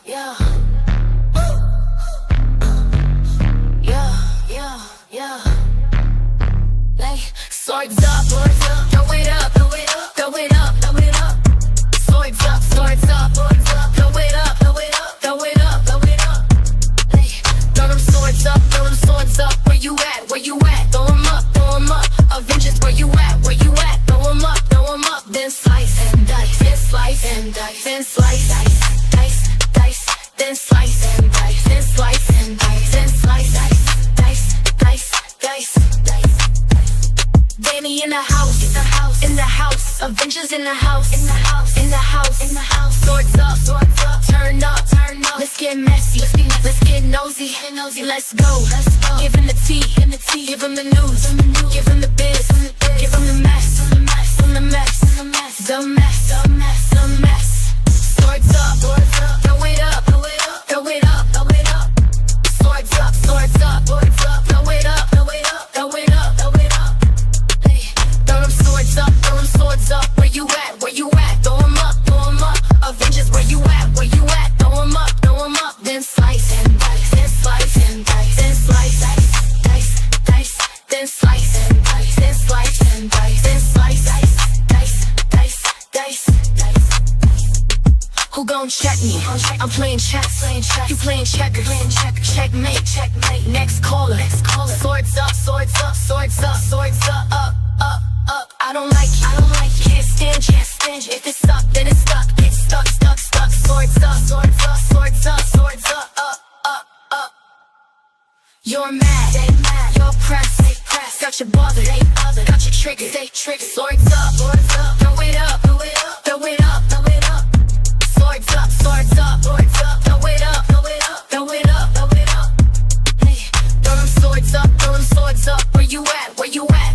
yeah. Yeah. Like, swords up, throw it up, throw it up, throw it up, throw it up. Swords up, throw it up, throw it up, throw it up, throw it up, throw it up. Hey, throw them swords up, throw them swords up. Where you at? Where you at? Throw them up, throw them up. Avengers, where you at? Where you at? Throw them up, then slice and dice, then slice and dice, then slice, dice, then slice and dice, then slice and dice, then slice, dice. Dani in the house, Avengers in the house, Swords up, turn up, let's get messy, let's get nosy, let's go, give him the tea, give him the news, give him the biz, give him the mess, the mess. Swords up, throw it up, throw it up. Swords up, throw it up, throw it up. Hey, throw them swords up. Where you at? Throw them up. Avengers, where you at? Throw them up. Then slice and dice, then slice and dice, then slice, dice, then slice and dice, then slice and dice, then slice, dice. Who gon' check me? I'm playing chess. You playing checkers. Checkmate. Next caller. Swords up. Up. I don't like you. Can't stand you. If it's stuck, then it's stuck. Get stuck. Swords up. Up. You're mad. You're pressed. Got your bother. Got your trigger. Swords up. Throw it up. Swords up. Throw it up. Hey, throw them swords up. Where you at?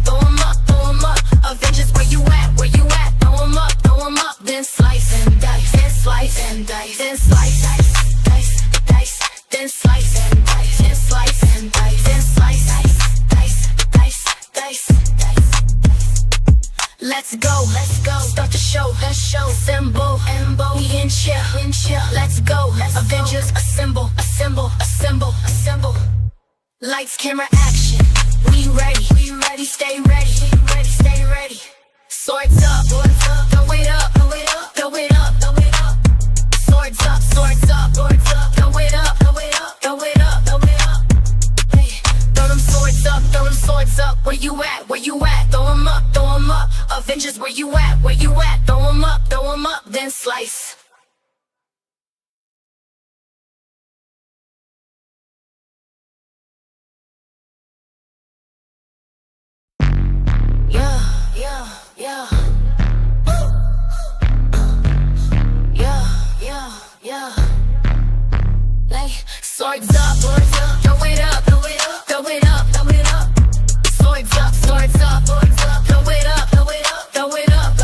Throw them up. Avengers, where you at? Throw them up. Then slice and dice, then slice and dice, then slice, dice. Then slice and dice, then slice and dice, then slice, dice. Let's go. Start the show. Symbol. We in chill. Let's go. Avengers, assemble. Lights, camera, action. We ready. Stay ready. Swords up. Throw it up. Swords up. Throw it up. Hey, throw them swords up. Where you at? Throw them up. Avengers, where you at? Throw them up. Then slice. Yeah. Like, swords up. Throw it up. Swords up. Throw it up.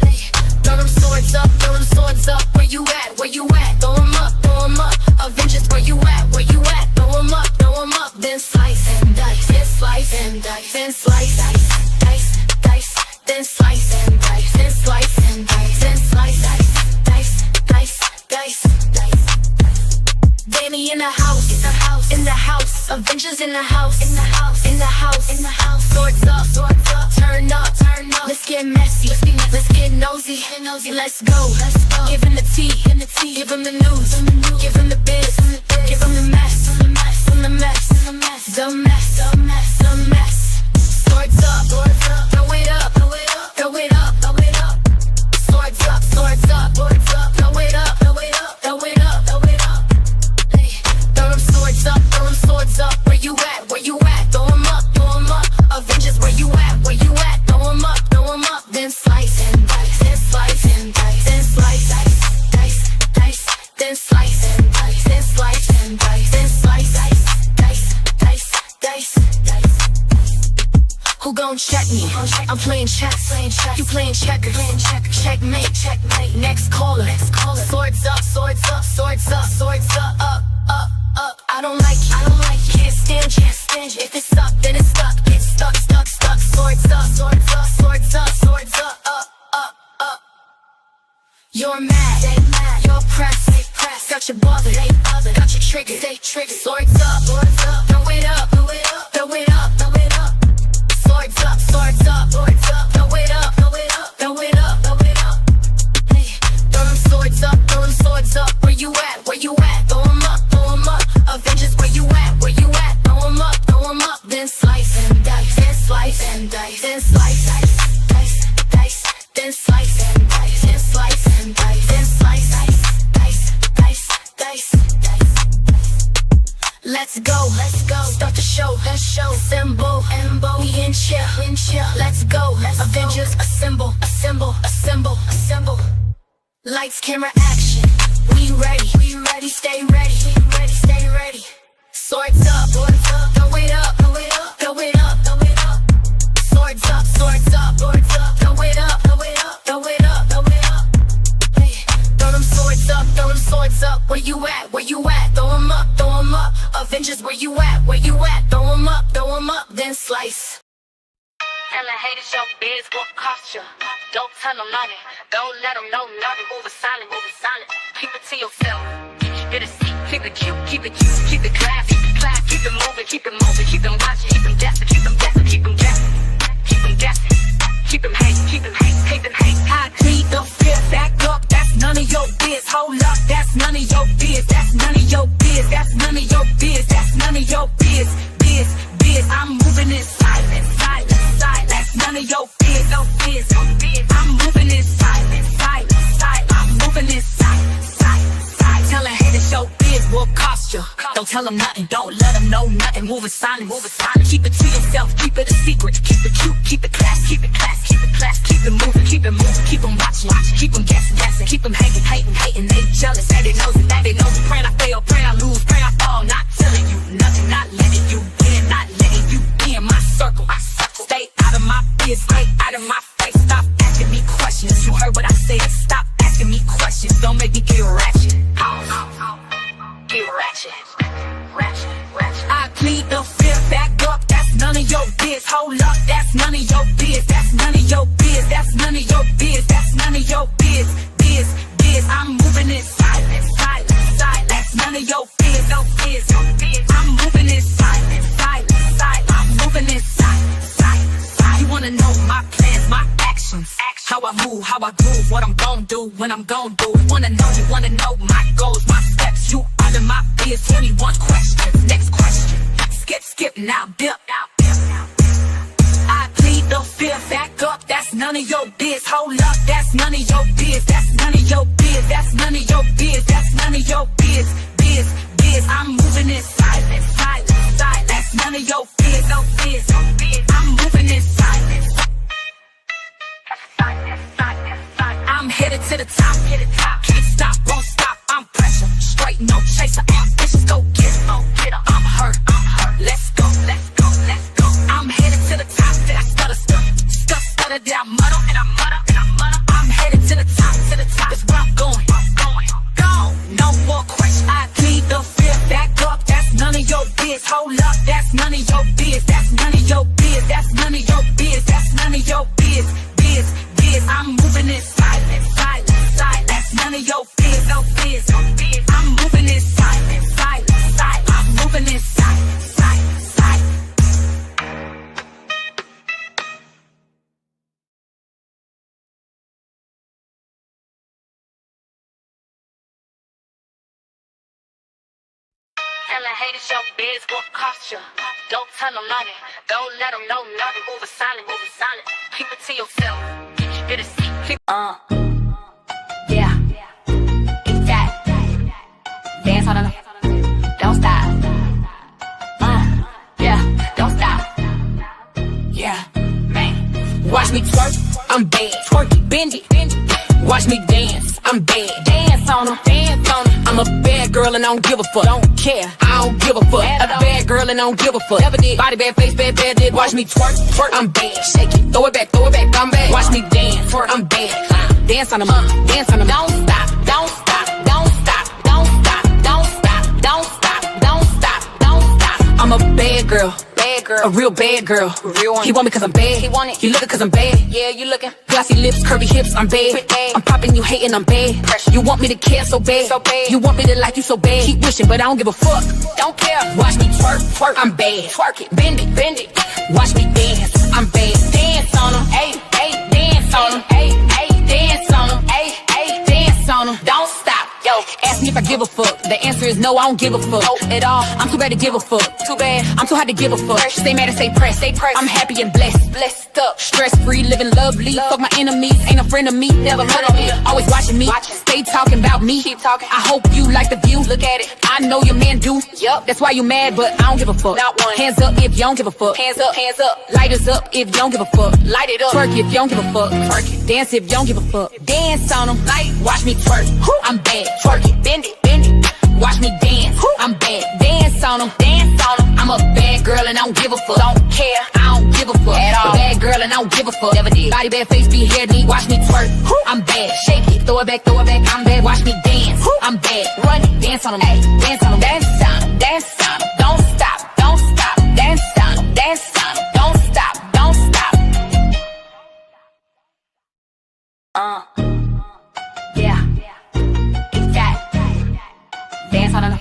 Hey, throw them swords up. Where you at? Throw them up. Avengers, where you at? Throw them up. Then slice and dice, then slice, dice. Then slice and dice, then slice, dice. Dani in the house, Avengers in the house, Swords up, turn up, let's get messy, let's get nosy, let's go, give him the tea, give him the news, give him the biz, give him the mess, the mess. Swords up, throw it up. Swords up, throw it up. Hey, throw them swords up. Where you at? Throw them up. Avengers, where you at? Throw them up. Then slice and dice, then slice, dice. Then slice and dice, then slice, dice. Who gon' check me? I'm playing chess. You playing checkers. Checkmate. Next caller. Swords up. Up. I don't like you. Can't stand you. If it's stuck, then it's stuck. Get stuck. Swords up. Up. You're mad. You're pressed. trigger. Swords up, throw it up, throw it up, throw it up, throw it up. Swords up, swords up, swords up, throw it up, throw it up, throw it up, throw it up. Hey, throw them swords up, throw them swords up. Where you at? Where you at? Throw them up, throw them up. Avengers, where you at? Where you at? Throw them up, throw them up. Then slice and dice, then slice and dice, then slice, dice, dice, dice, then slice and dice, then slice and dice, then slice, dice, dice, dice, dice, dice. Let's go, start the show, let's show. Symbol, embo, we in chill, let's go. Avengers, assemble, assemble, assemble, assemble. Lights, camera, action. We ready, stay ready, stay ready. Swords up, throw it up, throw it up, throw it up, throw it up. Swords up, throw it up, throw it up, throw it up, throw it up, throw it up. Hey, throw them swords up, throw them swords up. Where you at? Where you at? Throw them up, throw them up. Avengers, where you at? Where you at? Throw them up, then slice. Tell the haters your biz what cost you. Don't tell them nothing. Don't let them know nothing. Move it silent, move it silent. Keep it to yourself. Keep it a secret. Keep it cute, keep it cute, keep it classy. Class, keep it moving, keep it moving. Keep them watching, keep them guessing, keep them guessing, keep them guessing. Keep them guessing. Keep them hating, keep them hating, keep them hating. I clean the fear back up. That's none of your biz. Hold up, that's none of your biz. That's none of your biz. That's none of your biz. That's none of your biz. Biz. I'm moving in silence, silence, silence. That's none of your biz. No biz, no biz. I'm moving in silence, silence, silence. I'm moving in silence, silence, silence. Tell a hater show biz will cost you. Don't tell them nothing. Don't let them know nothing. Moving silent, moving silent. Keep it to yourself. Keep it a secret. Keep it cute. Keep it class. Keep it class. Keep it class. Keep it moving. Keep it moving. Keep them watching. Keep them guessing. Keep them hating. They jealous. That they knows it. That they knows it. Praying I fail. Praying I lose. Praying I fall. Not telling you nothing. Not letting you in. Not letting you in my circle. Stay out of my biz. Stay out of my face. Stop asking me questions. You heard what I said. Stop asking me questions. Don't make me get ratchet. Get ratchet. I plead the fifth, back up, that's none of your biz. Hold up, that's none of your biz. That's none of your biz. That's none of your biz. That's none of your biz. Biz. I'm moving in silence, silence, silence. That's none of your biz. No biz, no biz. I'm moving in silence, silence, silence. I'm moving in silence, silence, silence. You wanna know my plans, my actions, how I move, how I groove, what I'm gon' do, when I'm gon' do it. You wanna know my goals, my steps. You out of my biz. 21 questions. Next question. Skip, now dip. I plead the fifth, back up. That's none of your biz. Hold up, that's none of your biz. That's none of your biz. That's none of your biz. That's none of your biz. Biz. I'm moving in silence, silence, silence. That's none of your biz. No biz, no biz. I'm moving in silence. I'm headed to the top, can't stop, won't stop. I'm pressure, straight no chaser, ambitious, go get it, I'm hurt, let's go. I'm headed to the top, did I stutter, did I muddle, I'm headed to the top, that's where I'm going, go, no more question. I plead the fifth, back up, that's none of your biz. Hold up, that's none of your biz. That's none of your biz. That's none of your biz. That's none of your biz. I'm moving in silence, silence, silence. That's none of your biz. No biz, no biz. I'm moving in silence, silence, silence. I'm moving in silence, silence, silence. Tell the haters your biz what cost you. Don't tell them nothing. Don't let them know nothing. Move it silent, move it silent. Keep it to yourself. Keep it a secret. Yeah. Get that. Dance on them. Don't stop. Yeah. Don't stop. Yeah. Man. Watch me twerk, I'm bad. Twerk it, bend it. Watch me dance, I'm bad. Dance on them. I'm a bad girl and I don't give a fuck. Don't care, I don't give a fuck. A bad girl and I don't give a fuck. Never did. Body bad, face bad, did. Watch me twerk, I'm bad. Shake it, throw it back, I'm bad. Watch me dance, I'm bad. Dance on them, dance on them. Don't stop, don't stop, don't stop, don't stop, don't stop, don't stop, don't stop, don't stop. I'm a bad girl, girl. A real bad girl. Real one. He want me cause I'm bad. He want it. You looking cause I'm bad. Yeah, you looking Glossy lips, curvy hips, I'm bad. Pretty bad. I'm popping, you hating, I'm bad. Pressure. You want me to care so bad. So bad. You want me to like you so bad. Keep wishing, but I don't give a fuck. don't care. Watch me twerk, twerk, I'm bad. Twerk it, Bend it, bend it. watch me dance, I'm bad. Dance on them, Hey, hey, dance on them. Hey, hey, dance on them, hey, hey, dance on them. don't stop. Yo, Ask me if I give a fuck. The answer is no, I don't give a fuck. no, at all. I'm too bad to give a fuck. Too bad. I'm too hot to give a fuck. Stay mad and stay pressed. Stay pressed. I'm happy and blessed. Blessed up. Stress free, living lovely. Fuck my enemies, ain't a friend of me. Never heard of me. Always watching me. Watching. Stay talking about me. Keep talking. I hope you like the view. Look at it. I know your man do. Yup. That's why you mad, but I don't give a fuck. Not one. Hands up if you don't give a fuck. Hands up, hands up. Lighters up if you don't give a fuck. Light it up. Twerk if you don't give a fuck. Twerk it. Dance if you don't give a fuck. Dance on them. Light. Watch me twerk. I'm bad. Twerk it, bend it, bend it. Watch me dance. I'm bad. Dance on them. Dance on them. I'm a bad girl and I don't give a fuck. Don't care. I don't give a fuck. At all. A bad girl and I don't give a fuck. Never did. Body bad, face be head me. Watch me twerk. I'm bad. Shake it. Throw it back, throw it back. I'm bad. Watch me dance. I'm bad. Run it. Dance on them. Ay, dance on them. Dance on them, dance on them. Don't stop, don't stop. Dance on them, dance on them. Don't stop, don't stop. Yeah. Get fat. Dance on them.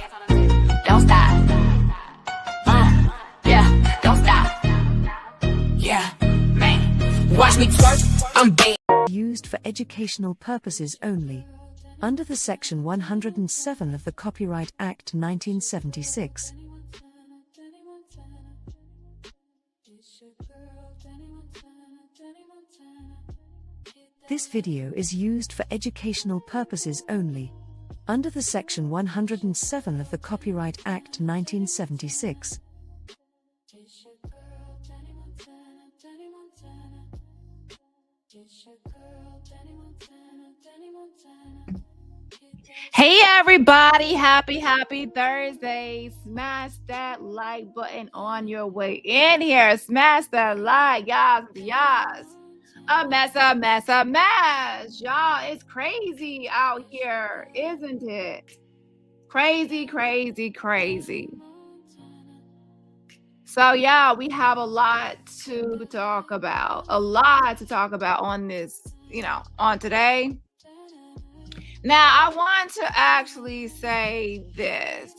Don't stop. Yeah. Don't stop. Yeah. Man. Watch me twerk. I'm bad. Used for educational purposes only. Under the Section 107 of the Copyright Act 1976. This video is used for educational purposes only. Under the Section 107 of the Copyright Act 1976. Hey everybody, happy Thursday. Smash that like button on your way in here. Smash that like, yes. A mess. Y'all, it's crazy out here, isn't it? Crazy. So yeah, we have a lot to talk about. On this, on today. Now, I want to actually say this.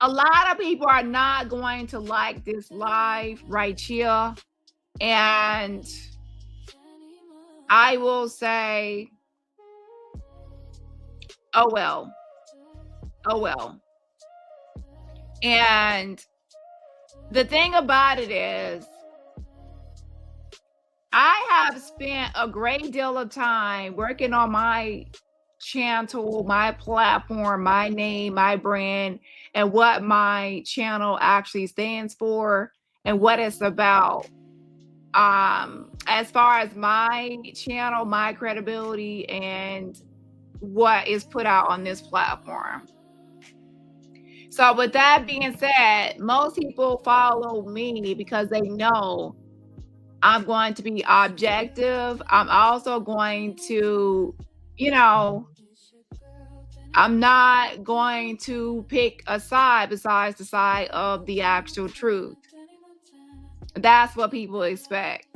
A lot of people are not going to like this live right here. And I will say, oh well. And the thing about it is, I have spent a great deal of time working on my channel, my platform, my name, my brand, and what my channel actually stands for and what it's about. As far as my channel, my credibility, and what is put out on this platform. So with that being said, most people follow me because they know I'm going to be objective. I'm also going to, I'm not going to pick a side besides the side of the actual truth. That's what people expect.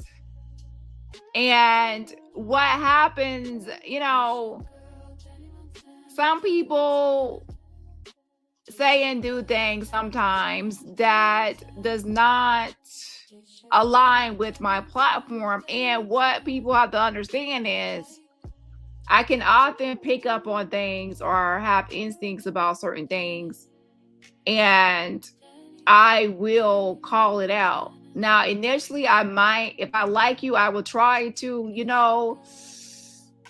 And what happens, some people say and do things sometimes that does not align with my platform. And what people have to understand is I can often pick up on things or have instincts about certain things, and I will call it out. Now, initially, I might, if I like you, I will try to,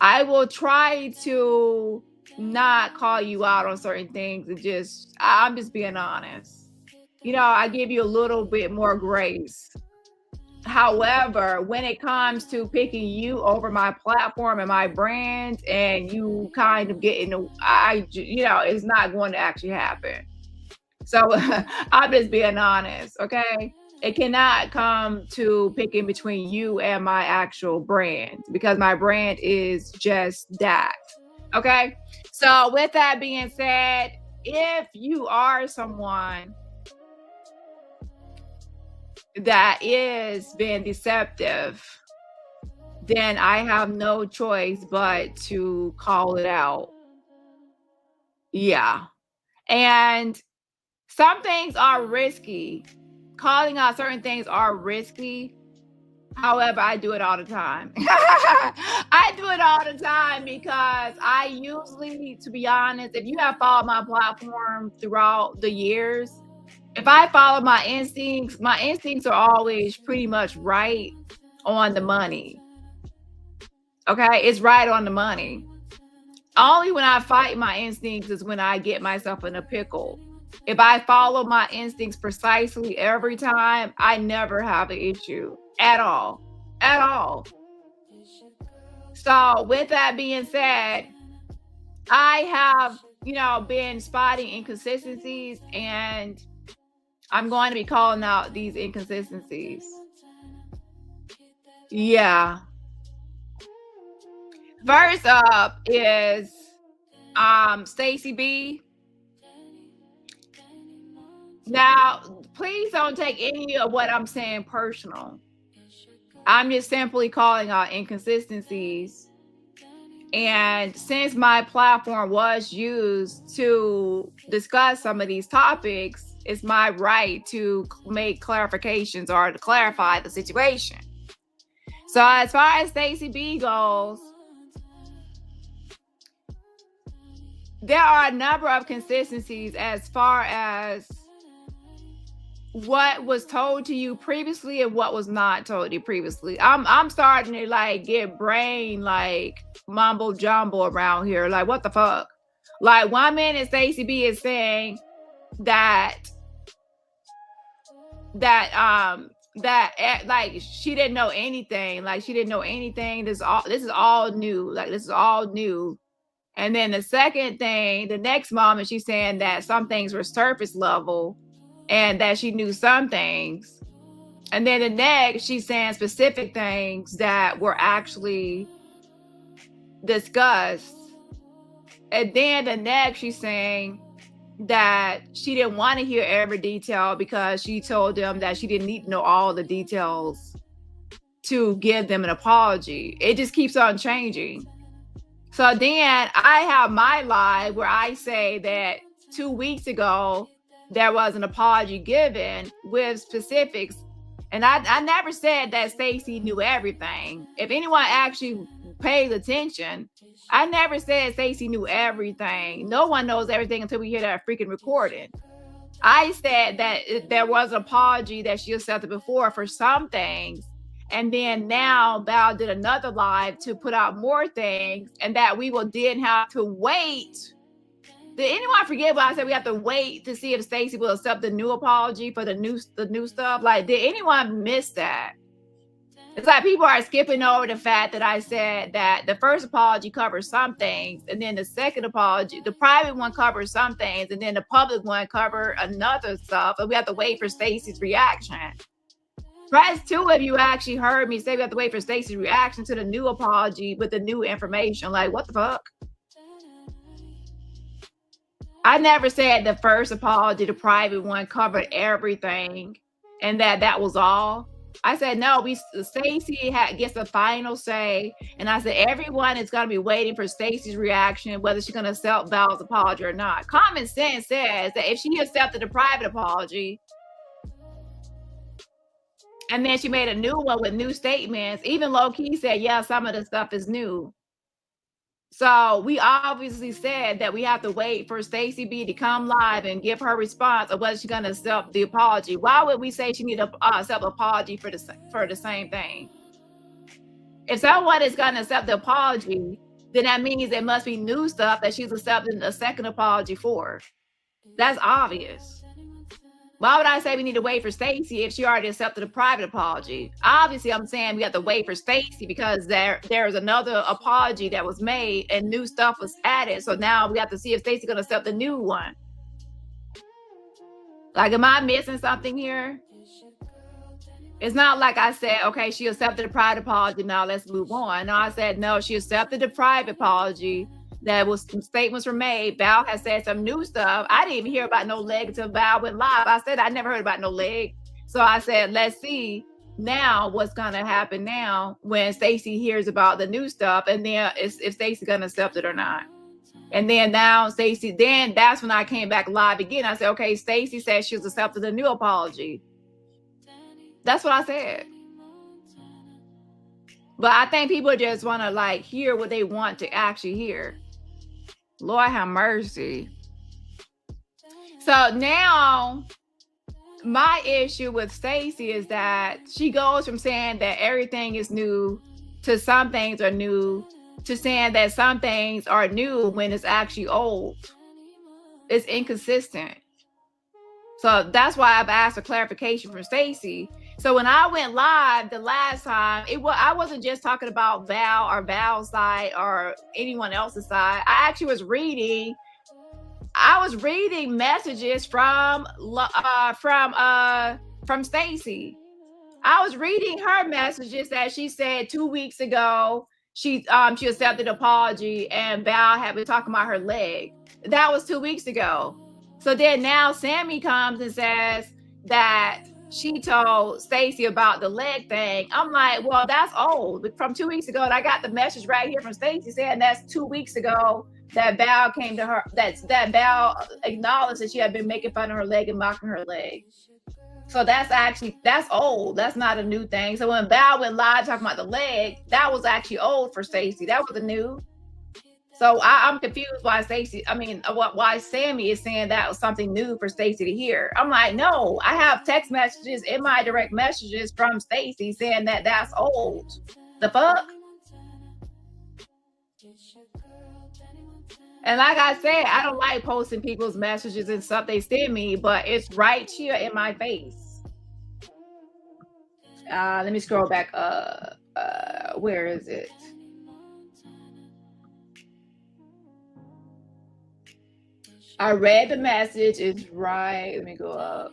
I will try to not call you out on certain things. I'm just being honest. I give you a little bit more grace. However, when it comes to picking you over my platform and my brand, and you kind of get it's not going to actually happen. So I'm just being honest, okay? It cannot come to picking between you and my actual brand, because my brand is just that, okay? So with that being said, if you are someone that is being deceptive, then I have no choice but to call it out. Yeah. And some things are risky. Calling out certain things are risky. However, I do it all the time. I do it all the time because I usually, to be honest, if you have followed my platform throughout the years, if I follow my instincts are always pretty much right on the money. Okay, it's right on the money. Only when I fight my instincts is when I get myself in a pickle. If I follow my instincts precisely every time, I never have an issue at all. At all. So, with that being said, I have, been spotting inconsistencies, and I'm going to be calling out these inconsistencies. Yeah. First up is Stacey B. Now, please don't take any of what I'm saying personal. I'm just simply calling out inconsistencies. And since my platform was used to discuss some of these topics, it's my right to make clarifications or to clarify the situation. So as far as Stacey B goes, there are a number of consistencies as far as what was told to you previously and what was not told to you previously. I'm starting to get brain mumbo jumbo around here. Like, what the fuck? Like, 1 minute Stacey B is saying that she didn't know anything. Like, she didn't know anything. This is all new. Like, this is all new. And then the second thing, the next moment, she's saying that some things were surface level and that she knew some things. And then the next, she's saying specific things that were actually discussed. And then the next, she's saying that she didn't want to hear every detail because she told them that she didn't need to know all the details to give them an apology. It just keeps on changing. So then I have my live where I say that 2 weeks ago, there was an apology given with specifics. And I never said that Stacey knew everything. If anyone actually pays attention, I never said Stacey knew everything. No one knows everything until we hear that freaking recording. I said that there was an apology that she accepted before for some things. And then now Val did another live to put out more things, and that we didn't have to wait. Did anyone forget what I said? We have to wait to see if Stacey will accept the new apology for the new stuff. Like, did anyone miss that? It's like people are skipping over the fact that I said that the first apology covers some things, and then the second apology, the private one covers some things, and then the public one covers another stuff. And we have to wait for Stacey's reaction. Press 2 if you actually heard me say we have to wait for Stacey's reaction to the new apology with the new information. Like, what the fuck? I never said the first apology, the private one, covered everything and that was all. I said, no, Stacey gets the final say. And I said, everyone is going to be waiting for Stacey's reaction, whether she's going to accept Val's apology or not. Common sense says that if she accepted the private apology, and then she made a new one with new statements, even low-key said, yeah, some of the stuff is new. So we obviously said that we have to wait for Stacey B to come live and give her response of whether she's going to accept the apology. Why would we say she need to accept the apology for the same thing? If someone is going to accept the apology, then that means there must be new stuff that she's accepting a second apology for. That's obvious. Why would I say we need to wait for Stacey if she already accepted a private apology? Obviously, I'm saying we have to wait for Stacey because there's another apology that was made and new stuff was added. So now we have to see if Stacey's going to accept the new one. Like, am I missing something here? It's not like I said, okay, she accepted a private apology. Now let's move on. No, I said, no, she accepted the private apology. Some statements were made. Val has said some new stuff. I didn't even hear about no leg until Val went live. I said I never heard about no leg. So I said, let's see now what's gonna happen now when Stacey hears about the new stuff, and then if Stacey's gonna accept it or not. And then now Stacey, then that's when I came back live again. I said, okay, Stacey said she's accepted the new apology. That's what I said. But I think people just want to like hear what they want to actually hear. Lord have mercy. So now my issue with Stacey is that she goes from saying that everything is new to some things are new to saying that some things are new when it's actually old. It's inconsistent. So that's why I've asked for clarification from Stacey. So when I went live the last time, I wasn't just talking about Val or Val's side or anyone else's side. I actually was reading. I was reading messages from Stacey. I was reading her messages that she said 2 weeks ago. She accepted apology, and Val had been talking about her leg. That was 2 weeks ago. So then now Sammy comes and says that she told Stacey about the leg thing. I'm like, well, that's old. From 2 weeks ago, and I got the message right here from Stacey saying that's 2 weeks ago that Val came to her, that Val acknowledged that she had been making fun of her leg and mocking her leg. So that's old. That's not a new thing. So when Val went live talking about the leg, that was actually old for Stacey. That wasn't new. So I'm confused why why Sammy is saying that was something new for Stacey to hear. I'm like, no, I have text messages in my direct messages from Stacey saying that that's old. The fuck? And like I said, I don't like posting people's messages and stuff they send me, but it's right here in my face. Let me scroll back up. Where is it? I read the message. It's right. Let me go up.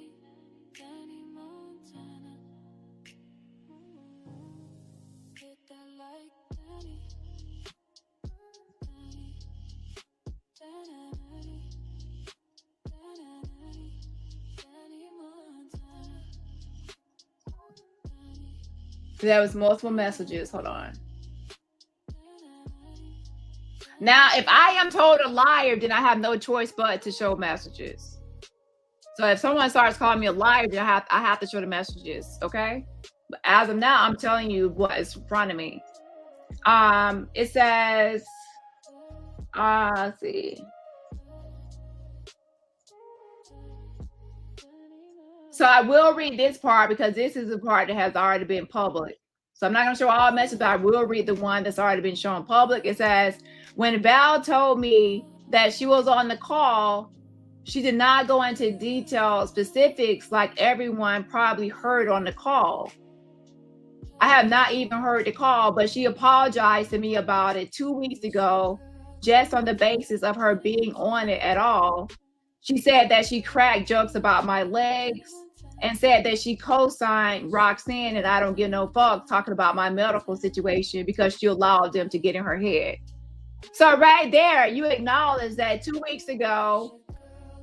There was multiple messages. Hold on. Now, if I am told a liar, then I have no choice but to show messages. So if someone starts calling me a liar, then I have to show the messages, okay? But as of now, I'm telling you what is in front of me. It says, let's see. So I will read this part because this is the part that has already been public. So I'm not going to show all messages, but I will read the one that's already been shown public. It says, when Val told me that she was on the call, she did not go into detailed specifics like everyone probably heard on the call. I have not even heard the call, but she apologized to me about it 2 weeks ago, just on the basis of her being on it at all. She said that she cracked jokes about my legs and said that she co-signed Roxanne and I don't give no fuck talking about my medical situation because she allowed them to get in her head. So right there, you acknowledge that 2 weeks ago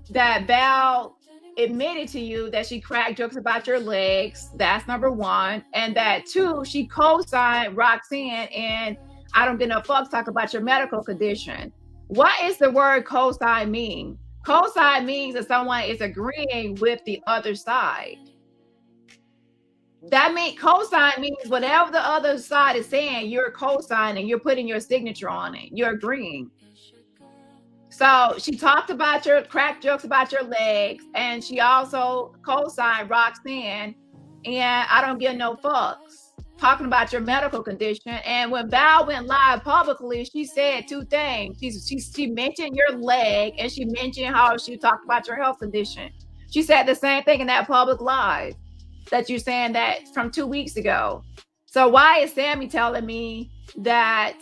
that Val admitted to you that she cracked jokes about your legs. That's number one. And that 2, she co-signed Roxanne and I don't give no fuck talk about your medical condition. What is the word co-sign mean? Co-sign means that someone is agreeing with the other side. That means co-sign means whatever the other side is saying, you're co-signing, you're putting your signature on it, you're agreeing. So she talked about your crack jokes about your legs, and she also co-signed Roxanne, and I don't give no fucks talking about your medical condition. And when Val went live publicly, she said 2 things. She mentioned your leg, and she mentioned how she talked about your health condition. She said the same thing in that public live that you're saying that from 2 weeks ago. So why is Sammy telling me that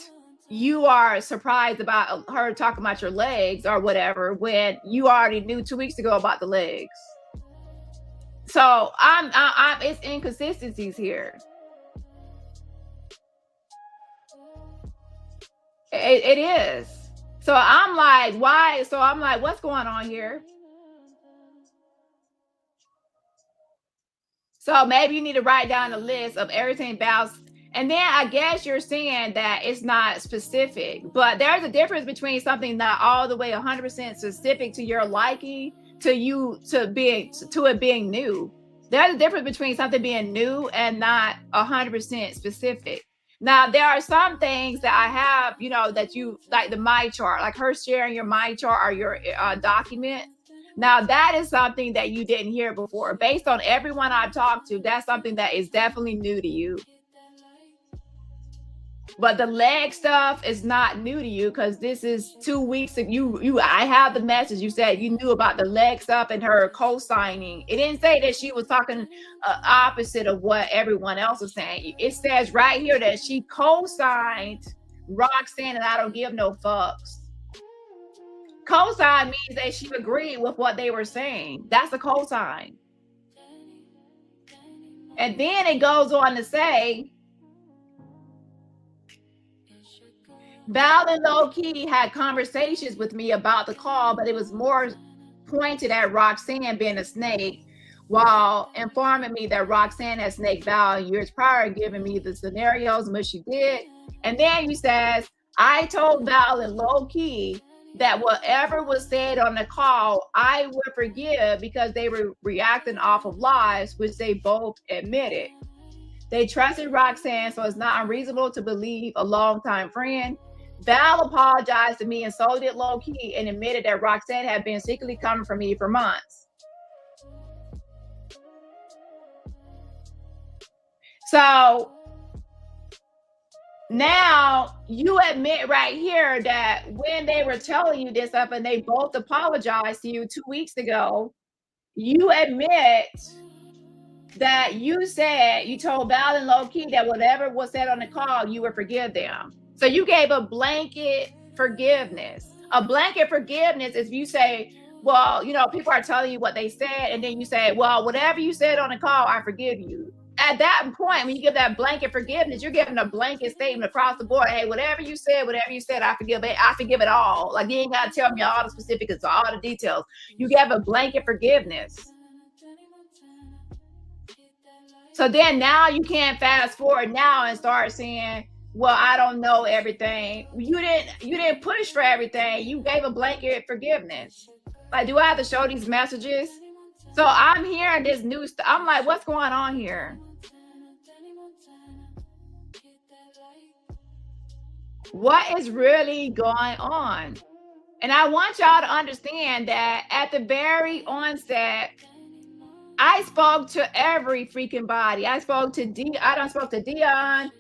you are surprised about her talking about your legs or whatever when you already knew 2 weeks ago about the legs? So I'm it's inconsistencies here. It is. So I'm like, why? So I'm like, what's going on here? So maybe you need to write down a list of everything about, and then I guess you're saying that it's not specific, but there's a difference between something not all the way 100% specific to your liking to it being new. There's a difference between something being new and not 100% specific. Now, there are some things that I have, you know, that you like the my chart, like her sharing your my chart or your document. Now, that is something that you didn't hear before. Based on everyone I've talked to, that's something that is definitely new to you. But the leg stuff is not new to you because this is 2 weeks of I have the message. You said you knew about the leg stuff and her co-signing. It didn't say that she was talking opposite of what everyone else was saying. It says right here that she co-signed Roxanne and I don't give no fucks. Co-sign means that she agreed with what they were saying. That's a co-sign. And then it goes on to say, Val and Low Key had conversations with me about the call, but it was more pointed at Roxanne being a snake, while informing me that Roxanne had snaked Val years prior, giving me the scenarios and what she did. And then you says, I told Val and Low Key that whatever was said on the call, I would forgive because they were reacting off of lies, which they both admitted. They trusted Roxanne, so it's not unreasonable to believe a longtime friend. Val apologized to me and so did Low Key and admitted that Roxanne had been secretly coming for me for months. So now you admit right here that when they were telling you this stuff and they both apologized to you 2 weeks ago, you admit that you said you told Val and Low Key that whatever was said on the call, you would forgive them. So you gave a blanket forgiveness. A blanket forgiveness is you say, well, you know, people are telling you what they said, and then you say, well, whatever you said on the call, I forgive you. At that point, when you give that blanket forgiveness, you're giving a blanket statement across the board. Hey, whatever you said, I forgive it. I forgive it all. Like, you ain't got to tell me all the specifics, all the details. You gave a blanket forgiveness. So then now you can't fast forward now and start saying, well, I don't know everything. You didn't push for everything. You gave a blanket forgiveness. Like, do I have to show these messages? So I'm hearing this new stuff. I'm like, what's going on here? What is really going on? And I want y'all to understand that at the very onset, I spoke to every freaking body. I spoke to Dion,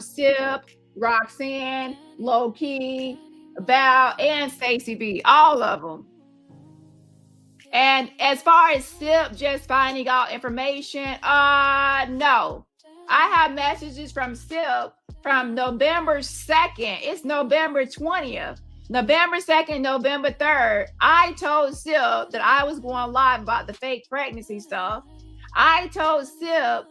Sip, Roxanne, Low Key, Val, and Stacey B, all of them. And as far as Sip just finding out information, no. I have messages from Sip from November 2nd. It's November 20th. November 2nd, November 3rd, I told Sip that I was going live about the fake pregnancy stuff. I told Sip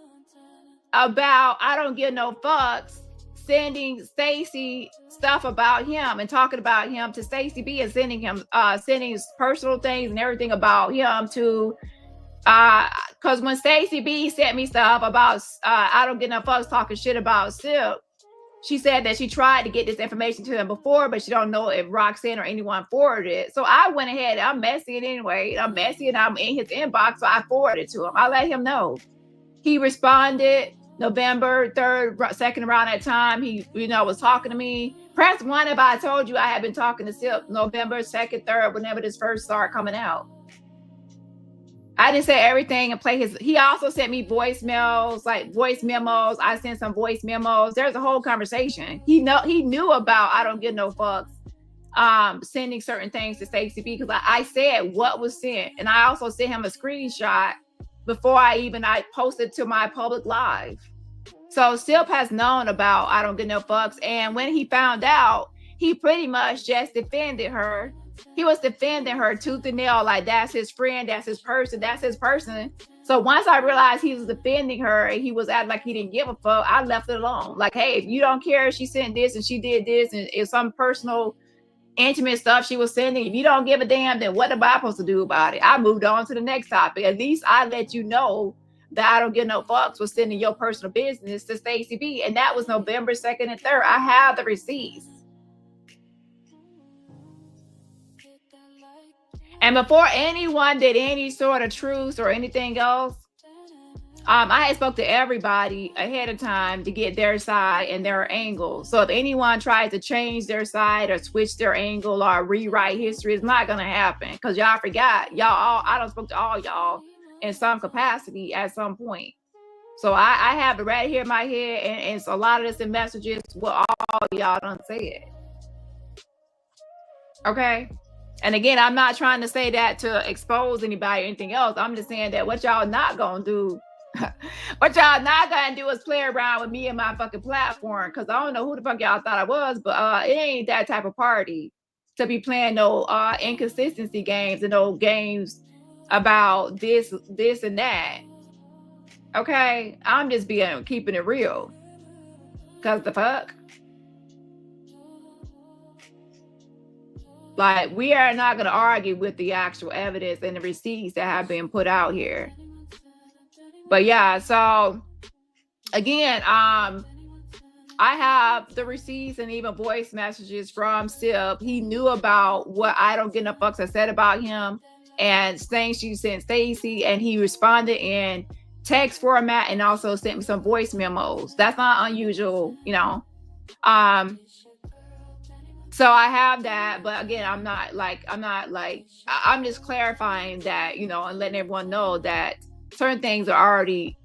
about I don't give no fucks, sending Stacey stuff about him and talking about him to Stacey B and sending him sending personal things and everything about him to because when Stacey B sent me stuff about I don't get no fucks talking shit about Sip, she said that she tried to get this information to him before, but she don't know if Roxanne or anyone forwarded it. So I went ahead. I'm messy anyway. I'm messy and I'm in his inbox, so I forwarded it to him. I let him know. He responded November 3rd, 2nd around that time. He, was talking to me. Press 1 if I told you I had been talking to Sip November 2nd, 3rd, whenever this first started coming out. I didn't say everything and play his. He also sent me voicemails, like voice memos. I sent some voice memos. There's a whole conversation. He knew about I don't give no fucks. Sending certain things to Stacey B because I said what was sent, and I also sent him a screenshot before I posted to my public live. So Sip has known about I don't give no fucks, and when he found out, he pretty much just defended her. He was defending her tooth and nail, like that's his friend, that's his person, that's his person. So once I realized he was defending her and he was acting like he didn't give a fuck, I left it alone. Like, hey, if you don't care, she sent this and she did this, and it's some personal, intimate stuff she was sending. If you don't give a damn, then what am I supposed to do about it? I moved on to the next topic. At least I let you know that I don't give no fucks was sending your personal business to Stacey B. And that was November 2nd and 3rd. I have the receipts. And before anyone did any sort of truce or anything else, I had spoke to everybody ahead of time to get their side and their angle. So if anyone tries to change their side or switch their angle or rewrite history, it's not gonna happen, because y'all forgot. Y'all all, I done spoke to all y'all in some capacity at some point. So I have it right here in my head, and it's a lot of this in messages what all y'all done said. Okay. And again, I'm not trying to say that to expose anybody or anything else. I'm just saying that what y'all not gonna do, what y'all not gonna do is play around with me and my fucking platform, because I don't know who the fuck y'all thought I was, but it ain't that type of party to be playing no inconsistency games and no games about this and that. Okay, I'm just keeping it real, because the fuck, like, we are not going to argue with the actual evidence and the receipts that have been put out here. But yeah, so again, I have the receipts and even voice messages from Sip. He knew about what I don't get no fucks I said about him and things she sent Stacey, and he responded in text format and also sent me some voice memos. That's not unusual, you know. So I have that, but again, I'm just clarifying that, you know, and letting everyone know that certain things are already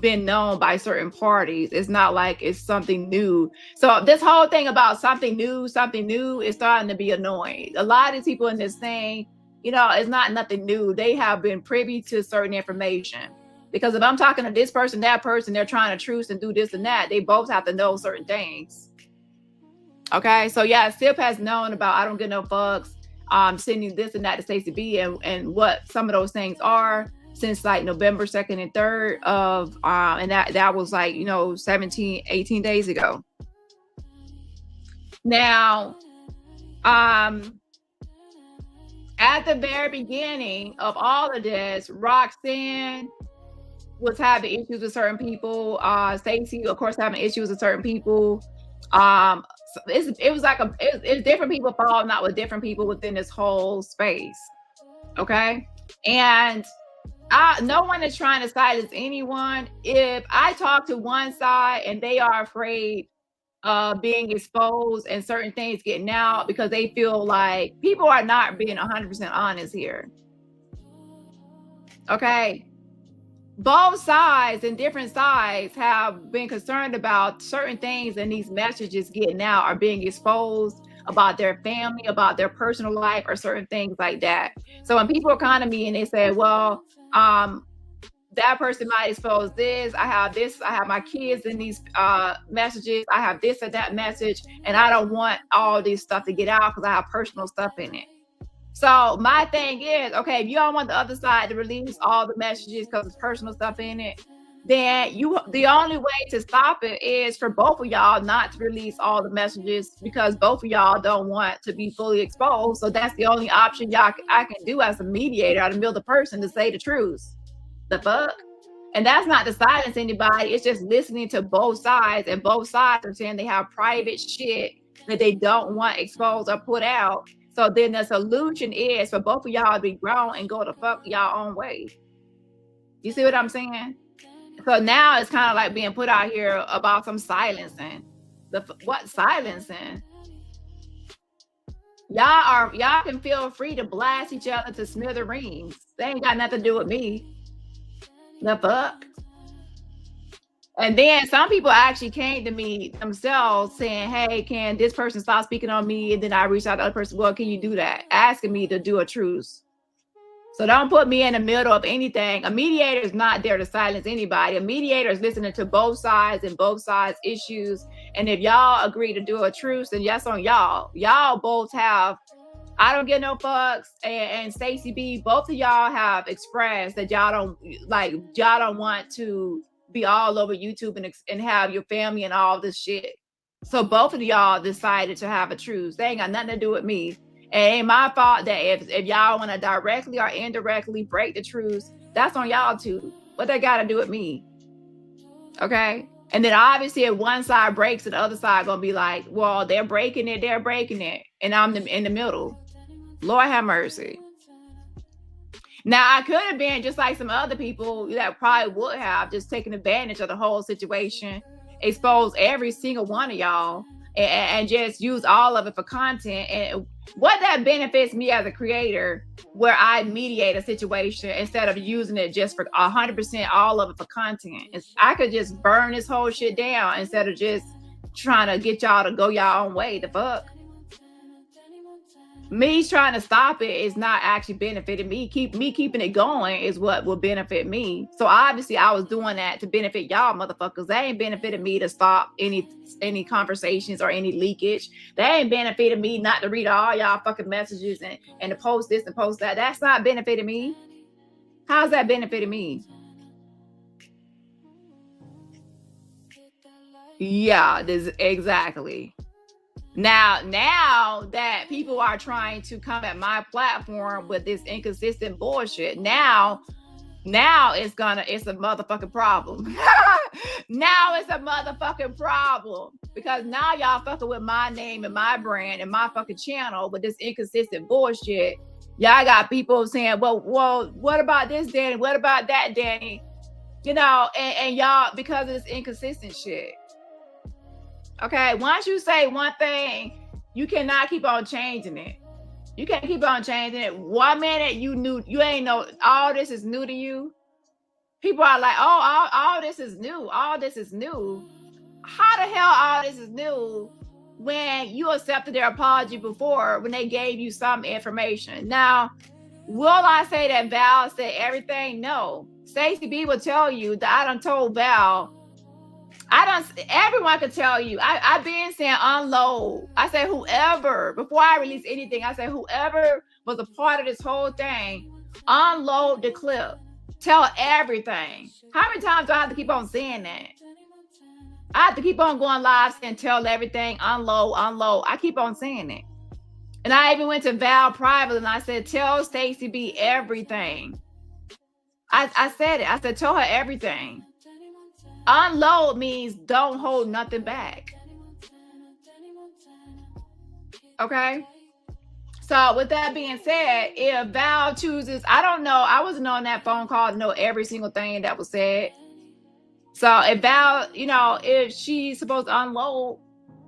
been known by certain parties. It's not like it's something new. So this whole thing about something new is starting to be annoying. A lot of these people in this thing, you know, it's not nothing new. They have been privy to certain information. Because if I'm talking to this person, that person, they're trying to truce and do this and that, they both have to know certain things. Okay, so yeah, Sip has known about I don't get no fucks, sending this and that to Stacey B, and what some of those things are since like November 2nd and 3rd of, and that was like, you know, 18 days ago. Now, at the very beginning of all of this, Roxanne was having issues with certain people. Stacey, of course, having issues with certain people. It was like it's different people falling out with different people within this whole space. Okay, and no one is trying to silence anyone. If I talk to one side and they are afraid of being exposed and certain things getting out because they feel like people are not being 100% honest here. Okay. Both sides and different sides have been concerned about certain things, and these messages getting out are being exposed about their family, about their personal life, or certain things like that. So when people come to me and they say, well, that person might expose this, I have my kids in these messages, I have this or that message, and I don't want all this stuff to get out because I have personal stuff in it. So my thing is, okay, if you don't want the other side to release all the messages because it's personal stuff in it, then the only way to stop it is for both of y'all not to release all the messages, because both of y'all don't want to be fully exposed. So that's the only option I can do as a mediator out of the middle of the person, to say the truth. The fuck? And that's not to silence anybody. It's just listening to both sides, and both sides are saying they have private shit that they don't want exposed or put out. So then the solution is for both of y'all to be grown and go the fuck y'all own way. You see what I'm saying? So now it's kind of like being put out here about some silencing. What silencing? Y'all can feel free to blast each other to smithereens. They ain't got nothing to do with me. The fuck? And then some people actually came to me themselves saying, hey, can this person stop speaking on me? And then I reached out to the other person, well, can you do that? Asking me to do a truce. So don't put me in the middle of anything. A mediator is not there to silence anybody. A mediator is listening to both sides and both sides' issues. And if y'all agree to do a truce, then yes on y'all. Y'all both have, I don't get no fucks, and Stacey B, both of y'all have expressed that y'all don't want to be all over YouTube and have your family and all this shit. So both of y'all decided to have a truce. They ain't got nothing to do with me. And it ain't my fault that if y'all want to directly or indirectly break the truce, that's on y'all too. What they got to do with me? Okay. And then obviously if one side breaks, the other side gonna be like, well, they're breaking it, and I'm in the middle. Lord have mercy. Now I could have been just like some other people that probably would have just taken advantage of the whole situation, expose every single one of y'all, and just use all of it for content. And what that benefits me as a creator, where I mediate a situation instead of using it just for 100% all of it for content. I could just burn this whole shit down instead of just trying to get y'all to go y'all own way. The fuck? Me trying to stop it is not actually benefiting me. Keeping it going is what will benefit me. So obviously I was doing that to benefit y'all motherfuckers. They ain't benefited me to stop any conversations or any leakage. They ain't benefited me not to read all y'all fucking messages and to post this and post that. That's not benefiting me. How's that benefiting me? Yeah, this exactly. Now that people are trying to come at my platform with this inconsistent bullshit, now it's a motherfucking problem. Now it's a motherfucking problem because now y'all fucking with my name and my brand and my fucking channel with this inconsistent bullshit. Y'all got people saying, well, what about this, Danny? What about that, Danny? You know, and y'all, because of this inconsistent shit. Okay, once you say one thing, you cannot keep on changing it. You can't keep on changing it. 1 minute you ain't know all this is new to you. People are like, oh, all this is new. All this is new. How the hell all this is new when you accepted their apology before when they gave you some information? Now, will I say that Val said everything? No. Stacey B will tell you that I done told Val. Everyone could tell you. I've been saying unload. I say whoever, before I release anything, I say whoever was a part of this whole thing, unload the clip. Tell everything. How many times do I have to keep on saying that? I have to keep on going live and tell everything, unload. I keep on saying it. And I even went to Val privately and I said, tell Stacey B everything. I said it. I said, tell her everything. Unload means don't hold nothing back. Okay? So with that being said, if Val chooses, I don't know. I wasn't on that phone call to know every single thing that was said. So if Val, you know, if she's supposed to unload.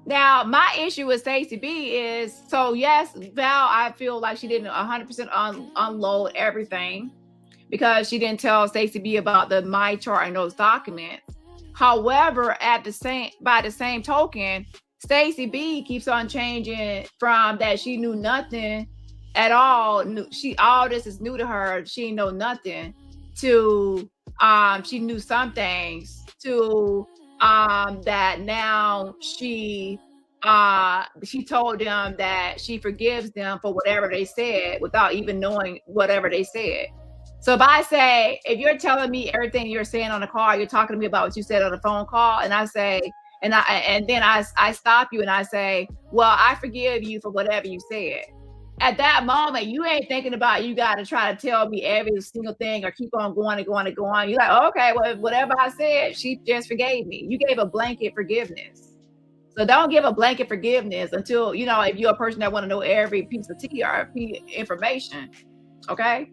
Now, my issue with Stacey B is, so yes, Val, I feel like she didn't 100% unload everything because she didn't tell Stacey B about the my chart and those documents. However, by the same token, Stacey B keeps on changing from that she knew nothing at all. All this is new to her. She know nothing to she knew some things to that now she told them that she forgives them for whatever they said without even knowing whatever they said. So if I say, if you're telling me everything you're saying on the call, you're talking to me about what you said on the phone call, and I say, and then I stop you and I say, well, I forgive you for whatever you said. At that moment, you ain't thinking about you got to try to tell me every single thing or keep on going and going and going. You're like, oh, okay, well, whatever I said, she just forgave me. You gave a blanket forgiveness. So don't give a blanket forgiveness until, you know, if you're a person that want to know every piece of tea or information, okay?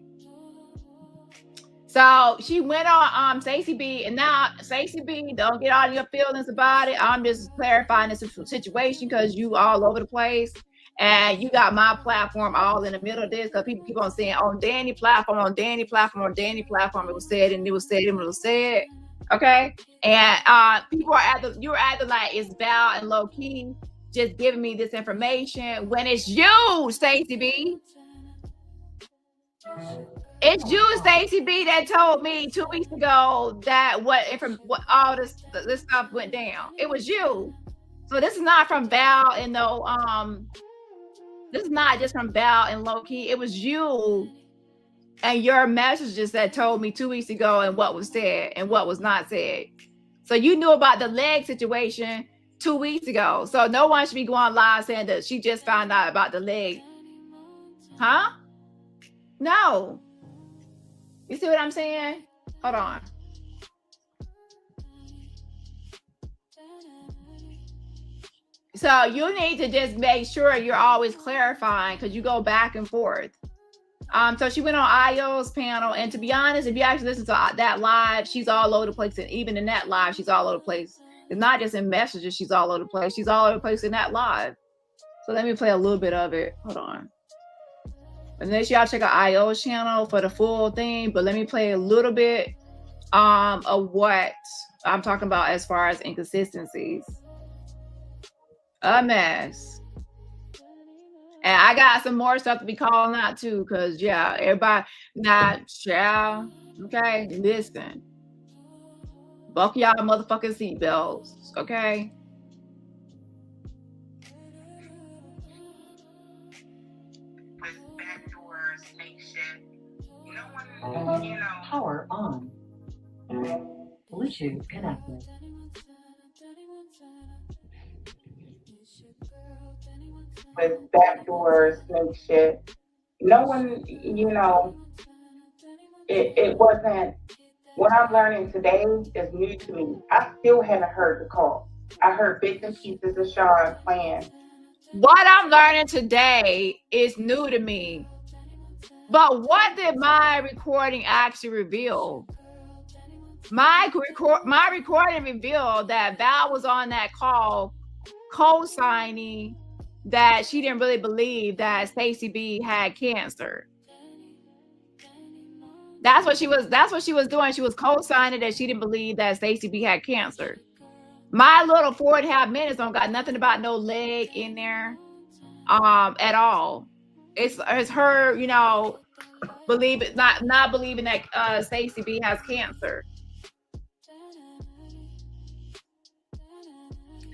So she went on Stacey B, and now Stacey B, don't get all your feelings about it. I'm just clarifying this situation because you all over the place, and you got my platform all in the middle of this because people keep on saying on Dani platform, on Dani platform, on Dani platform. It was said and it was said and it was said. Okay, and people you're acting like it's Val and low key just giving me this information when it's you, Stacey B. It's you, Stacey B, that told me 2 weeks ago that what all this stuff went down. It was you. So this is not from Val and this is not just from Val and low key. It was you and your messages that told me 2 weeks ago and what was said and what was not said. So you knew about the leg situation 2 weeks ago. So no one should be going live saying that she just found out about the leg. Huh? No. You see what I'm saying? Hold on. So you need to just make sure you're always clarifying because you go back and forth. So she went on IO's panel, and to be honest, if you actually listen to that live, she's all over the place, and even in that live, she's all over the place. It's not just in messages; she's all over the place. She's all over the place in that live. So let me play a little bit of it. Hold on. Unless y'all check out IO's channel for the full thing, but let me play a little bit of what I'm talking about as far as inconsistencies. A mess. And I got some more stuff to be calling out too, because yeah, everybody not shall. Okay, listen. Buckle y'all motherfucking seatbelts, okay? With backdoor snake shit. No one, you know. Power on. Bluetooth connected. With backdoor snake shit. No one, you know, it wasn't, what I'm learning today is new to me. I still haven't heard the call. I heard bits and pieces of Sean playing. What I'm learning today is new to me. But what did my recording actually reveal? My recording revealed that Val was on that call co-signing that she didn't really believe that Stacey B had cancer. That's what she was doing. She was co-signing that she didn't believe that Stacey B had cancer. My little 4.5 minutes don't got nothing about no leg in there at all. It's her, you know, not believing that Stacey B has cancer.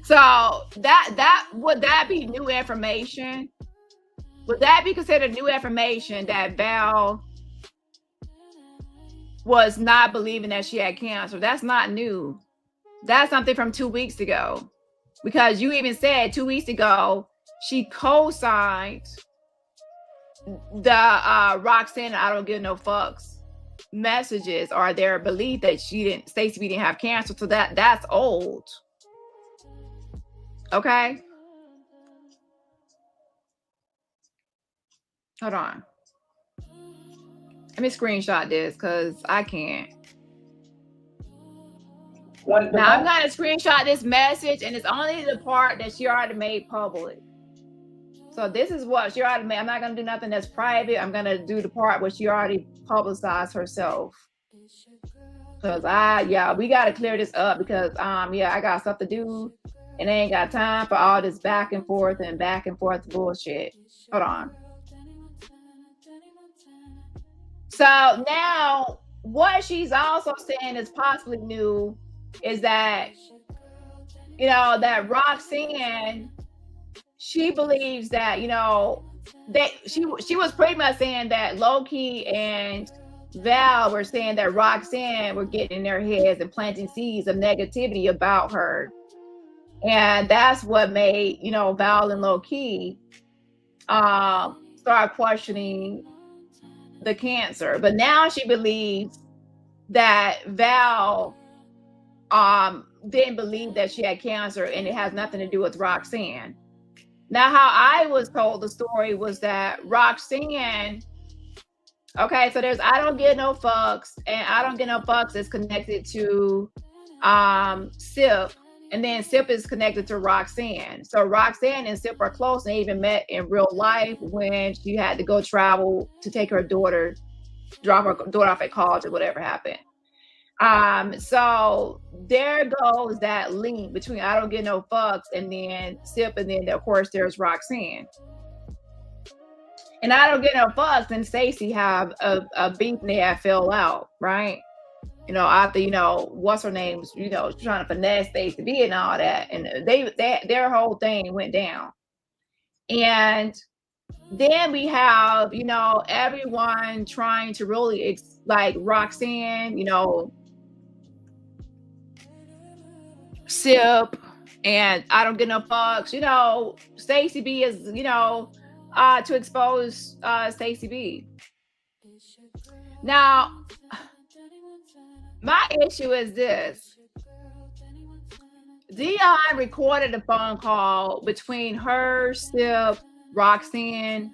So that would that be new information? Would that be considered new information that Val was not believing that she had cancer? That's not new. That's something from 2 weeks ago, because you even said 2 weeks ago she co-signed the Roxanne I don't give no fucks messages, or their belief that Stacey B didn't have cancer. So that's old. Okay. Hold on. Let me screenshot this because I can't. Now I'm going to screenshot this message, and it's only the part that she already made public. So this is what she already made. I'm not going to do nothing that's private. I'm going to do the part where she already publicized herself. Because we got to clear this up, because I got stuff to do. And I ain't got time for all this back and forth bullshit. Hold on. So now what she's also saying is possibly new is that, you know, that Roxanne, she believes that, you know, that she was pretty much saying that Loki and Val were saying that Roxanne were getting in their heads and planting seeds of negativity about her. And that's what made, you know, Val and Low-Key start questioning the cancer. But now she believes that Val didn't believe that she had cancer, and it has nothing to do with Roxanne. Now, how I was told the story was that Roxanne, okay, so there's I Don't Get No Fucks, and I Don't Get No Fucks is connected to Sip. And then Sip is connected to Roxanne. So Roxanne and Sip are close. They even met in real life when she had to go travel to take her daughter, drop her daughter off at college or whatever happened. So there goes that link between I Don't Get No Fucks and then Sip, and then of course there's Roxanne. And I Don't Get No Fucks and Stacey have a beef, and they have fell out, right? You know, after, you know, what's her name, you know, trying to finesse Stacey B and all that. And their whole thing went down. And then we have, you know, everyone trying to really, like Roxanne, you know, Sip, and I Don't Get No Fucks, you know, Stacey B is, you know, to expose Stacey B. Now, my issue is this. Dion recorded a phone call between her, Sip, Roxanne,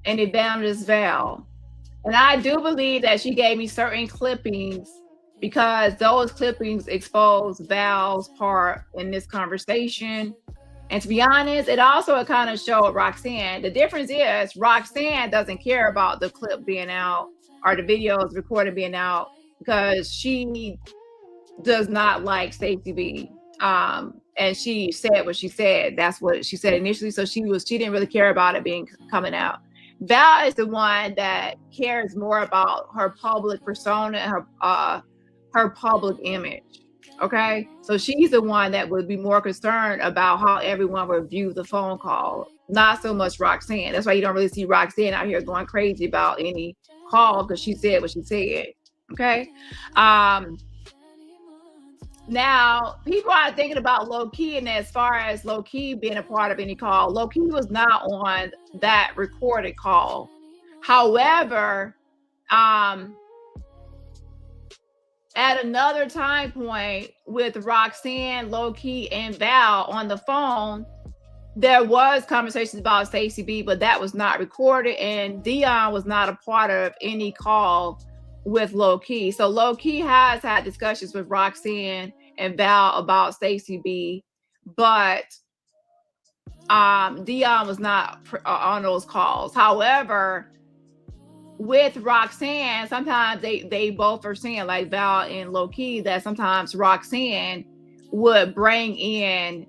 and Evangelist Val. And I do believe that she gave me certain clippings because those clippings expose Val's part in this conversation. And to be honest, it also kind of showed Roxanne. The difference is Roxanne doesn't care about the clip being out or the videos recorded being out because she does not like Stacey B. And she said what she said. That's what she said initially. So she didn't really care about it coming out. Val is the one that cares more about her public persona and her public image. Okay, so she's the one that would be more concerned about how everyone would view the phone call, not so much Roxanne. That's why you don't really see Roxanne out here going crazy about any call because she said what she said. Okay. Now, people are thinking about Low Key, and as far as Low Key being a part of any call, Low Key was not on that recorded call. However, at another time point with Roxanne, Low Key, and Val on the phone, there was conversations about Stacey B, but that was not recorded, and Dion was not a part of any call with Low Key. So Low Key has had discussions with Roxanne and Val about Stacey B, but Dion was not on those calls. However, with Roxanne, sometimes they both are saying, like Val and Low Key, that sometimes Roxanne would bring in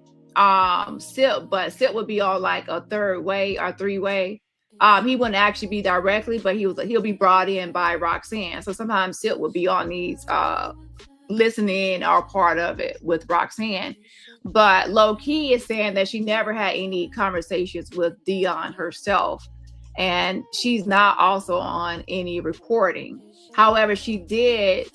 Sip, but Sip would be on like a third way or three-way. He wouldn't actually be directly, but he'll be brought in by Roxanne. So sometimes Sip would be on these listening or part of it with Roxanne. But Low Key is saying that she never had any conversations with Dion herself, and she's not also on any recording. However, she did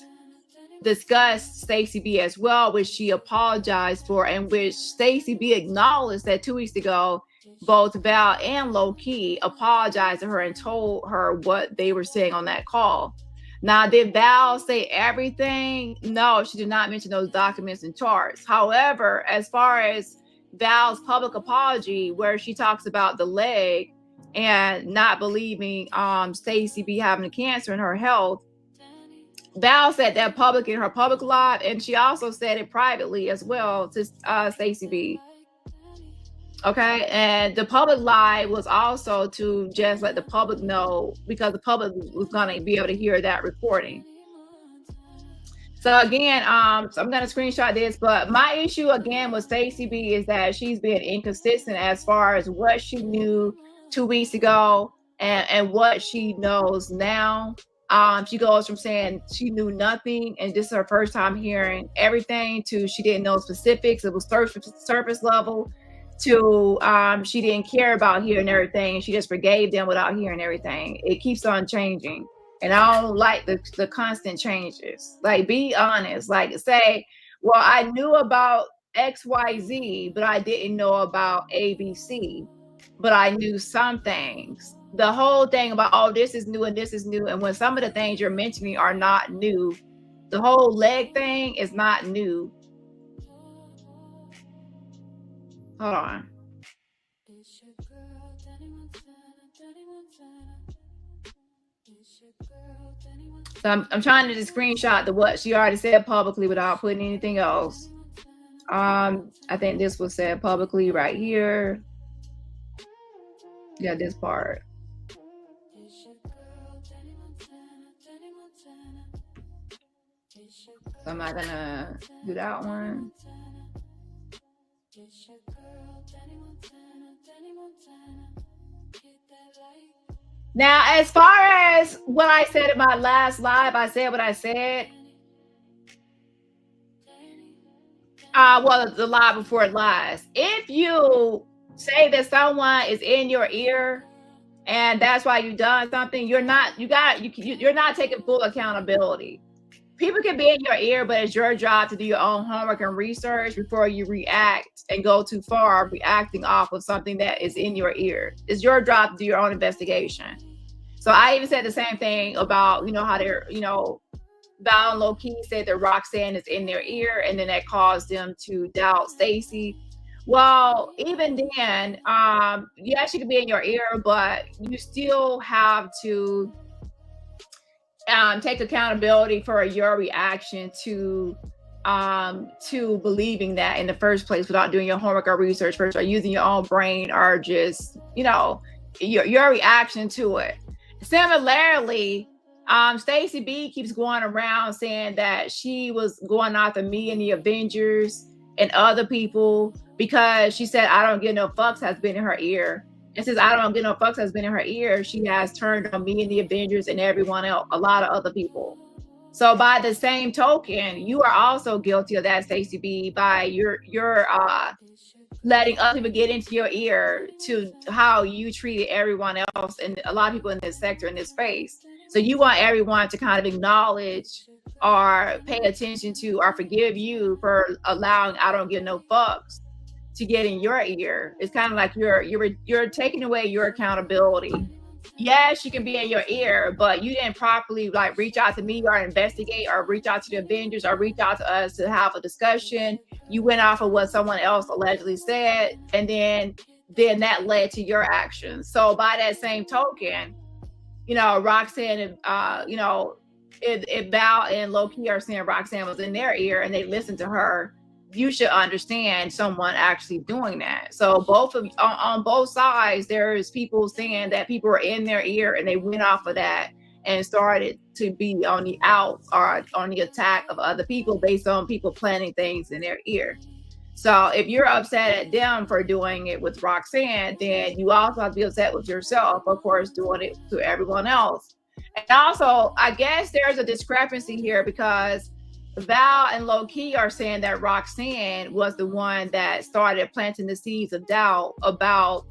discuss Stacey B as well, which she apologized for, and which Stacey B acknowledged that 2 weeks ago both Val and Low Key apologized to her and told her what they were saying on that call. Now, did Val say everything? No, she did not mention those documents and charts. However, as far as Val's public apology, where she talks about the leg and not believing Stacey B having cancer in her health, Val said that public in her public live, and she also said it privately as well to Stacey B. Okay, and the public live was also to just let the public know, because the public was going to be able to hear that recording. So again, so I'm going to screenshot this, but my issue again with Stacey B is that she's been inconsistent as far as what she knew 2 weeks ago and what she knows now. She goes from saying she knew nothing and this is her first time hearing everything to she didn't know specifics. It was surface level to she didn't care about hearing everything and she just forgave them without hearing everything. It keeps on changing. And I don't like the constant changes. Like, be honest. Like, say, well, I knew about XYZ, but I didn't know about ABC. But I knew some things. The whole thing about, oh, this is new and this is new. And when some of the things you're mentioning are not new, the whole leg thing is not new. Hold on. So I'm trying to just screenshot what she already said publicly without putting anything else. I think this was said publicly right here. Yeah, this part. So I'm not gonna do that one. Now, as far as what I said in my last live, I said what I said. Well, the live before lies. If you say that someone is in your ear and that's why you've done something, you're not taking full accountability. People can be in your ear, but it's your job to do your own homework and research before you react and go too far reacting off of something that is in your ear. It's your job to do your own investigation. So I even said the same thing about, how they're, Val and low-key said that Roxanne is in their ear, and then that caused them to doubt Stacey. Well, even then, yeah, she could be in your ear, but you still have to take accountability for your reaction to believing that in the first place without doing your homework or research first, or using your own brain, or just, you know, your reaction to it. Similarly, Stacey B keeps going around saying that she was going after me and the Avengers and other people because she said I don't give no fucks has been in her ear. And since I don't give no fucks has been in her ear, she has turned on me and the Avengers and everyone else, a lot of other people. So by the same token, you are also guilty of that, Stacey B, by your letting other people get into your ear to how you treated everyone else and a lot of people in this sector, in this space. So you want everyone to kind of acknowledge or pay attention to or forgive you for allowing I don't give no fucks to get in your ear. It's kind of like you're taking away your accountability. Yes, she can be in your ear, but you didn't properly like reach out to me or investigate or reach out to the Avengers or reach out to us to have a discussion. You went off of what someone else allegedly said, and then that led to your actions. So by that same token, you know, Roxanne, you know, if Val and low-key are saying Roxanne was in their ear and they listened to her, you should understand someone actually doing that. So both of on both sides, there's people saying that people were in their ear and they went off of that and started to be on the outs or on the attack of other people based on people planting things in their ear. So if you're upset at them for doing it with Roxanne, then you also have to be upset with yourself, of course, doing it to everyone else. And also, I guess there's a discrepancy here because Val and low-key are saying that Roxanne was the one that started planting the seeds of doubt about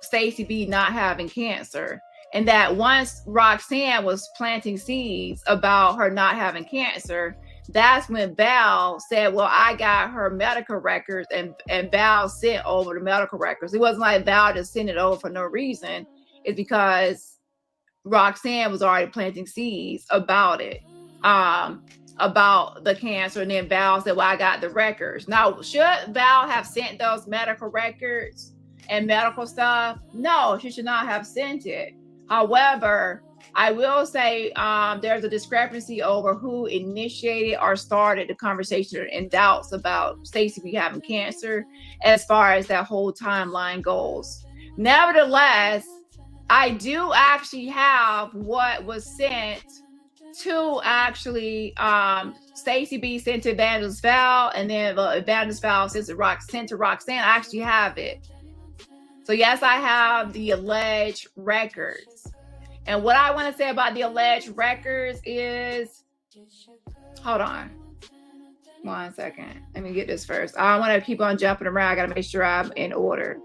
Stacey B not having cancer. And that once Roxanne was planting seeds about her not having cancer, that's when Val said, well, I got her medical records, and Val sent over the medical records. It wasn't like Val just sent it over for no reason. It's because Roxanne was already planting seeds about it. About the cancer, and then Val said, well, I got the records. Now, should Val have sent those medical records and medical stuff? No, she should not have sent it. However, I will say there's a discrepancy over who initiated or started the conversation and doubts about Stacey B having cancer as far as that whole timeline goes. Nevertheless, I do actually have what was sent to actually Stacey B sent to Evangelist Val, and then Evangelist Val sent to Roxanne. I actually have it. So yes, I have the alleged records. And what I want to say about the alleged records is, hold on 1 second. Let me get this first. I don't want to keep on jumping around. I got to make sure I'm in order.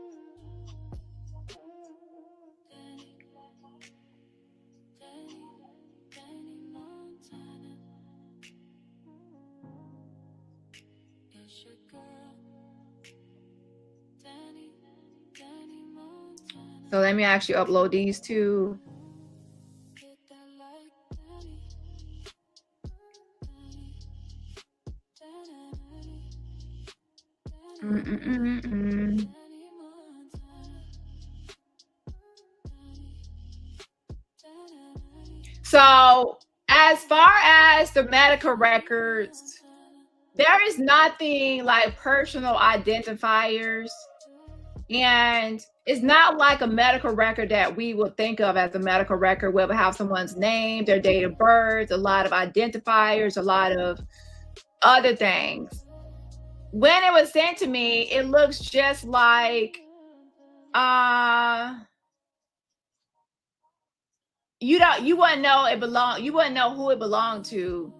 So let me actually upload these two. So as far as the medical records, there is nothing like personal identifiers. And it's not like a medical record that we would think of as a medical record where we have someone's name, their date of birth, a lot of identifiers, a lot of other things. When it was sent to me, it looks just like you wouldn't know you wouldn't know who it belonged to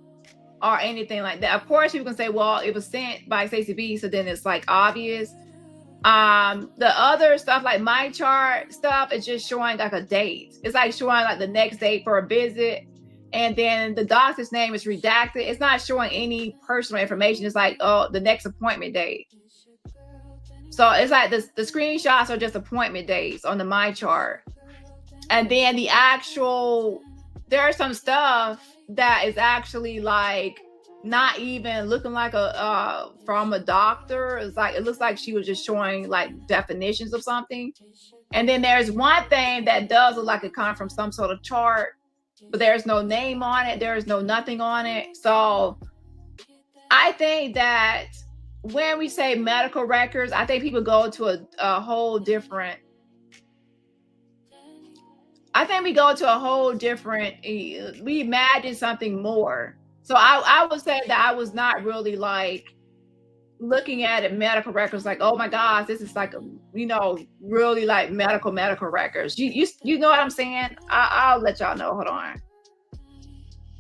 or anything like that. Of course, you can say, well, it was sent by Stacey B, so then it's like obvious. The other stuff like my chart stuff is just showing like a date. It's like showing like the next date for a visit, and then the doctor's name is redacted. It's not showing any personal information. It's like, oh, the next appointment date. So it's like the screenshots are just appointment dates on the my chart. And then the actual, there's some stuff that is actually like not even looking like a from a doctor. It's like it looks like she was just showing like definitions of something. And then there's one thing that does look like it comes from some sort of chart, but there's no name on it. There's no nothing on it. So I think that when we say medical records, I think people go to a whole different. I think we go to a whole different. We imagine something more. So I would say that I was not really like looking at it medical records like, oh my gosh, this is like, really like medical records. You know what I'm saying? I'll let y'all know. Hold on.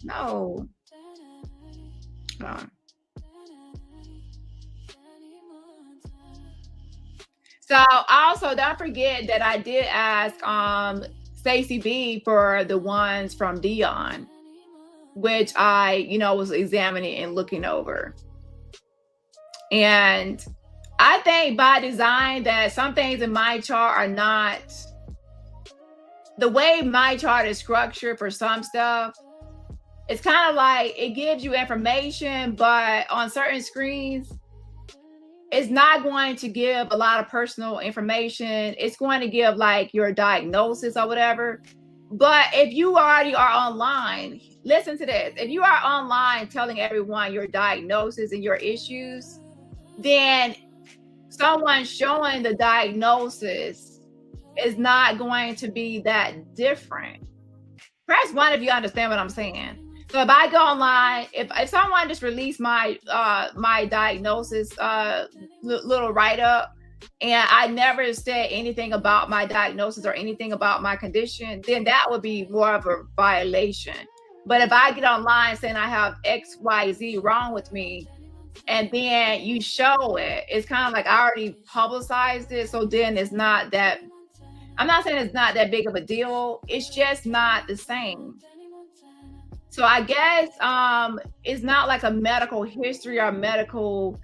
No. Hold on. So also don't forget that I did ask Stacey B for the ones from Dion, which I, was examining and looking over. And I think by design that some things in my chart are not the way my chart is structured for some stuff. It's kind of like it gives you information, but on certain screens, it's not going to give a lot of personal information. It's going to give like your diagnosis or whatever. But if you already are online, listen to this. If you are online telling everyone your diagnosis and your issues, then someone showing the diagnosis is not going to be that different. Press 1 if you understand what I'm saying. So if I go online, if someone just released my my diagnosis little write-up, and I never said anything about my diagnosis or anything about my condition, then that would be more of a violation. But if I get online saying I have X, Y, Z wrong with me, and then you show it, it's kind of like I already publicized it. So then it's not that, I'm not saying it's not that big of a deal. It's just not the same. So I guess it's not like a medical history or medical,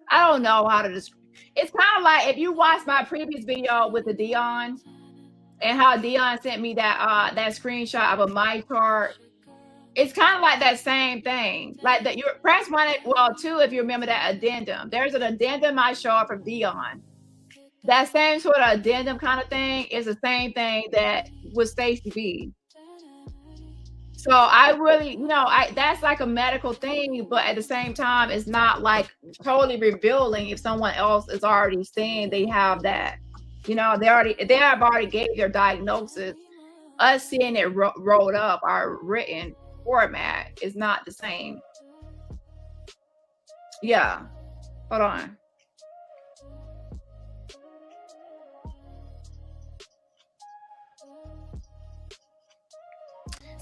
I don't know how to describe. It's kind of like if you watch my previous video with the Dion and how Dion sent me that that screenshot of a my chart. It's kind of like that same thing. Like that you press 1, well, 2, if you remember that addendum. There's an addendum I showed from Dion. That same sort of addendum kind of thing is the same thing that with Stacey B. So I really, that's like a medical thing, but at the same time, it's not like totally revealing if someone else is already saying they have that. They have already gave their diagnosis. Us seeing it rolled up or written format is not the same. Yeah. Hold on.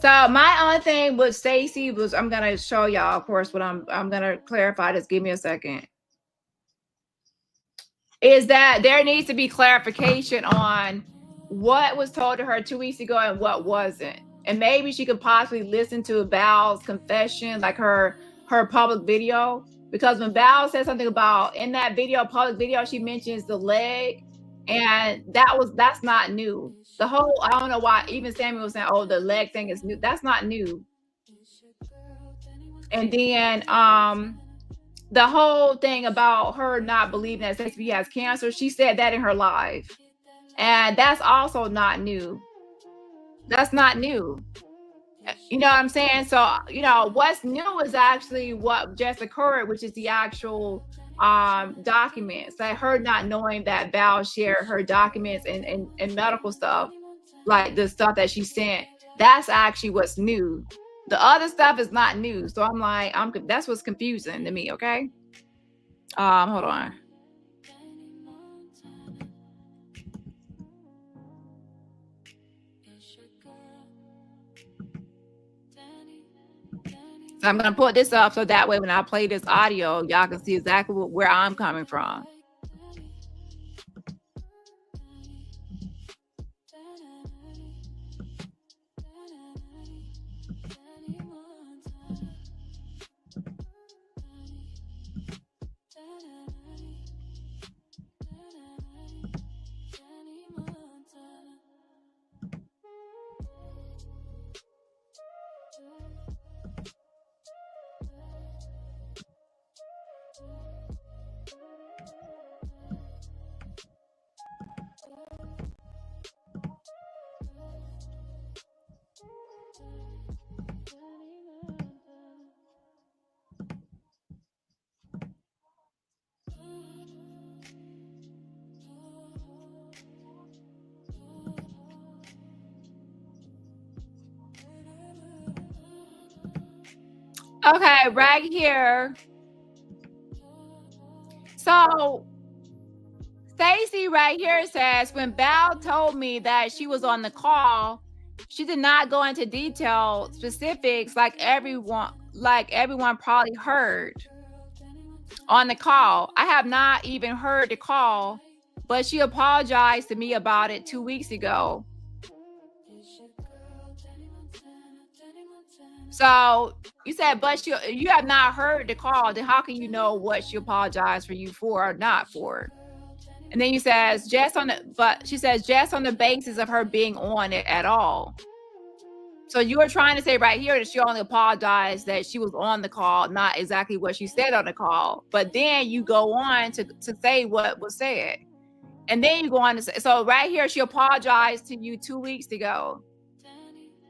So my only thing with Stacey was, I'm gonna show y'all, of course, what I'm gonna clarify this. Give me a second. Is that there needs to be clarification on what was told to her 2 weeks ago and what wasn't. And maybe she could possibly listen to Val's confession, like her public video. Because when Val said something about in that video, public video, she mentions the leg. And that's not new. The whole, I don't know why even Samuel was saying, oh, the leg thing is new. That's not new. And then the whole thing about her not believing that Stacey B has cancer, she said that in her live. And that's also not new. That's not new. You know what I'm saying? So, what's new is actually what just occurred, which is the actual documents. Like her not knowing that Val shared her documents and medical stuff, like the stuff that she sent. That's actually what's new. The other stuff is not new. So I'm like, that's what's confusing to me. Okay. Hold on. So I'm going to put this up so that way when I play this audio, y'all can see exactly where I'm coming from. Okay, right here. So Stacy right here says, when Val told me that she was on the call, she did not go into detail specifics like everyone probably heard on the call. I have not even heard the call, but she apologized to me about it 2 weeks ago. So you said, but you have not heard the call. Then how can you know what she apologized for you for or not for? And then you says she says just on the basis of her being on it at all. So you were trying to say right here that she only apologized that she was on the call, not exactly what she said on the call. But then you go on to say what was said. And then you go on to say, so right here, she apologized to you 2 weeks ago.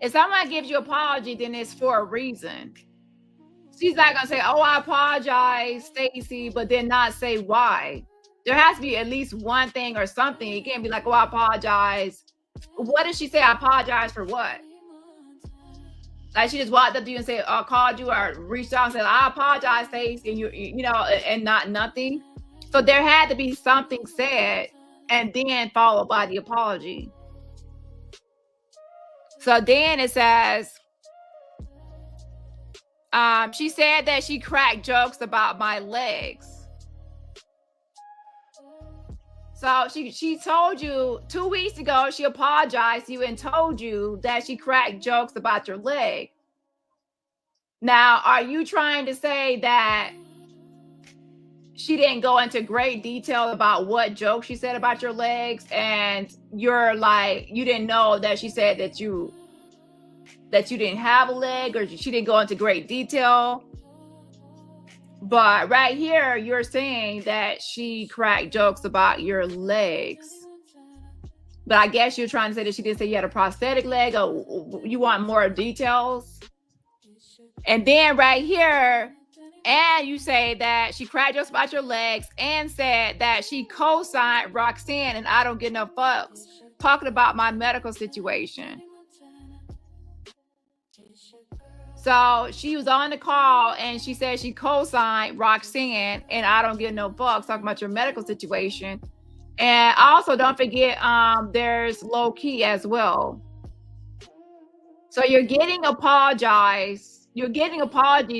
If someone gives you an apology, then it's for a reason. She's not going to say, oh, I apologize, Stacy, but then not say why. There has to be at least one thing or something. It can't be like, oh, I apologize. What did she say? I apologize for what? Like she just walked up to you and said, called you or reached out and said, I apologize, Stacey, and you know, and not nothing. So there had to be something said and then followed by the apology. So then it says, she said that she cracked jokes about my legs. So she told you 2 weeks ago, she apologized to you and told you that she cracked jokes about your leg. Now, are you trying to say that she didn't go into great detail about what joke she said about your legs, and you're like, you didn't know that she said that you didn't have a leg, or she didn't go into great detail? But right here, you're saying that she cracked jokes about your legs. But I guess you're trying to say that she didn't say you had a prosthetic leg, or you want more details? And then right here, and you say that she cracked jokes about your legs and said that she co-signed Roxanne and I Don't Get No Fucks, talking about my medical situation. So she was on the call and she said she co-signed Roxanne and I Don't Get No Fucks, talking about your medical situation. And also don't forget, there's Low Key as well. So you're getting apologies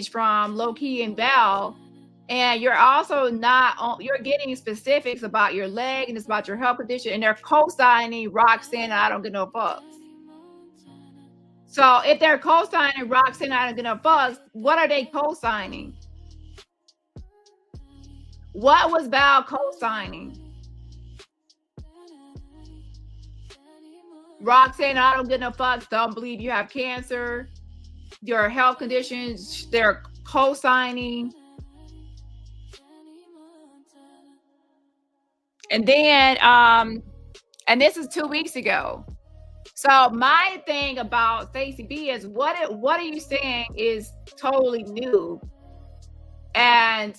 from Low Key and Val, and you're also you're getting specifics about your leg and it's about your health condition, and they're co-signing Roxanne and I Don't Get No Fucks. So if they're co-signing Roxanne and I Don't Get No Fucks, what are they co-signing? What was Val co-signing? Roxanne, I Don't Get No Fucks, don't believe you have cancer, your health conditions, they're co-signing. And then, and this is 2 weeks ago. So my thing about Stacey B is what are you saying is totally new? And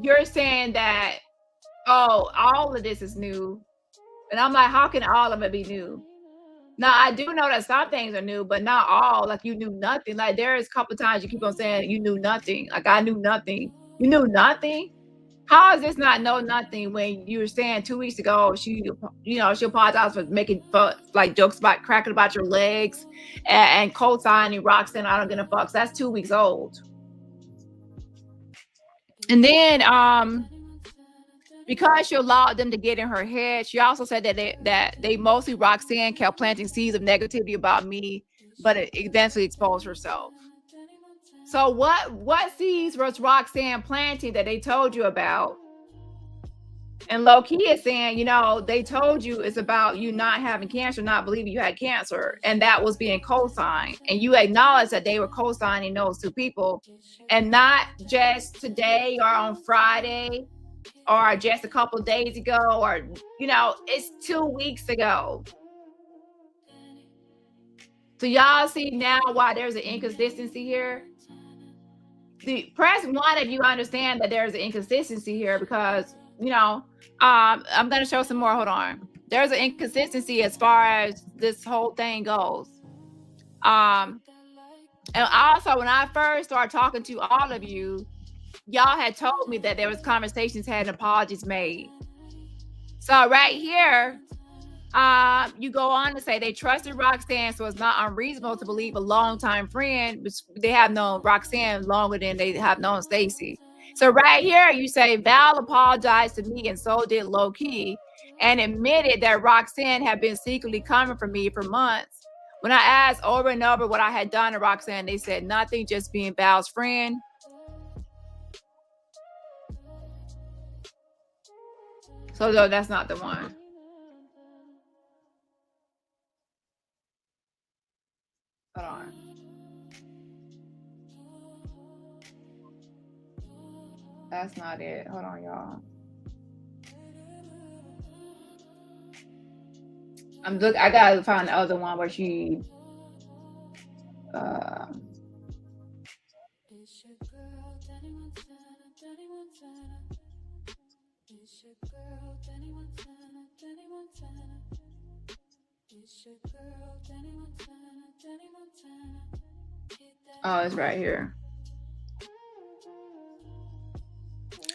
you're saying that, oh, all of this is new. And I'm like, how can all of it be new? Now, I do know that some things are new, but not all. Like, you knew nothing. Like, there is a couple times you keep on saying you knew nothing. Like, I knew nothing. You knew nothing? How is this not know nothing when you were saying 2 weeks ago she apologized for making like jokes about cracking about your legs and co-signing Roxanne I Don't Get No Fucks? That's 2 weeks old. And then because she allowed them to get in her head, she also said that they mostly, Roxanne kept planting seeds of negativity about me, but it eventually exposed herself. So what seeds was Roxanne planting that they told you about? And Low Key is saying, they told you it's about you not having cancer, not believing you had cancer, and that was being co-signed. And you acknowledge that they were co-signing those two people, and not just today or on Friday or just a couple of days ago, or it's 2 weeks ago. So y'all see now why there's an inconsistency here. Press 1 if you understand that there's an inconsistency here, because I'm going to show some more. Hold on. There's an inconsistency as far as this whole thing goes. And also, when I first started talking to all of you, y'all had told me that there was conversations had and apologies made. So right here, you go on to say they trusted Roxanne, so it's not unreasonable to believe a longtime friend, which they have known Roxanne longer than they have known Stacey. So right here, you say Val apologized to me and so did Low Key, and admitted that Roxanne had been secretly coming for me for months. When I asked over and over what I had done to Roxanne, they said nothing, just being Val's friend. So no, that's not the one. Hold on. That's not it. Hold on, y'all. I gotta find the other one where she oh, it's right here.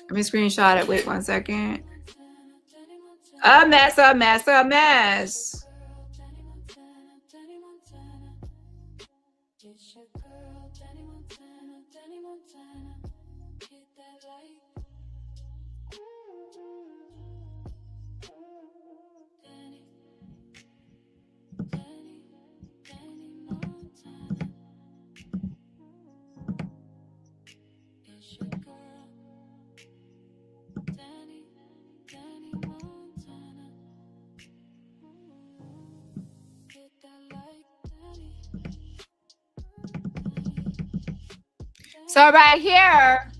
Let me screenshot it. Wait 1 second. A mess, a mess, a mess. So right here,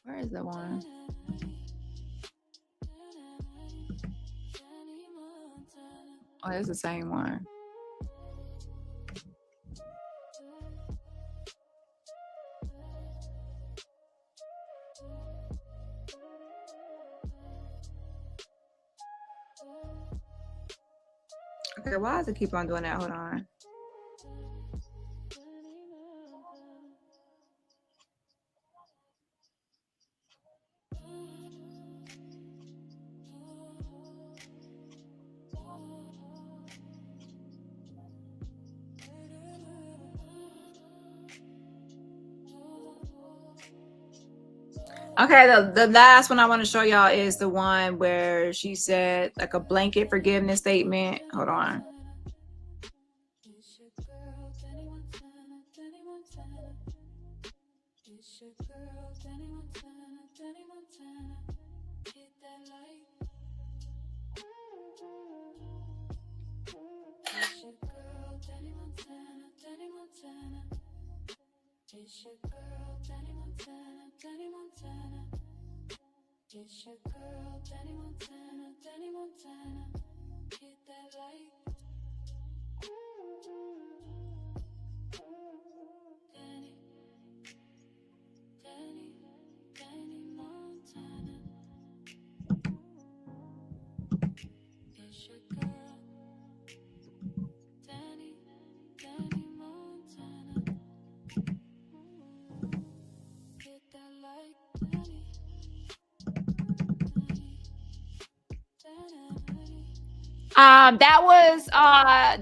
where is the one? Oh, it's the same one. Okay, why does it keep on doing that? Hold on. Okay, the last one I want to show y'all is the one where she said like a blanket forgiveness statement. Hold on.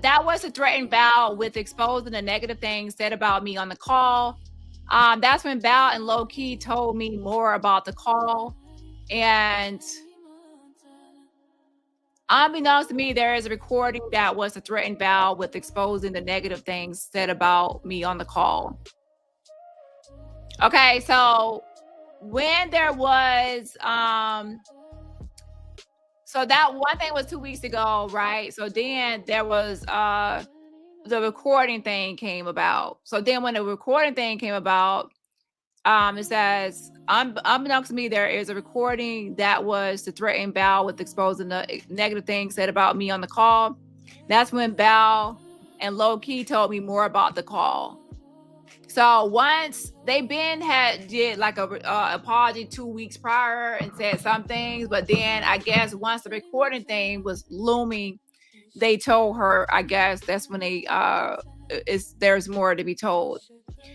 That was a threatened Val with exposing the negative things said about me on the call. That's when Val and Low Key told me more about the call, and unbeknownst to me, there is a recording that was to threaten Val with exposing the negative things said about me on the call. Okay, so when there was so that one thing was 2 weeks ago, right? So then there was the recording thing came about. So then when the recording thing came about, it says, unbeknownst to me, there is a recording that was to threaten Val with exposing the negative things said about me on the call. That's when Val and Low Key told me more about the call. So once they did like a apology 2 weeks prior and said some things, but then I guess once the recording thing was looming, they told her, I guess that's when there's more to be told.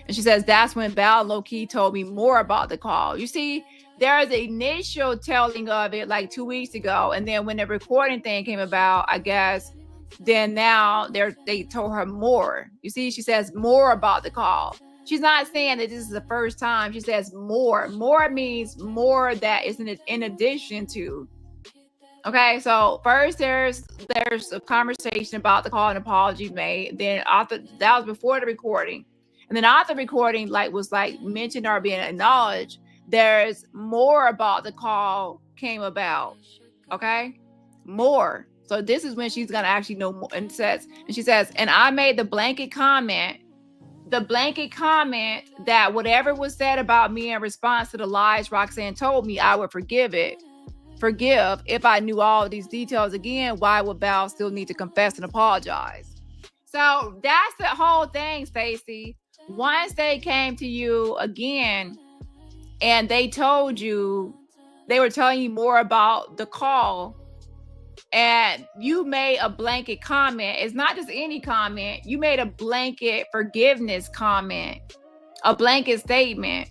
And she says that's when Val low-key told me more about the call. You see, there's the initial telling of it like 2 weeks ago, and then when the recording thing came about, I guess then now they told her more. You see, she says more about the call. She's not saying that this is the first time. She says more. More means more that is in addition to. Okay, so first there's a conversation about the call and apology made. Then after that was before the recording, and then after the recording was mentioned or being acknowledged, there's more about the call came about. Okay, more. So this is when she's gonna actually know more. And she says, and I made the blanket comment that whatever was said about me in response to the lies Roxanne told me, I would forgive if I knew all these details again. Why would Val still need to confess and apologize? So that's the whole thing, Stacey. Once they came to you again and they told you, they were telling you more about the call, and you made a blanket comment. It's not just any comment. You made a blanket forgiveness comment, a blanket statement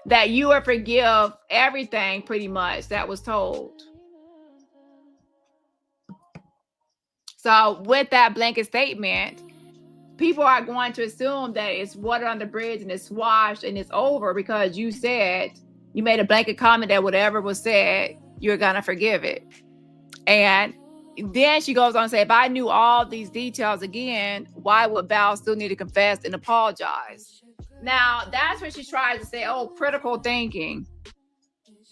that you will forgive everything pretty much that was told. So with that blanket statement, people are going to assume that it's water on the bridge and it's washed and it's over because you made a blanket comment that whatever was said, you're going to forgive it. And then she goes on to say, if I knew all these details again, why would Val still need to confess and apologize? Now, that's when she tries to say, critical thinking.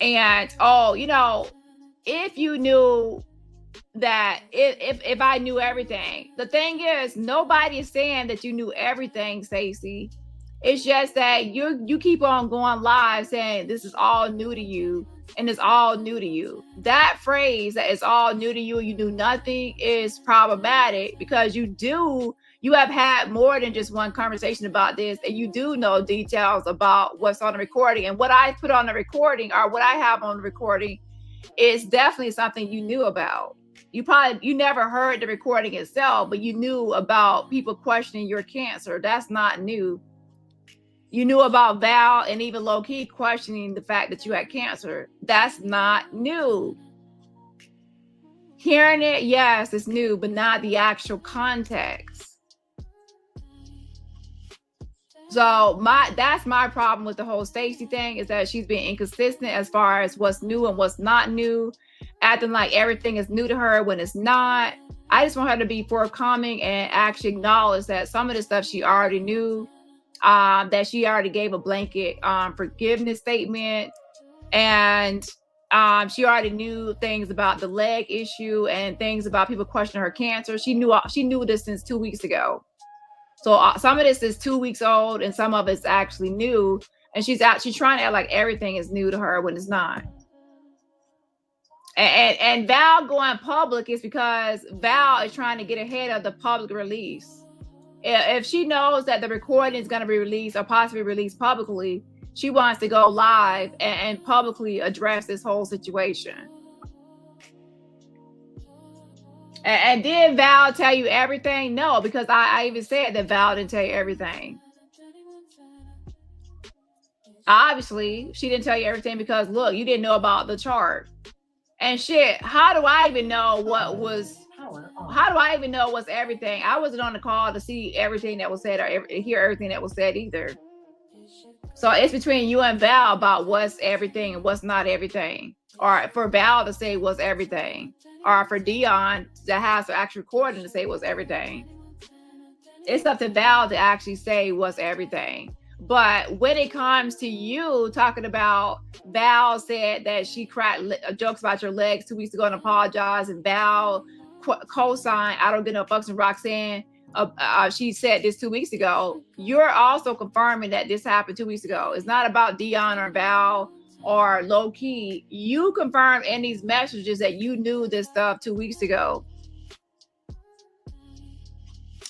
And, if you knew that, if I knew everything. The thing is, nobody is saying that you knew everything, Stacey. It's just that you keep on going live saying this is all new to you and it's all new to you. That phrase that it's all new to you, you do nothing, is problematic because you have had more than just one conversation about this, and you do know details about what's on the recording. And what I put on the recording, or what I have on the recording, is definitely something you knew about. You never heard the recording itself, but you knew about people questioning your cancer. That's not new. You knew about Val and even low-key questioning the fact that you had cancer. That's not new. Hearing it, yes, it's new, but not the actual context. So that's my problem with the whole Stacey thing, is that she's being inconsistent as far as what's new and what's not new, acting like everything is new to her when it's not. I just want her to be forthcoming and actually acknowledge that some of the stuff she already knew, that she already gave a blanket forgiveness statement, and she already knew things about the leg issue and things about people questioning her cancer. She knew this since 2 weeks ago. So some of this is 2 weeks old and some of it's actually new. And she's trying to act like everything is new to her when it's not. And Val going public is because Val is trying to get ahead of the public release. If she knows that the recording is going to be released or possibly released publicly, she wants to go live and publicly address this whole situation. And did Val tell you everything? No, because I even said that Val didn't tell you everything. Obviously, she didn't tell you everything because, look, you didn't know about the chart. And shit, how do I even know what's everything? I wasn't on the call to see everything that was said or hear everything that was said either. So it's between you and Val about what's everything and what's not everything. Or for Val to say what's everything. Or for Dion that has the actual recording to say what's everything. It's up to Val to actually say what's everything. But when it comes to you talking about, Val said that she cracked jokes about your legs 2 weeks ago and apologized, and Val co-signed, I don't get no fucks from Roxanne. She said this 2 weeks ago. You're also confirming that this happened 2 weeks ago. It's not about Dion or Val or low key. You confirmed in these messages that you knew this stuff 2 weeks ago.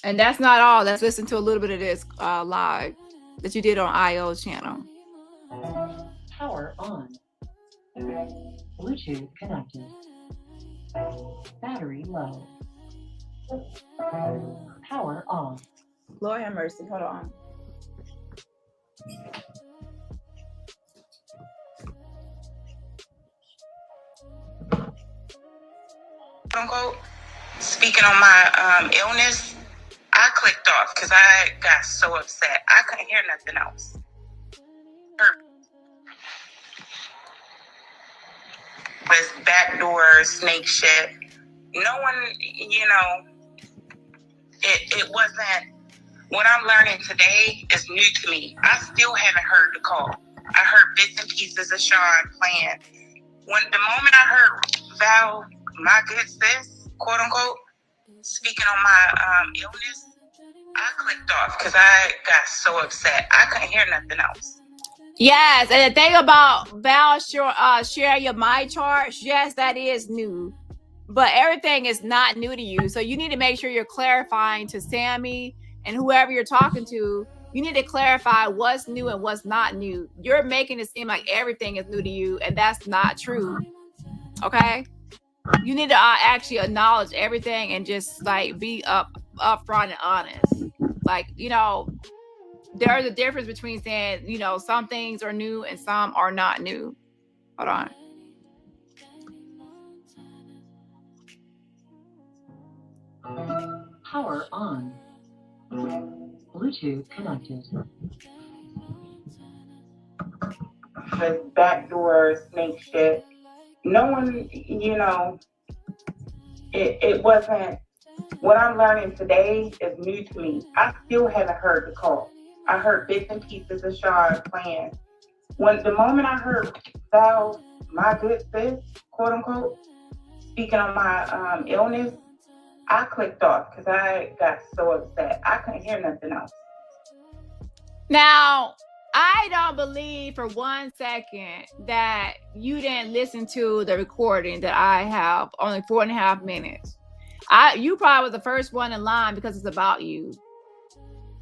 And that's not all. Let's listen to a little bit of this live that you did on IO's channel. Power on. Bluetooth connected. Battery low. Power on. Lord have mercy. Hold on. Unquote. Speaking on my illness, I clicked off because I got so upset. I couldn't hear nothing else. This backdoor snake shit. No one, it wasn't. What I'm learning today is new to me. I still haven't heard the call. I heard bits and pieces of Sean playing. When the moment I heard Val, my good sis, quote unquote, speaking on my illness, I clicked off because I got so upset. I couldn't hear nothing else. Yes, and the thing about Val share your my charts, yes, that is new. But everything is not new to you. So you need to make sure you're clarifying to Sammy and whoever you're talking to. You need to clarify what's new and what's not new. You're making it seem like everything is new to you, and that's not true. Okay? You need to actually acknowledge everything and just like be upfront and honest. Like, there's a difference between saying, some things are new and some are not new. Hold on. Power on. Bluetooth connected. This backdoor snake shit. No one, it wasn't. What I'm learning today is new to me. I still haven't heard the call. I heard bits and pieces of Sean playing. When the moment I heard Val, my good sis, quote unquote, speaking on my illness, I clicked off because I got so upset. I couldn't hear nothing else. Now, I don't believe for 1 second that you didn't listen to the recording that I have, only 4.5 minutes. You probably was the first one in line because it's about you.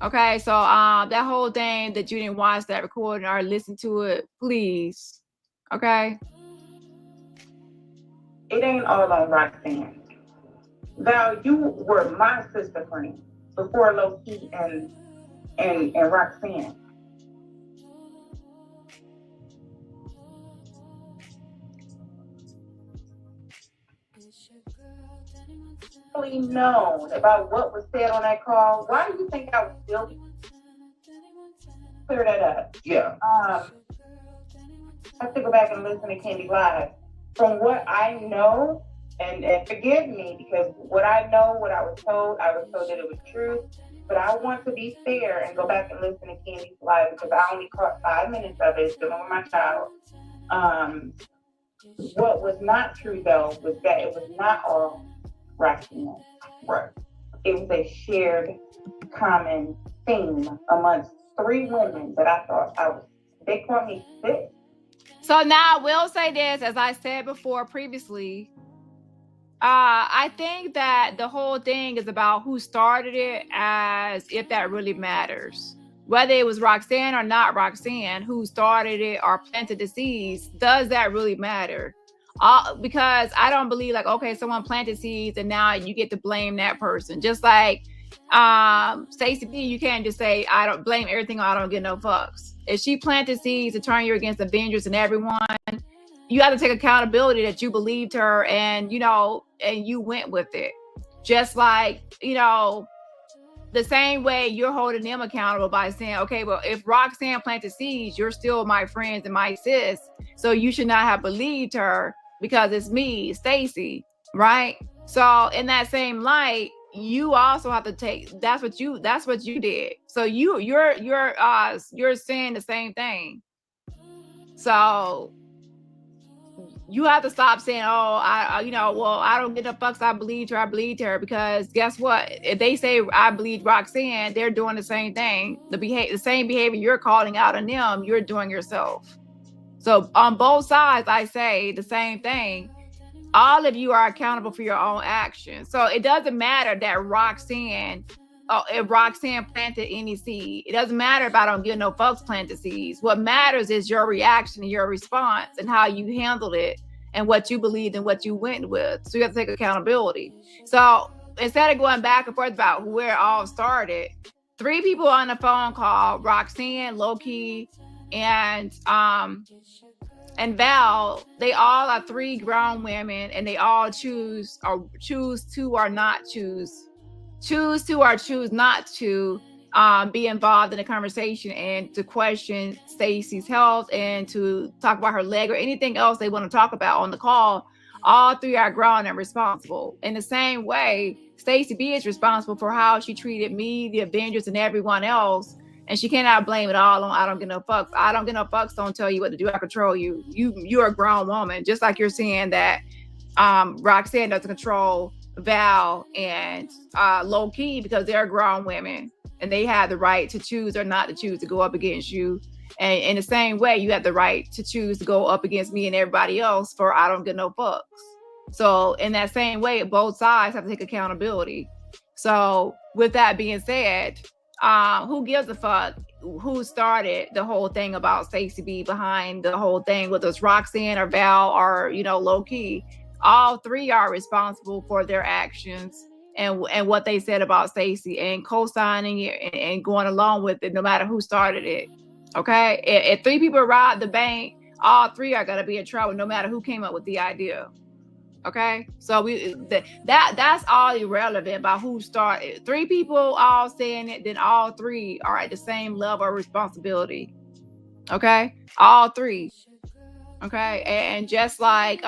Okay, so that whole thing that you didn't watch that recording or listen to it, please. Okay? It ain't all on Roxanne. Val, you were my sister friend before Low-Key and Roxanne. Really known about what was said on that call. Why do you think I was still clear that up? Yeah. I have to go back and listen to Candy Live. From what I know, and forgive me because what I know, what I was told that it was true. But I want to be fair and go back and listen to Candy's Live because I only caught 5 minutes of it dealing with my child. What was not true though was that it was not all Roxanne. Right. It was a shared common theme amongst 3 women that I thought they called me sick. So now I will say this, as I said before previously, I think that the whole thing is about who started it, as if that really matters. Whether it was Roxanne or not Roxanne, who started it or planted the seeds, does that really matter? Because I don't believe like, okay, someone planted seeds and now you get to blame that person. Just like Stacey B, you can't just say, I don't blame everything, I don't get no fucks. If she planted seeds to turn you against Avengers and everyone, you have to take accountability that you believed her and, and you went with it. Just like, the same way you're holding them accountable by saying, okay, well, if Roxanne planted seeds, you're still my friends and my sis. So you should not have believed her because it's me, Stacey, right? So in that same light, you also have to take, that's what you did. So you're saying the same thing. So you have to stop saying, oh, I don't get no fucks. I believed her because guess what? If they say I believe Roxanne, they're doing the same thing. The same behavior you're calling out on them, you're doing yourself. So on both sides, I say the same thing. All of you are accountable for your own actions. So it doesn't matter that Roxanne if Roxanne planted any seed. It doesn't matter if I don't give no fucks planted seeds. What matters is your reaction and your response and how you handled it and what you believed and what you went with. So you have to take accountability. So instead of going back and forth about where it all started, 3 people on the phone call, Roxanne, Low-Key, and Val, they all are 3 grown women, and they all choose to or not choose not to be involved in the conversation and to question Stacey's health and to talk about her leg or anything else they want to talk about on the call. All 3 are grown and responsible. In the same way, Stacey B is responsible for how she treated me, the Avengers, and everyone else. And she cannot blame it all on I don't give no fucks. I don't give no fucks. Don't tell you what to do. I control you. You're a grown woman. Just like you're saying that Roxanne doesn't control Val and Low-Key because they're grown women and they have the right to choose or not to choose to go up against you. And in the same way, you have the right to choose to go up against me and everybody else for I don't give no fucks. So in that same way, both sides have to take accountability. So with that being said, who gives a fuck who started the whole thing about Stacey B behind the whole thing, whether it's Roxanne or Val or, Low-Key? All 3 are responsible for their actions and what they said about Stacey and co-signing it and going along with it, no matter who started it. Okay, if 3 people robbed the bank, all 3 are gonna be in trouble, no matter who came up with the idea. Okay, so that's all irrelevant about who started. 3 people all saying it, then all 3 are at the same level of responsibility. Okay, all 3. Okay, and just like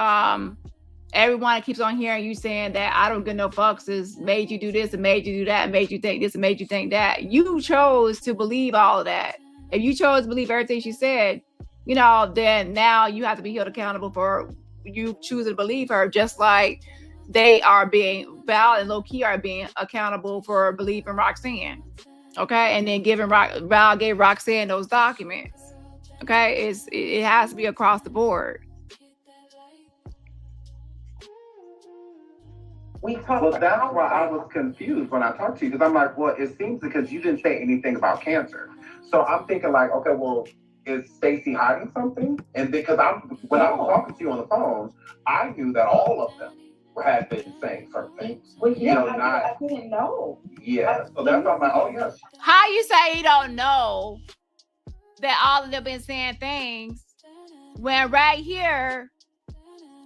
everyone keeps on hearing you saying that I don't give no fucks is made you do this and made you do that and made you think this and made you think that. You chose to believe all of that. If you chose to believe everything she said, then now you have to be held accountable for you choosing to believe her, just like Val and Low-Key are being accountable for believing Roxanne. Okay, and then Val gave Roxanne those documents. Okay, it has to be across the board. Well, that's why I was confused when I talked to you, because I'm like, well, it seems because you didn't say anything about cancer. So I'm thinking like, okay, well, is Stacey hiding something? And because when I was talking to you on the phone, I knew that all of them had been saying certain things. Well, yeah, I didn't know. Yeah, so that's why I'm like, oh, yes. How you say you don't know that all of them been saying things when right here,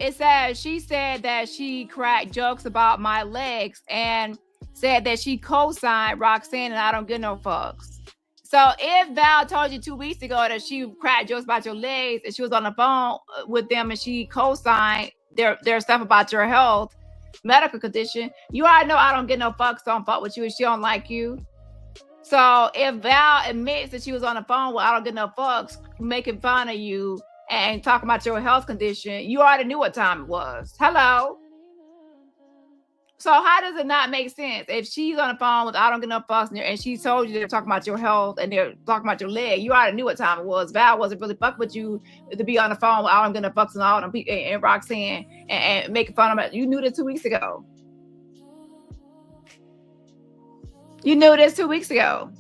it says she said that she cracked jokes about my legs and said that she co-signed Roxanne and I don't give no fucks. So if Val told you 2 weeks ago that she cracked jokes about your legs and she was on the phone with them and she co-signed their stuff about your health, medical condition, you already know I don't give no fucks, don't fuck with you, and she don't like you. So if Val admits that she was on the phone with I don't give no fucks, making fun of you and talking about your health condition, you already knew what time it was. Hello. So how does it not make sense? If she's on the phone with I don't give no fucks and she told you they're talking about your health and they're talking about your leg, you already knew what time it was. Val wasn't really fucking with you to be on the phone with I don't give no fucks and all them people and Roxanne and making fun of it. You knew this 2 weeks ago. You knew this 2 weeks ago.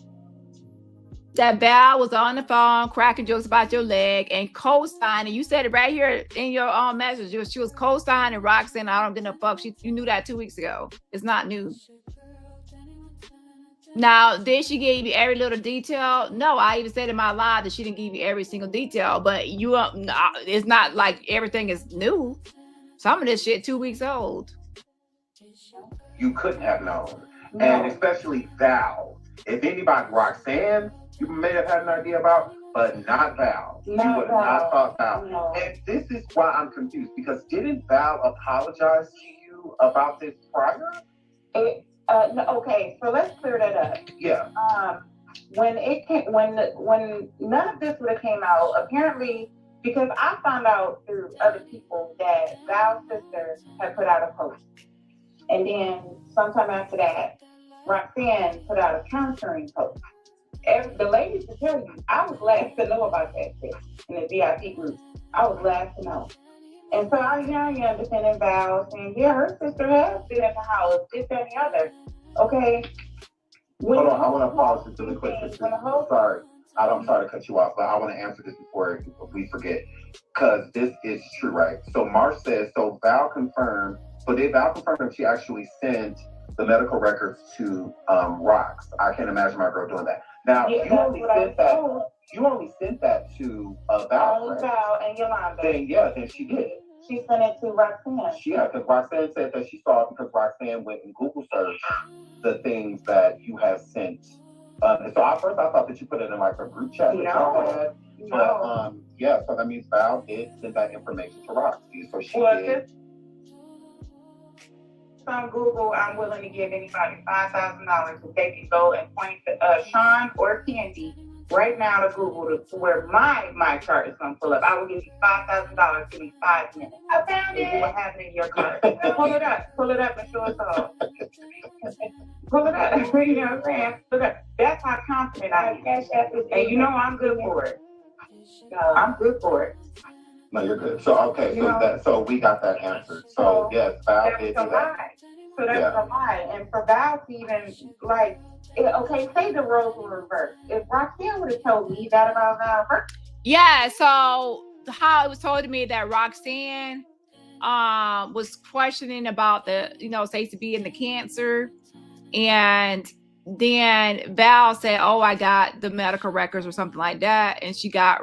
That Val was on the phone cracking jokes about your leg and co-signing. You said it right here in your own message. She was co-signing Roxanne. I don't give no fuck. You knew that 2 weeks ago. It's not new. Now, did she give you every little detail? No, I even said in my live that she didn't give you every single detail. But it's not like everything is new. Some of this shit 2 weeks old. You couldn't have known. No. And especially Val. If anybody, Roxanne, you may have had an idea about, but not Val. You would have not thought Val. No. And this is why I'm confused, because didn't Val apologize to you about this prior? No, okay, so let's clear that up. Yeah. When none of this would have came out, apparently, because I found out through other people that Val's sister had put out a post. And then sometime after that, Roxanne put out a countering post. The ladies to tell you, I was last to know about that shit in the VIP group. I was last to know. And so I am defending Val saying, yeah, her sister has been in the house, this, that, and the other. Okay. Hold on, I want to pause just really quick. Sorry, I'm sorry to cut you off, but I want to answer this before we forget, because this is true, right? So Marsh says, so Val confirmed, but did Val confirm she actually sent the medical records to Rox? I can't imagine my girl doing that. Now, you only sent that to Val, right? Val and Yolanda. Then she did. She sent it to Roxanne. Yeah, because Roxanne said that she saw it because Roxanne went and Google searched the things that you have sent. And so at first I thought that you put it in like a group chat. No. But yeah, so that means Val did send that information to Roxy. So she did. On Google, I'm willing to give anybody $5,000 if they can go and point to Sean or Candy right now to Google to where my chart is going to pull up. I will give you $5,000 to me 5 minutes. I found it. What happened in your cart? Pull it up and show us all. Pull it up. You know what I'm saying? Pull it up. That's how confident I am. And you know I'm good for it. I'm good for it. No, you're good. So okay, so we got that answered. So yes, Val did do that. So that's a lie. And for Val to even say the roles were reversed. If Roxanne would have told me that about Val first. Yeah, so how it was told to me that Roxanne was questioning about the, Stacey B and the cancer. And then Val said, oh, I got the medical records or something like that. And she got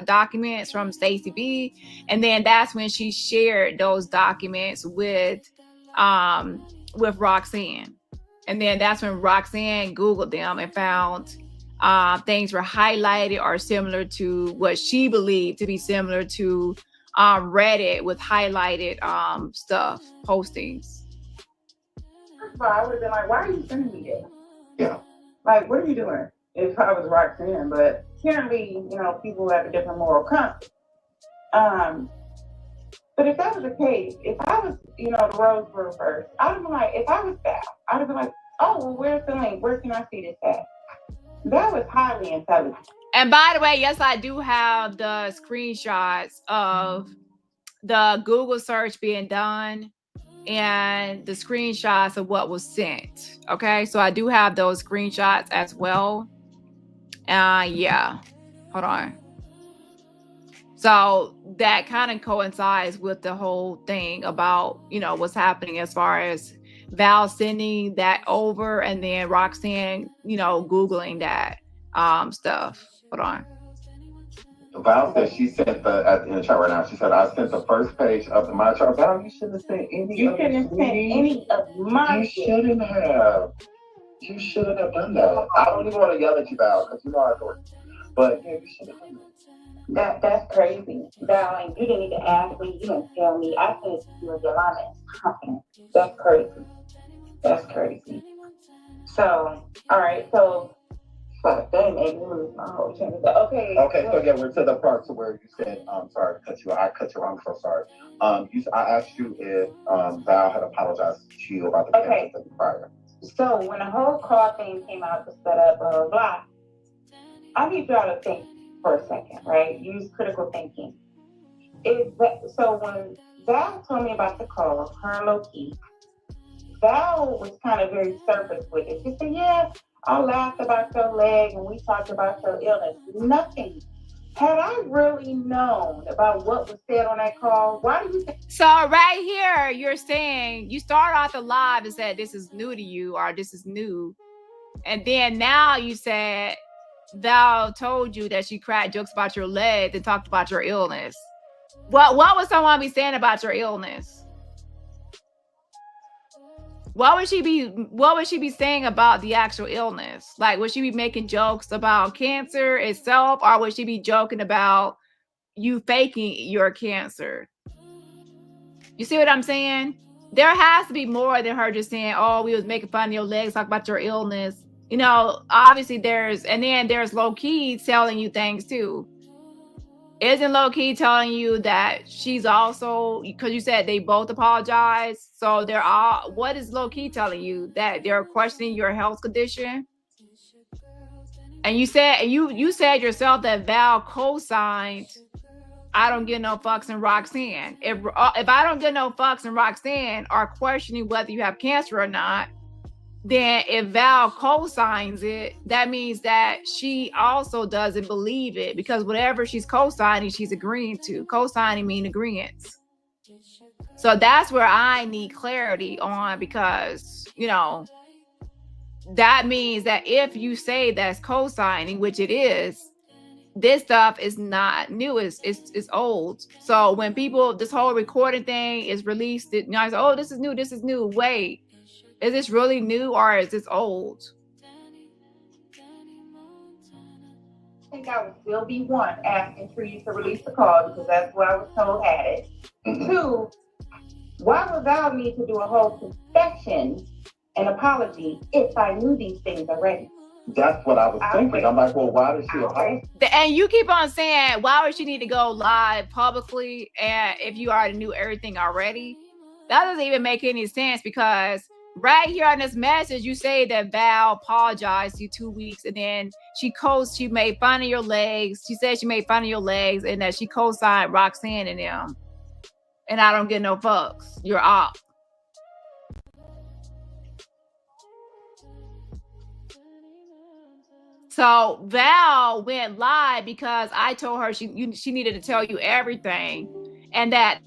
documents from Stacey B. And then that's when she shared those documents with Roxanne. And then that's when Roxanne Googled them and found things were highlighted or similar to what she believed to be similar to Reddit with highlighted stuff, postings. First of all, I would have been like, why are you sending me this? Yeah. Like, what are you doing? If I was Roxanne, but apparently, people have a different moral compass. But if that was the case, if I was, the roles were reversed, I'd have been like, if I was Val, I'd have been like, oh, well, where's the link? Where can I see this at? That was highly intelligent. And by the way, yes, I do have the screenshots of the Google search being done and the screenshots of what was sent. Okay, so I do have those screenshots as well. Yeah, hold on. So that kind of coincides with the whole thing about, what's happening as far as Val sending that over and then Roxanne, Googling that stuff. Hold on. Val said she sent in the chat right now. She said, I sent the first page of my chart. Val, you shouldn't have sent any. You shouldn't have sent any of mine. You shouldn't have. You shouldn't have done that. I don't even want to yell at you, Val, because you know I adore you. But yeah, you shouldn't have done that. That's crazy. Val, and you didn't even ask me. You didn't tell me. I said you and Yolanda is confident. That's crazy. That's crazy. So, all right. So, fuck, that made me lose my whole chain of thought. Okay. So yeah, we're to the part to where you said, sorry to cut you. I cut you off. I'm so sorry. I asked you if Val had apologized to you about the cancer thing prior. So when the whole call thing came out to set up, blah, blah, blah, I need y'all to think for a second, right? Use critical thinking. So when Val told me about the call, her and Loki, Val was kind of very surface with it. She said, yeah, I laughed about your leg and we talked about your illness. Nothing. Had I really known about what was said on that call, why do you think? So right here, you're saying, you start off the live and said, this is new to you or this is new. And then now you said, Val told you that she cracked jokes about your leg and talked about your illness. What would someone be saying about your illness? What would she be saying about the actual illness? Like, would she be making jokes about cancer itself, or would she be joking about you faking your cancer? You see what I'm saying? There has to be more than her just saying, oh, we was making fun of your legs, talk about your illness. Obviously there's low-key telling you things too. Isn't low-key telling you that she's also, because you said they both apologized, so what is low-key telling you? That they're questioning your health condition? And you said yourself that Val co-signed I don't give no fucks in Roxanne. If I don't give no fucks in Roxanne are questioning whether you have cancer or not, then if Val co-signs it, that means that she also doesn't believe it, because whatever she's co-signing, she's agreeing to. Co-signing mean agreements. So that's where I need clarity on, because, you know, that means that if you say that's co-signing, which it is, this stuff is not new, it's old. So when people, this whole recording thing is released, you know, I say, oh, this is new. Wait, is this really new or is this old? I think I would still be one, asking for you to release the call, because that's what I was told had it. Two, why would Val need to do a whole confession and apology if I knew these things already? That's what I was thinking. I'm like, well, why does she apologize? And you keep on saying, why would she need to go live publicly, and if you already knew everything already? That doesn't even make any sense, because right here on this message, you say that Val apologized to you 2 weeks, and then she made fun of your legs. She said she made fun of your legs, and that she co-signed Roxanne and them. And I don't get no fucks. You're off. So Val went live because I told her she needed to tell you everything, and that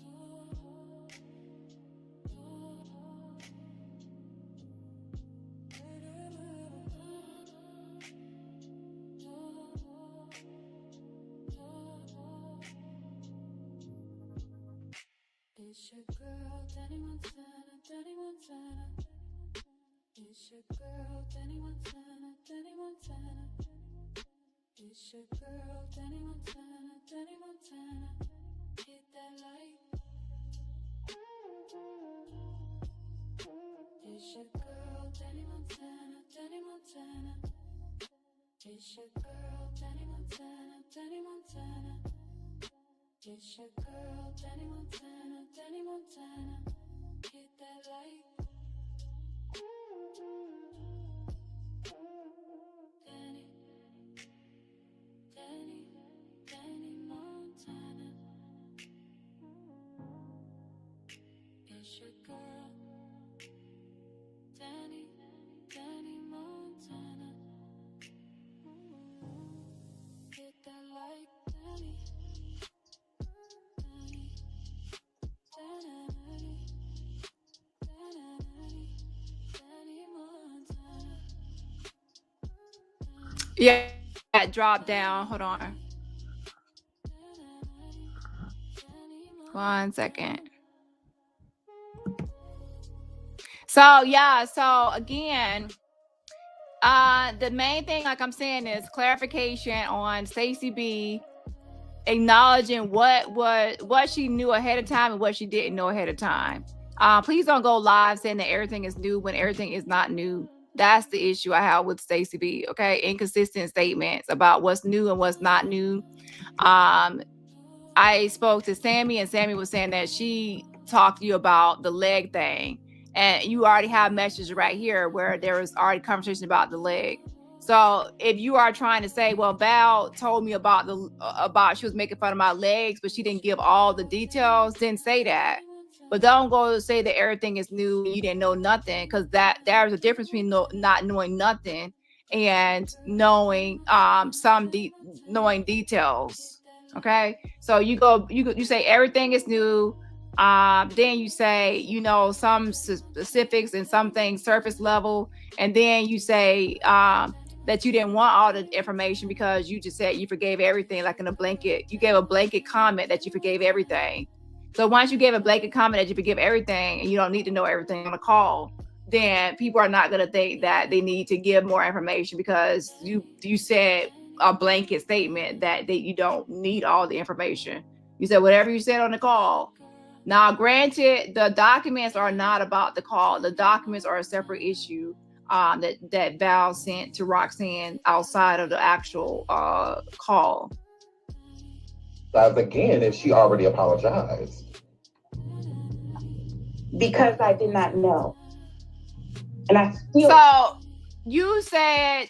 It's your girl, Dani Montana, Dani Montana. It's your girl, Dani Montana, Dani Montana. It's your girl, Dani Montana, Dani Montana. Hit that light. It's your girl, Dani Montana, Dani Montana. It's your girl, Dani Montana, Dani Montana. It's your girl, Dani Montana, Dani Montana. Hit that light. Dani, Dani, Dani Montana. It's your girl, Dani, Dani Montana. Hit that light, Dani. yeah, drop down. Hold on. 1 second. So yeah, so again, the main thing, like I'm saying, is clarification on Stacey B acknowledging what she knew ahead of time and what she didn't know ahead of time. Please don't go live saying that everything is new when everything is not new. That's the issue I have with Stacey B. Okay, inconsistent statements about what's new and what's not new. I spoke to Sammy, and Sammy was saying that she talked to you about the leg thing, and you already have messages right here where there was already conversation about the leg. So if you are trying to say, well, Val told me about she was making fun of my legs, but she didn't give all the details, then say that. But don't go say that everything is new and you didn't know nothing, because there's a difference between not knowing nothing and knowing knowing details. Okay, so you say everything is new. Then you say, you know, some specifics and some things surface level, and then you say that you didn't want all the information because you just said you forgave everything, like in a blanket. You gave a blanket comment that you forgave everything. So once you gave a blanket comment that you forgive everything and you don't need to know everything on a call, then people are not going to think that they need to give more information because you said a blanket statement that you don't need all the information. You said whatever you said on the call. Now, granted, the documents are not about the call. The documents are a separate issue that Val sent to Roxanne outside of the actual call. As again, if she already apologized. Because I did not know. And I still... So you said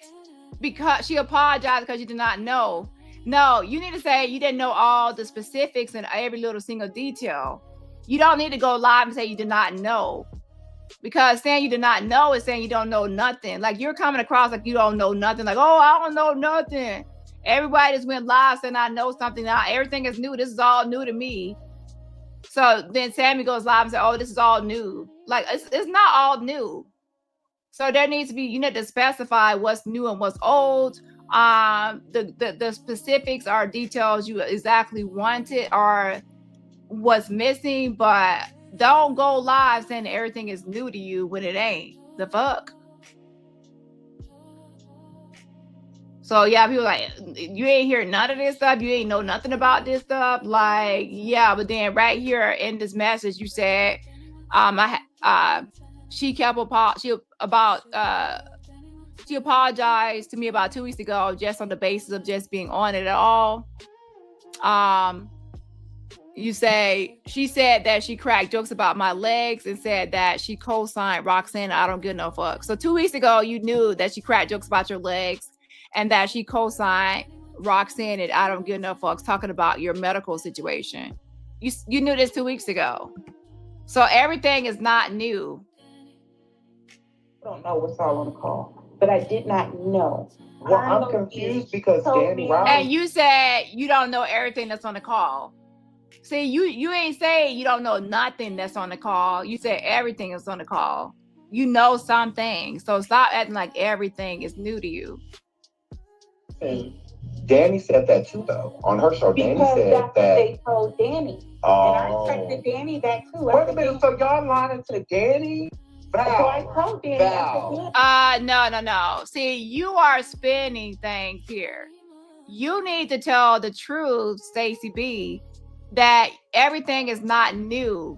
because she apologized because you did not know. No, you need to say you didn't know all the specifics and every little single detail. You don't need to go live and say you did not know. Because saying you did not know is saying you don't know nothing. Like you're coming across like you don't know nothing. Like, oh, I don't know nothing. Everybody just went live saying I know something. Now everything is new. This is all new to me. So then Sammy goes live and says, oh, this is all new. Like it's not all new. So there needs to be, you need to specify what's new and what's old. The specifics or details you exactly wanted or what's missing, but don't go live saying everything is new to you when it ain't. The fuck? So yeah, people like, you ain't hear none of this stuff. You ain't know nothing about this stuff. Like, yeah, but then right here in this message, you said, she apologized to me about 2 weeks ago, just on the basis of just being on it at all. She said that she cracked jokes about my legs and said that she co-signed Roxanne, I don't give no fuck. So 2 weeks ago, you knew that she cracked jokes about your legs and that she co-signed Roxanne and I don't give no fucks, talking about your medical situation. You knew this 2 weeks ago. So everything is not new. I don't know what's all on the call, but I did not know. Well, I'm confused because Dani Robertson. And you said you don't know everything that's on the call. See, you ain't say you don't know nothing that's on the call. You said everything is on the call. You know some things. So stop acting like everything is new to you. And Dani said that too, though. On her show, Because Dani said that's that. What they told Dani. Oh. And I texted Dani that too. Wait a minute, so y'all lying to Dani? Val. So I told Dani. Val. No. See, you are spinning things here. You need to tell the truth, Stacey B, that everything is not new.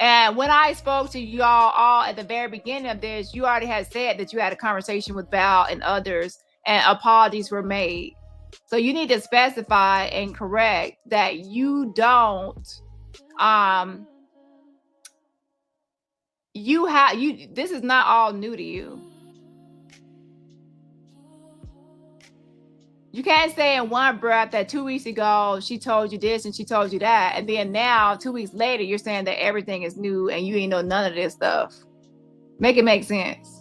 And when I spoke to y'all all at the very beginning of this, you already had said that you had a conversation with Val and others and apologies were made. So you need to specify and correct that you don't, this is not all new to you. You can't say in one breath that 2 weeks ago she told you this and she told you that, and then now 2 weeks later you're saying that everything is new and you ain't know none of this stuff. Make it make sense.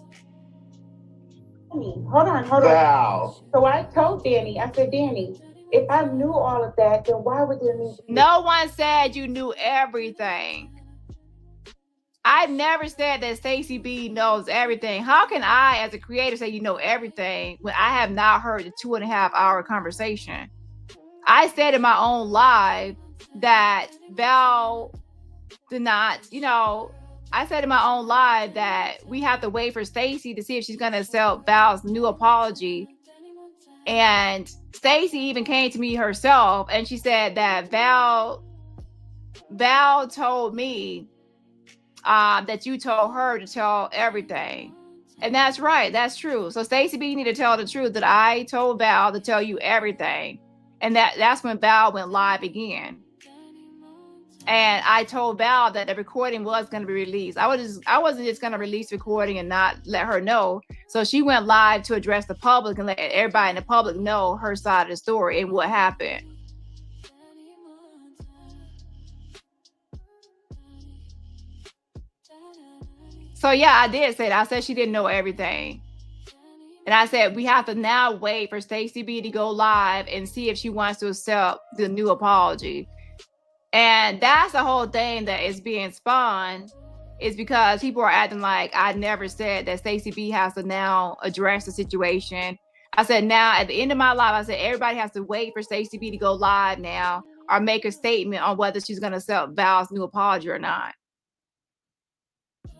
Hold on. Val. So I told Dani, I said, Dani, if I knew all of that, then why would there need to be... No one said you knew everything. I never said that Stacey B knows everything. How can I, as a creator, say you know everything when I have not heard the 2.5 hour conversation? I said in my own live that Val did not, I said in my own live that we have to wait for Stacey to see if she's going to accept Val's new apology. And Stacey even came to me herself and she said that Val told me that you told her to tell everything. And that's right. That's true. So Stacey B, you need to tell the truth that I told Val to tell you everything. And that's when Val went live again. And I told Val that the recording was going to be released. I wasn't just going to release recording and not let her know. So she went live to address the public and let everybody in the public know her side of the story and what happened. So yeah, I did say that. I said she didn't know everything. And I said, we have to now wait for Stacey B to go live and see if she wants to accept the new apology. And that's the whole thing that is being spun, is because people are acting like I never said that Stacey B has to now address the situation. I said, now at the end of my live, I said, everybody has to wait for Stacey B to go live now or make a statement on whether she's going to accept Val's new apology or not.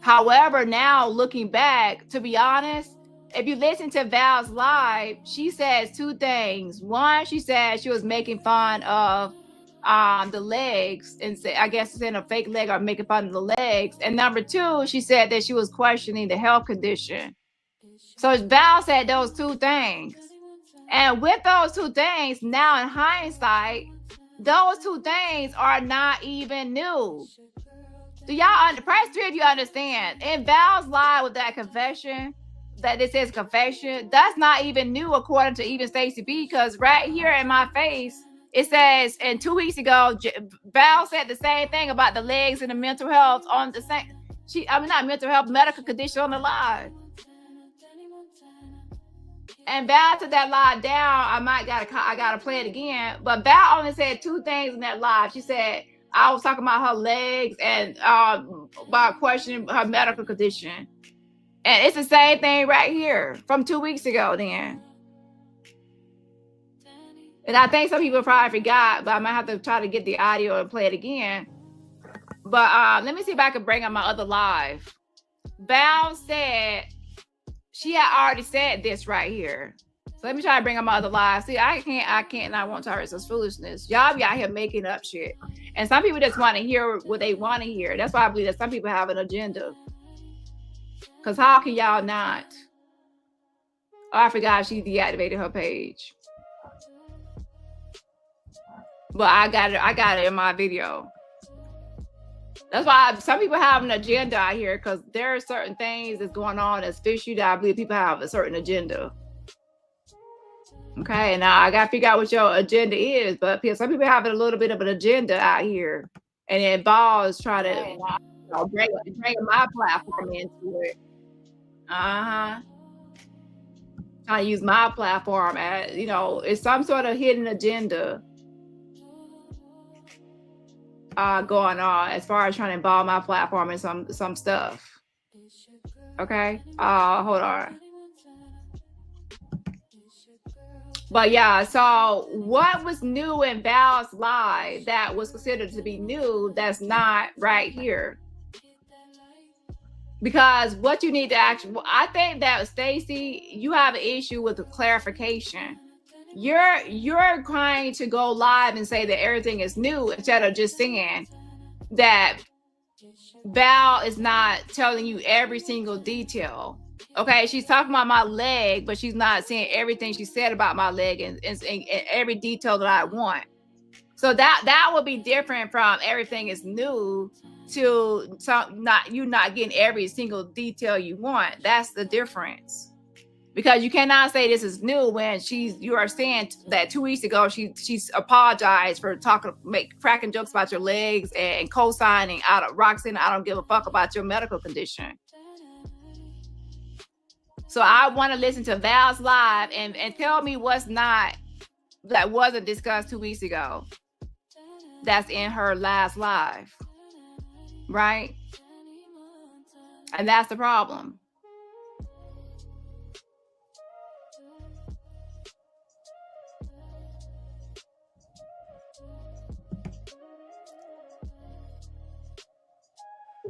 However, now looking back, to be honest, if you listen to Val's live, she says two things. One, she said she was making fun of the legs and say, I guess saying a fake leg or making fun of the legs. And number two, she said that she was questioning the health condition. So Val said those two things. And with those two things, now in hindsight, those two things are not even new. Do y'all, press 3 if you understand. In Val's live with that confession, that it says confession, that's not even new according to even Stacey B, because right here in my face, it says, and 2 weeks ago, Val said the same thing about the legs and the mental health on the same. not mental health, medical condition on the live. And Val took that live down. I gotta play it again. But Val only said 2 things in that live. She said I was talking about her legs and about questioning her medical condition. And it's the same thing right here from 2 weeks ago then. And I think some people probably forgot, but I might have to try to get the audio and play it again. But let me see if I can bring up my other live. Val said she had already said this right here. So let me try to bring up my other live. See, I can't not want to tolerate this foolishness. Y'all be out here making up shit. And some people just want to hear what they want to hear. That's why I believe that some people have an agenda. Because how can y'all not? Oh, I forgot she deactivated her page. But I got it in my video. That's why some people have an agenda out here, because there are certain things that's going on that's fishy that I believe people have a certain agenda. Okay, now I got to figure out what your agenda is, but some people have a little bit of an agenda out here, and it involves trying to bring my platform into it. Trying to use my platform as, it's some sort of hidden agenda going on as far as trying to involve my platform in some stuff. Okay, hold on. But yeah, so what was new in Val's live that was considered to be new that's not right here? Because what you need to I think that Stacey, you have an issue with the clarification. You're trying to go live and say that everything is new instead of just saying that Val is not telling you every single detail. Okay, she's talking about my leg, but she's not saying everything she said about my leg and every detail that I want. So that would be different from everything is new to not getting every single detail you want. That's the difference. Because you cannot say this is new when you are saying that 2 weeks ago she's apologized for cracking jokes about your legs and co-signing out of Roxanne. I don't give a fuck about your medical condition. So I want to listen to Val's live and tell me that wasn't discussed 2 weeks ago. That's in her last live, right? And that's the problem.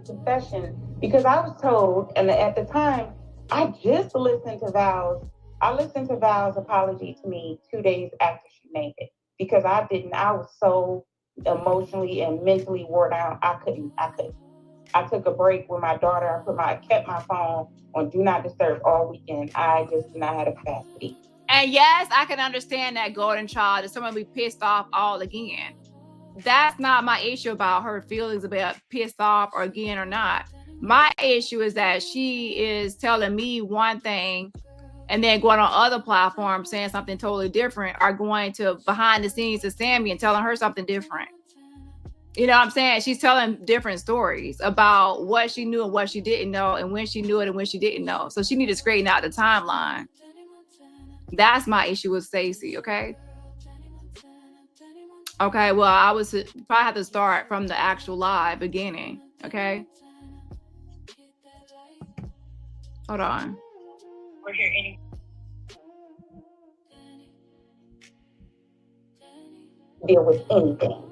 Confession, because I was told, and at the time, I listened to Val's apology to me 2 days after she made it, because I was so emotionally and mentally wore down. I couldn't. I took a break with my daughter. I kept my phone on Do Not Disturb all weekend. I just did not have the capacity. And yes, I can understand that golden child is someone be pissed off all again. That's not my issue about her feelings about pissed off or again or not. My issue is that she is telling me one thing and then going on other platforms saying something totally different, or going to behind the scenes to Sammy and telling her something different. You know what I'm saying? She's telling different stories about what she knew and what she didn't know, and when she knew it and when she didn't know. So she needs to straighten out the timeline. That's my issue with Stacey, okay? Okay, well, I would probably have to start from the actual live beginning, okay? Hold on. We're here deal with anything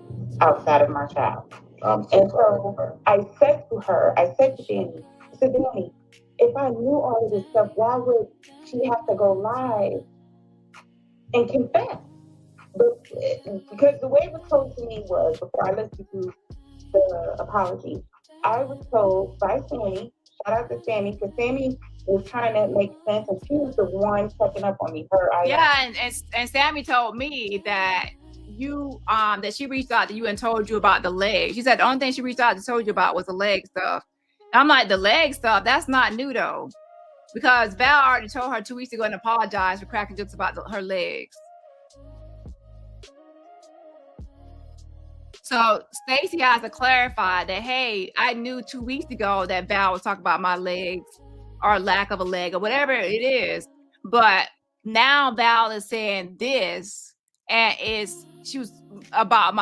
outside of my child. And so I said to Dani, Dani, if I knew all of this stuff, why would she have to go live and confess? But because the way it was told to me was, before I listened to the apology, I was told by Sammy, shout out to Sammy, because Sammy was trying to make sense, and she was the one checking up on me. And Sammy told me that that she reached out to you and told you about the leg. She said the only thing she reached out and told you about was the leg stuff. And I'm like, the leg stuff, that's not new though, because Val already told her 2 weeks ago and apologized for cracking jokes about her legs. So Stacey has to clarify that, hey, I knew 2 weeks ago that Val was talking about my legs or lack of a leg or whatever it is. But now Val is saying this, and she was talking about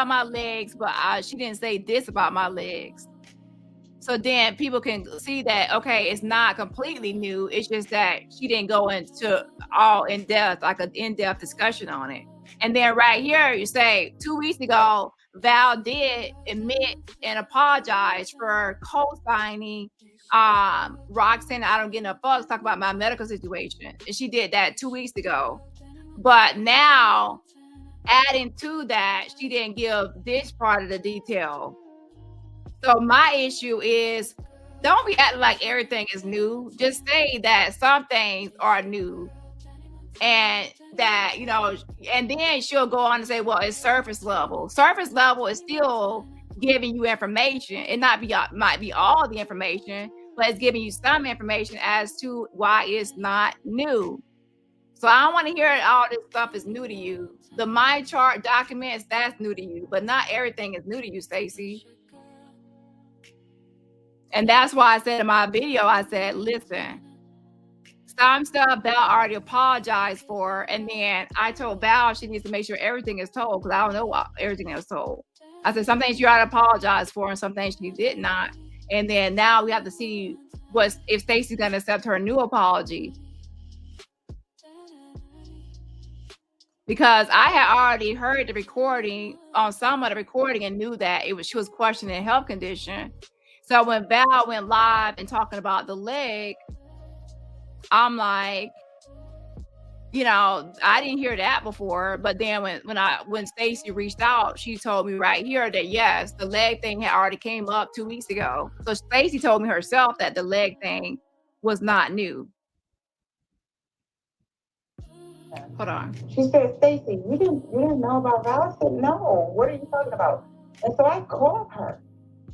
my legs, but she didn't say this about my legs. So then people can see that, okay, it's not completely new. It's just that she didn't go into all in depth, like an in-depth discussion on it. And then right here, you say 2 weeks ago, Val did admit and apologize for co-signing Roxanne, I don't get no fucks, talk about my medical situation. And she did that 2 weeks ago. But now, adding to that, she didn't give this part of the detail. So my issue is, don't be acting like everything is new. Just say that some things are new. And that, you know, and then she'll go on to say, well, it's surface level. Surface level is still giving you information. It might be all the information, but it's giving you some information as to why it's not new. So I don't want to hear all this stuff is new to you. The My Chart documents, that's new to you, but not everything is new to you, Stacey. And that's why I said in my video, I said, listen, some stuff Val already apologized for. And then I told Val she needs to make sure everything is told, because I don't know what everything is told. I said, some things you ought to apologize for and some things she did not. And then now we have to see if Stacey's going to accept her new apology. Because I had already heard the recording on some of the recording and knew that she was questioning a health condition. So when Val went live and talking about the leg, I'm like, you know, I didn't hear that before. But then when Stacey reached out, she told me right here that yes, the leg thing had already came up 2 weeks ago. So Stacey told me herself that the leg thing was not new. Hold on. She said, Stacey, you didn't know about Val? I said, no, what are you talking about? And so I called her.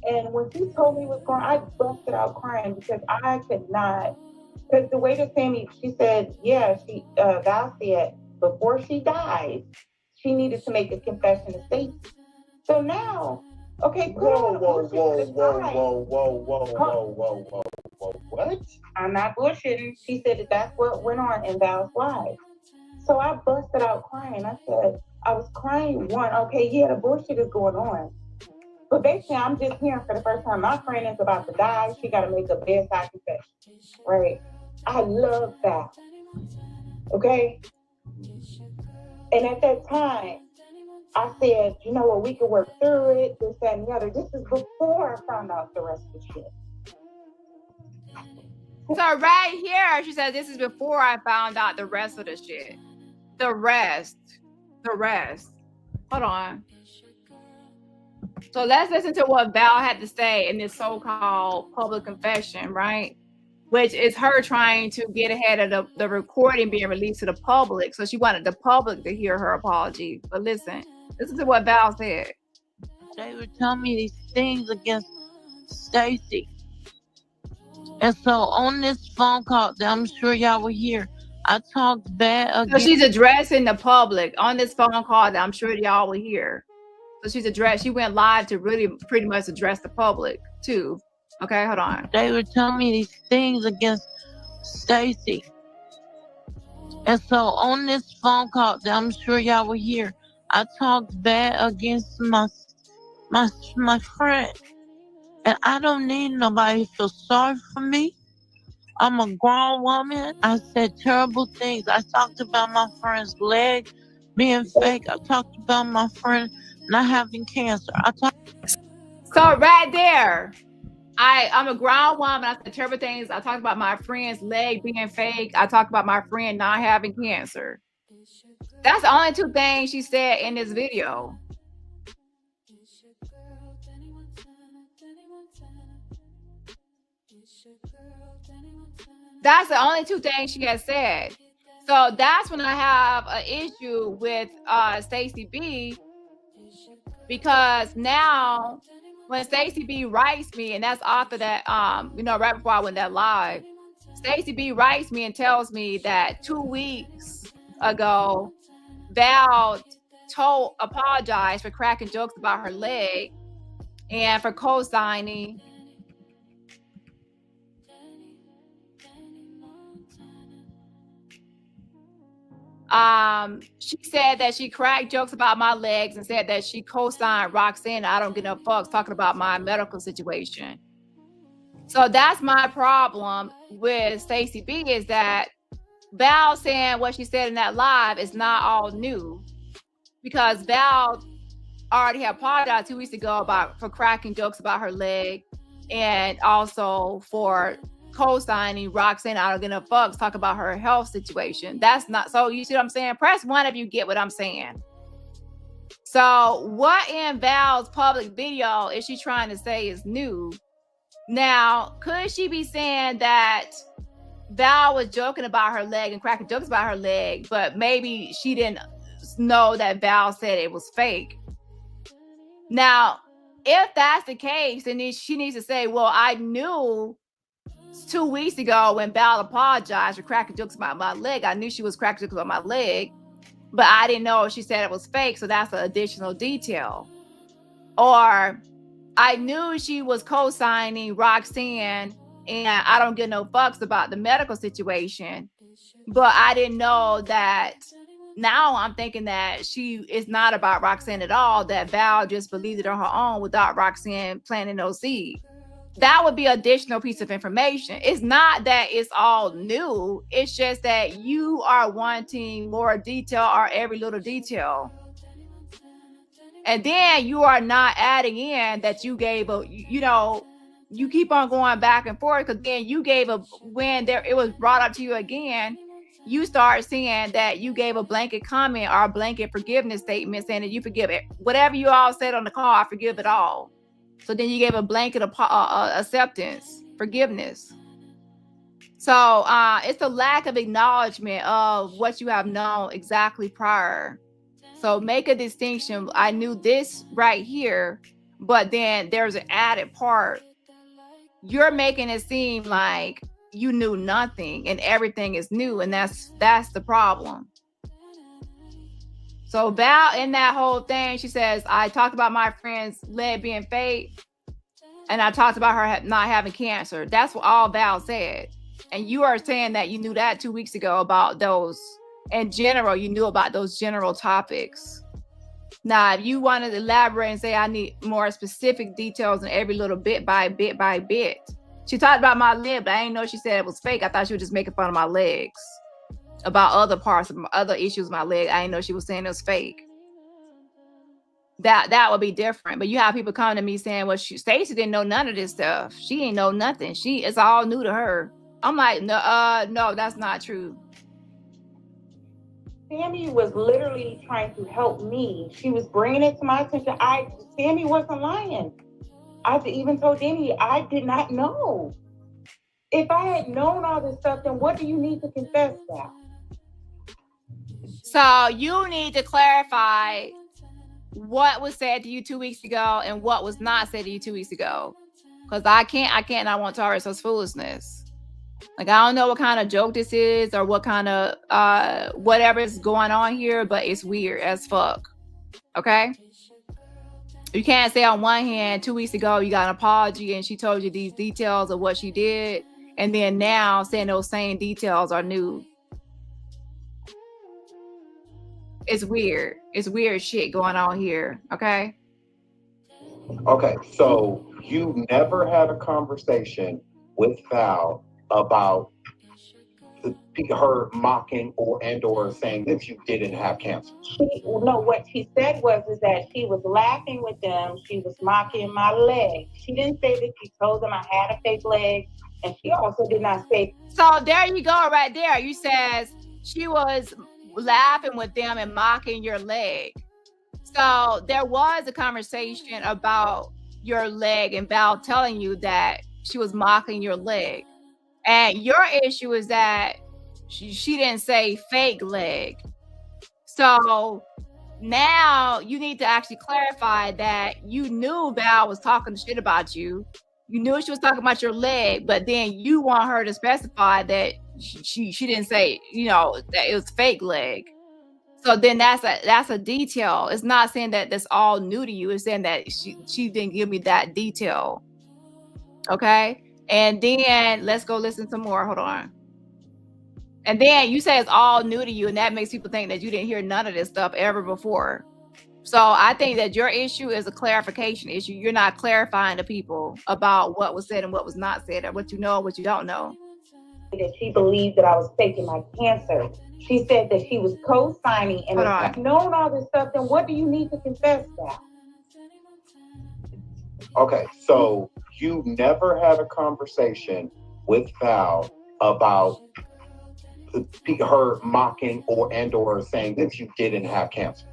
And when she told me what's going on, I busted out crying because I could not. Because the way that she said, yeah, Val said before she died, she needed to make a confession to Stacey. So now, okay, whoa, what? I'm not bullshitting. She said that's what went on in Val's life. So I busted out crying. I said, I was crying okay, yeah, the bullshit is going on. But basically, I'm just hearing for the first time, my friend is about to die. She got to make a bedside confession, right? I love that, okay? And at that time, I said, you know what, we can work through it, this, that, and the other. This is before I found out the rest of the shit. So right here, she said, this is before I found out the rest of the shit. The rest. Hold on. So let's listen to what Val had to say in this so-called public confession, right? Which is her trying to get ahead of the recording being released to the public. So she wanted the public to hear her apology. But listen to what Val said. They were telling me these things against Stacey. And so on this phone call that I'm sure y'all will hear, I talked bad against. So she's addressing the public on this phone call that I'm sure y'all will hear. So she went live to really pretty much address the public too. Okay, hold on. They were telling me these things against Stacey. And so on this phone call that I'm sure y'all will hear, I talked bad against my friend. And I don't need nobody to feel sorry for me. I'm a grown woman. I said terrible things. I talked about my friend's leg being fake. I talked about my friend not having cancer. So right there, I'm a grown woman. I said terrible things. I talked about my friend's leg being fake. I talked about my friend not having cancer. That's the only two things she said in this video. That's the only two things she has said. So that's when I have an issue with Stacey B, because now when Stacey B writes me, and that's after that, right before I went that live, Stacey B writes me and tells me that 2 weeks ago, Val apologized for cracking jokes about her leg and for co-signing. She said that she cracked jokes about my legs and said that she co-signed Roxanne. I don't give no fucks talking about my medical situation. So that's my problem with Stacey B, is that Val saying what she said in that live is not all new, because Val already had apologized 2 weeks ago for cracking jokes about her leg, and also for co-signing Roxanne I don't give no fucks talk about her health situation. That's not, so you see what I'm saying? Press one if you get what I'm saying. So what in Val's public video is she trying to say is new? Now, could she be saying that Val was joking about her leg and cracking jokes about her leg, but maybe she didn't know that Val said it was fake? Now, if that's the case, then she needs to say, well, I knew 2 weeks ago when Val apologized for cracking jokes about my leg, I knew she was cracking jokes about my leg, but I didn't know she said it was fake, so that's an additional detail. Or I knew she was co-signing Roxanne and I don't give no fucks about the medical situation, but I didn't know that. Now I'm thinking that she is not about Roxanne at all, that Val just believed it on her own without Roxanne planting those seeds. That would be an additional piece of information. It's not that it's all new. It's just that you are wanting more detail or every little detail. And then you are not adding in that you gave a, you keep on going back and forth, because then you gave it was brought up to you again, you start saying that you gave a blanket comment or a blanket forgiveness statement saying that you forgive it. Whatever you all said on the call, I forgive it all. So then you gave a blanket acceptance, forgiveness. So it's a lack of acknowledgement of what you have known exactly prior. So make a distinction. I knew this right here, but then there's an added part. You're making it seem like you knew nothing and everything is new, and that's the problem. So Val, in that whole thing, she says, I talked about my friend's leg being fake, and I talked about her not having cancer. That's what all Val said. And you are saying that you knew that 2 weeks ago about those. In general, you knew about those general topics. Now, if you want to elaborate and say, I need more specific details in every little bit by bit by bit. She talked about my leg, but I didn't know she said it was fake. I thought she was just making fun of my legs. About other parts of other issues with my leg. I didn't know she was saying it was fake. That would be different. But you have people coming to me saying, well, Stacey didn't know none of this stuff. She ain't know nothing. It's all new to her. I'm like, no, that's not true. Sammy was literally trying to help me. She was bringing it to my attention. Sammy wasn't lying. I even told Dani, I did not know. If I had known all this stuff, then what do you need to confess that? So you need to clarify what was said to you 2 weeks ago and what was not said to you 2 weeks ago. Because I not want to tolerate such foolishness. Like, I don't know what kind of joke this is or what kind of whatever is going on here, but it's weird as fuck. Okay? You can't say on one hand 2 weeks ago you got an apology and she told you these details of what she did, and then now saying those same details are new. It's weird. It's weird shit going on here. Okay? Okay, so you never had a conversation with Val about her mocking or saying that you didn't have cancer? What she said is that she was laughing with them. She was mocking my leg. She didn't say that she told them I had a fake leg, and she also did not say. So there you go, right there. You says she was laughing with them and mocking your leg. So there was a conversation about your leg and Val telling you that she was mocking your leg. And your issue is that she didn't say fake leg. So now you need to actually clarify that you knew Val was talking shit about you. You knew she was talking about your leg, but then you want her to specify that she didn't say, that it was fake leg. So then that's a detail. It's not saying that that's all new to you. It's saying that she didn't give me that detail. Okay. And then let's go listen to more. Hold on. And then you say it's all new to you, and that makes people think that you didn't hear none of this stuff ever before. So I think that your issue is a clarification issue. You're not clarifying to people about what was said and what was not said, or what you know and what you don't know. That she believed that I was faking my cancer. She said that she was co-signing and known all this stuff. Then what do you need to confess that? Okay, so you never had a conversation with Val about her mocking or saying that you didn't have cancer.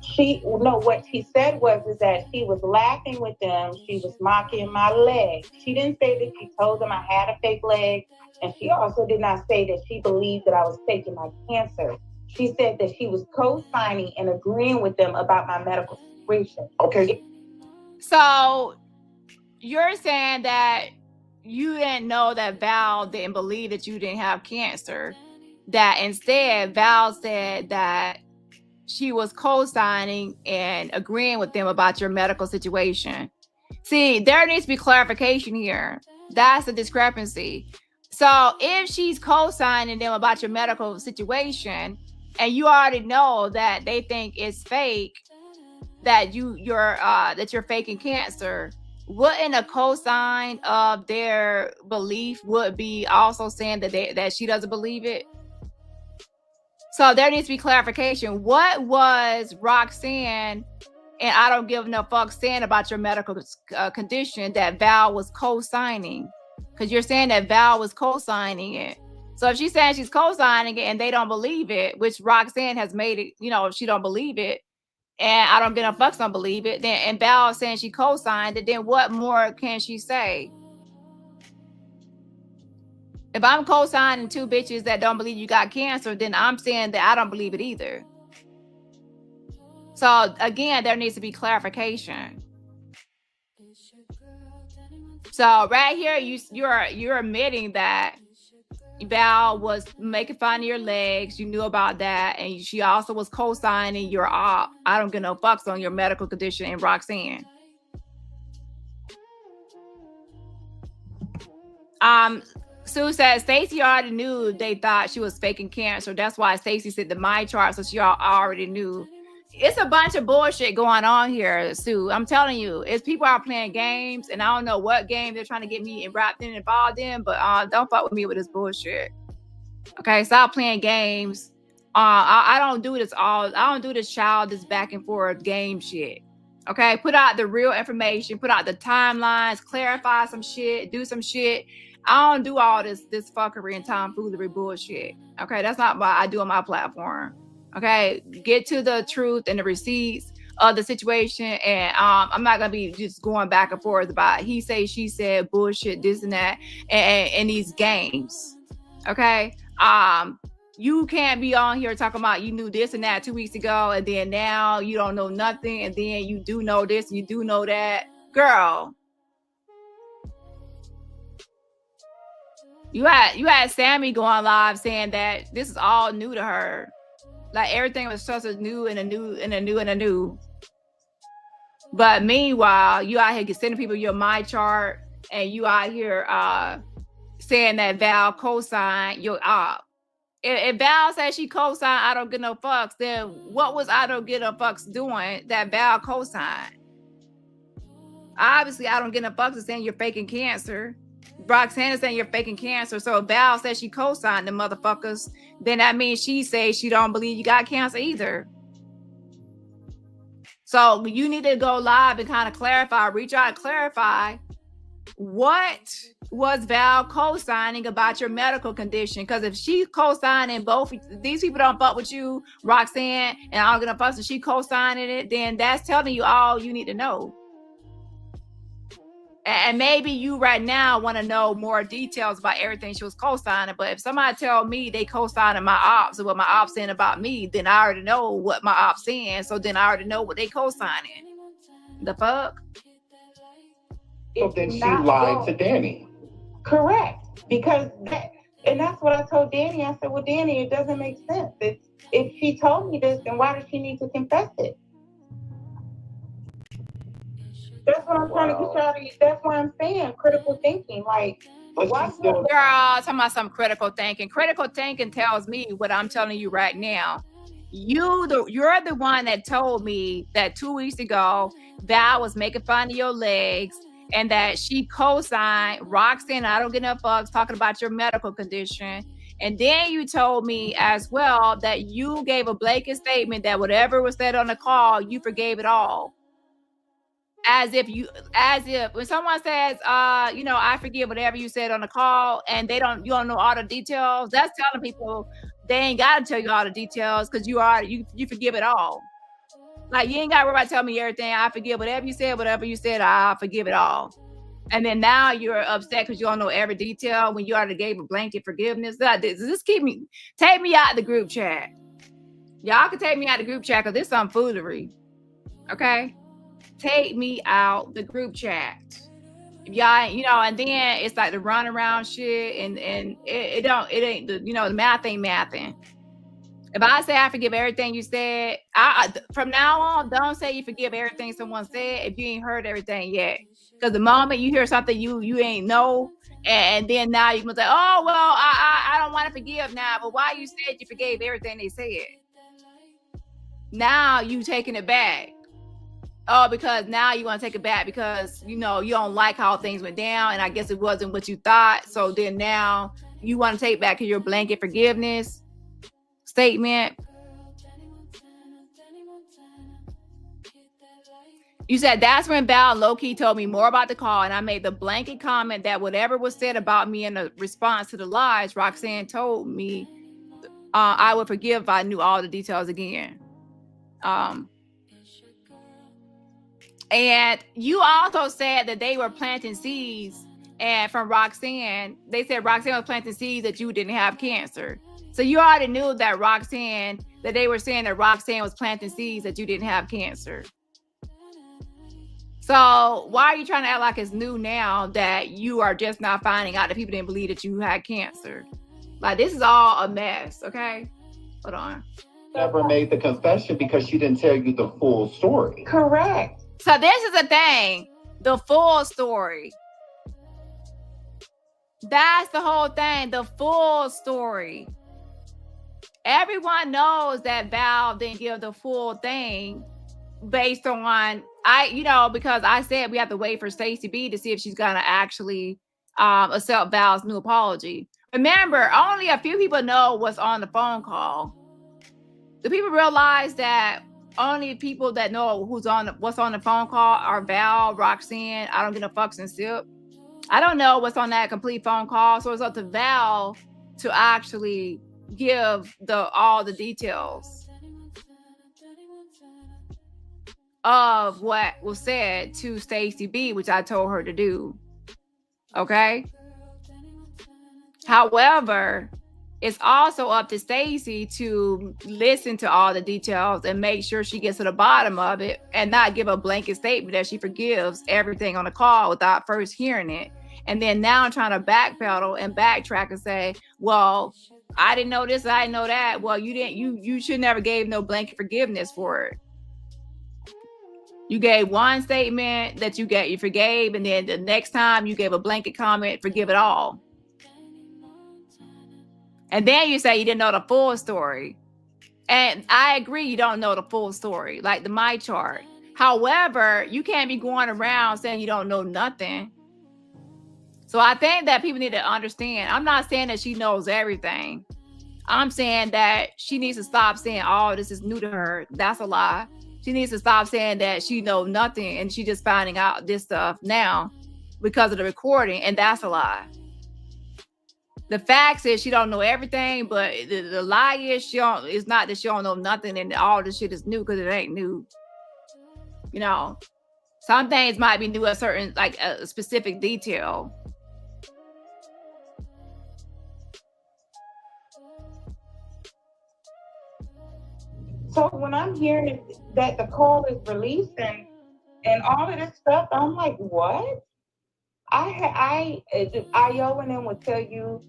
What she said is that she was laughing with them. She was mocking my leg. She didn't say that she told them I had a fake leg. And she also did not say that she believed that I was faking my cancer. She said that she was co-signing and agreeing with them about my medical situation. Okay. So you're saying that you didn't know that Val didn't believe that you didn't have cancer. That instead Val said that she was co-signing and agreeing with them about your medical situation. See, there needs to be clarification here. That's the discrepancy. So if she's co-signing them about your medical situation, and you already know that they think it's fake, that you're faking cancer, wouldn't a co-sign of their belief would be also saying that she doesn't believe it? So there needs to be clarification. What was Roxanne and I don't give no fuck saying about your medical condition that Val was co-signing? Because you're saying that Val was co-signing it. So if she's saying she's co-signing it and they don't believe it, which Roxanne has made it, if she don't believe it, and I don't give no fucks don't believe it, then and Val is saying she co-signed it, then what more can she say? If I'm co-signing two bitches that don't believe you got cancer, then I'm saying that I don't believe it either. So again, there needs to be clarification. So right here, you're admitting that Val was making fun of your legs. You knew about that, and she also was co-signing your op. I don't give no fucks on your medical condition in Roxanne. Sue said Stacey already knew they thought she was faking cancer. That's why Stacey said the my chart, so she already knew. It's a bunch of bullshit going on here, Sue. I'm telling you, it's people are playing games, and I don't know what game they're trying to get me wrapped in and involved in, but don't fuck with me with this bullshit. Okay, stop playing games. I don't do this childish back and forth game shit. Okay, put out the real information, put out the timelines, clarify some shit, do some shit. I don't do all this fuckery and tomfoolery bullshit. Okay, that's not what I do on my platform. Okay, get to the truth and the receipts of the situation, and I'm not gonna be just going back and forth about he say, she said, bullshit, this and that, and these games. Okay, you can't be on here talking about you knew this and that 2 weeks ago, and then now you don't know nothing, and then you do know this and you do know that, girl. You had Sammy going live saying that this is all new to her. Like everything was such a new and a new and a new and a new. But meanwhile, you out here sending people your my chart, and you out here saying that Val co-signed your op. If Val says she co-signed I don't get no fucks, then what was I don't get no fucks doing that Val co-signed? Obviously, I don't get no fucks is saying you're faking cancer. Roxanne is saying you're faking cancer. So if Val says she co-signed the motherfuckers, then that means she says she don't believe you got cancer either. So you need to go live and kind of clarify, reach out and clarify what was Val co-signing about your medical condition. Because if she co-signing both, these people don't fuck with you, Roxanne, and I'm gonna fuck with she co-signing it, then that's telling you all you need to know. And maybe you right now want to know more details about everything she was co-signing. But if somebody tell me they co-signing my ops or what my ops saying about me, then I already know what my ops saying. So then I already know what they co-signing. The fuck? So then she lied to Dani. Correct. Because that's what I told Dani. I said, well, Dani, it doesn't make sense. if she told me this, then why does she need to confess it? That's what I'm trying to get y'all to. That's what I'm saying. Critical thinking. Like, why Girl, talking about some critical thinking. Critical thinking tells me what I'm telling you right now. You're the one that told me that 2 weeks ago Val was making fun of your legs and that she co-signed Roxanne, I don't give no fucks, talking about your medical condition. And then you told me as well that you gave a blanket statement that whatever was said on the call, you forgave it all. As if when someone says, I forgive whatever you said on the call, and you don't know all the details, that's telling people they ain't gotta tell you all the details because you forgive it all. Like, you ain't gotta worry about telling me everything. I forgive whatever you said, I forgive it all. And then now you're upset because you don't know every detail when you already gave a blanket forgiveness. Just take me out of the group chat. Y'all can take me out of the group chat because this is some foolery. Okay? Take me out the group chat. Y'all, and then it's like the run around shit, and it ain't the math ain't mathing. If I say I forgive everything you said, from now on, don't say you forgive everything someone said if you ain't heard everything yet. Because the moment you hear something you ain't know, and then now you can say, oh well, I don't want to forgive now. But why you said you forgave everything they said? Now you taking it back. Oh, because now you want to take it back because, you don't like how things went down. And I guess it wasn't what you thought. So then now you want to take back your blanket forgiveness statement. You said that's when Val low-key told me more about the call. And I made the blanket comment that whatever was said about me in the response to the lies, Roxanne told me I would forgive if I knew all the details again. And you also said that they were planting seeds, and from Roxanne, they said Roxanne was planting seeds that you didn't have cancer. So you already knew that they were saying that Roxanne was planting seeds that you didn't have cancer. So why are you trying to act like it's new now that you are just now finding out that people didn't believe that you had cancer? Like, this is all a mess, okay? Hold on. Never made the confession because she didn't tell you the full story. Correct. So this is the thing, the full story. That's the whole thing, the full story. Everyone knows that Val didn't give the full thing based on, because I said we have to wait for Stacey B to see if she's going to actually accept Val's new apology. Remember, only a few people know what's on the phone call. Do people realize that only people that know what's on the phone call are Val, Roxanne, I don't give no fucks, and Sip? I don't know what's on that complete phone call, so it's up to Val to actually give all the details of what was said to Stacey B, which I told her to do. Okay? However, it's also up to Stacey to listen to all the details and make sure she gets to the bottom of it and not give a blanket statement that she forgives everything on the call without first hearing it. And then now I'm trying to backpedal and backtrack and say, well, I didn't know this, I didn't know that. Well, you should never gave no blanket forgiveness for it. You gave one statement that you forgave, and then the next time you gave a blanket comment, forgive it all. And then you say you didn't know the full story. And I agree, you don't know the full story, like the my chart. However, you can't be going around saying you don't know nothing. So I think that people need to understand. I'm not saying that she knows everything. I'm saying that she needs to stop saying, oh, this is new to her. That's a lie. She needs to stop saying that she knows nothing and she just finding out this stuff now because of the recording, and that's a lie. The fact is she don't know everything, but the lie is it's not that she don't know nothing and all this shit is new, because it ain't new. Some things might be new, a certain, like a specific detail. So when I'm hearing that the call is released and all of this stuff, I'm like, what? Io and them would tell you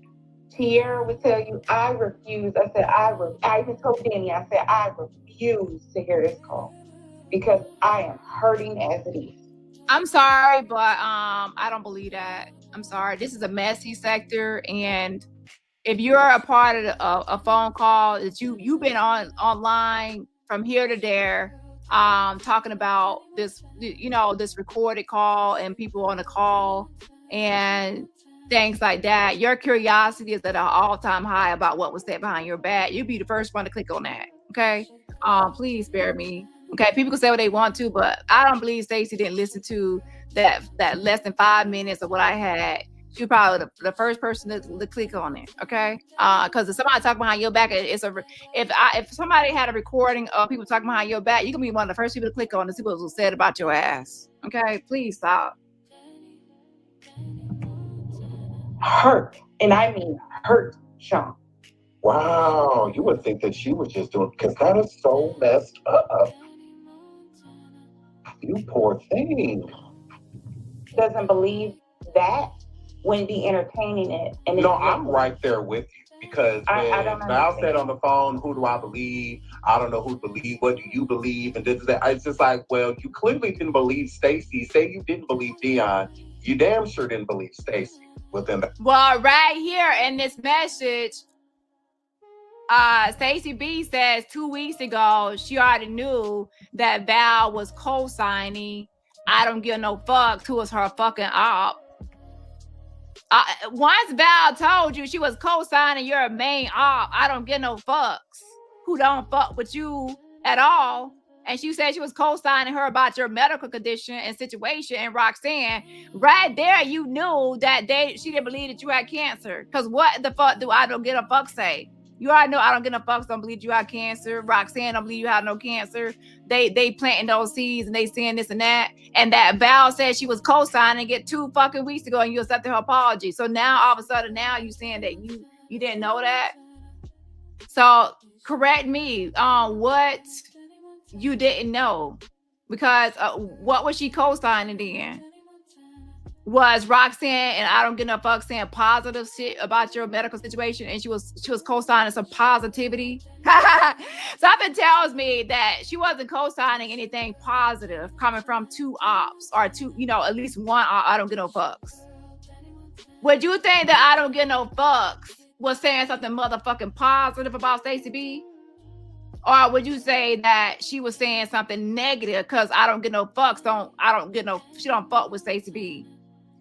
Tierra would tell you, I refuse. I said, I even told Danny, I said, I refuse to hear this call because I am hurting as it is. I'm sorry, but I don't believe that. I'm sorry. This is a messy sector, and if you're a part of a phone call that you've been online from here to there, talking about this, this recorded call and people on the call and things like that, your curiosity is at an all-time high about what was said behind your back. You'd be the first one to click on that. Okay. Please spare me. Okay, people can say what they want to, but I don't believe Stacey didn't listen to that less than 5 minutes of what I had. She probably the first person to click on it. Okay, because if somebody talking behind your back, if somebody had a recording of people talking behind your back, you can be one of the first people to click on to see what was said about your ass. Okay, please stop. Hurt, and I mean hurt, Sean. Wow, you would think that she was just doing, because that is so messed up. You poor thing. Doesn't believe that wouldn't be entertaining it. And no, I'm right there with you because when Val said on the phone, who do I believe? I don't know who to believe. What do you believe? And this is that. It's just like, well, you clearly didn't believe Stacey. Say you didn't believe Dion. You damn sure didn't believe Stacey within the. Well, right here in this message, Stacey B says 2 weeks ago she already knew that Val was co-signing I don't give no fuck towards her fucking op. Once Val told you she was co-signing your main op, I don't give no fucks, who don't fuck with you at all, and she said she was co-signing her about your medical condition and situation, and Roxanne, right there, you knew that she didn't believe that you had cancer. Because what the fuck do I don't give a fuck say? You already know I don't give a fuck. Don't believe you have cancer. Roxanne don't believe you have no cancer. They planting those seeds and they saying this and that. And that Val said she was co-signing it 2 fucking weeks ago and you accepted her apology. So now all of a sudden now you saying that you didn't know that. So correct me on what you didn't know, because what was she co-signing then? Was Roxanne and I don't give no fuck saying positive shit about your medical situation, and she was co-signing some positivity? Something tells me that she wasn't co-signing anything positive coming from 2 ops or 2, at least 1 I don't give no fucks. Would you think that I don't give no fucks was saying something motherfucking positive about Stacey B? Or would you say that she was saying something negative because I don't give no fucks, she don't fuck with Stacey B?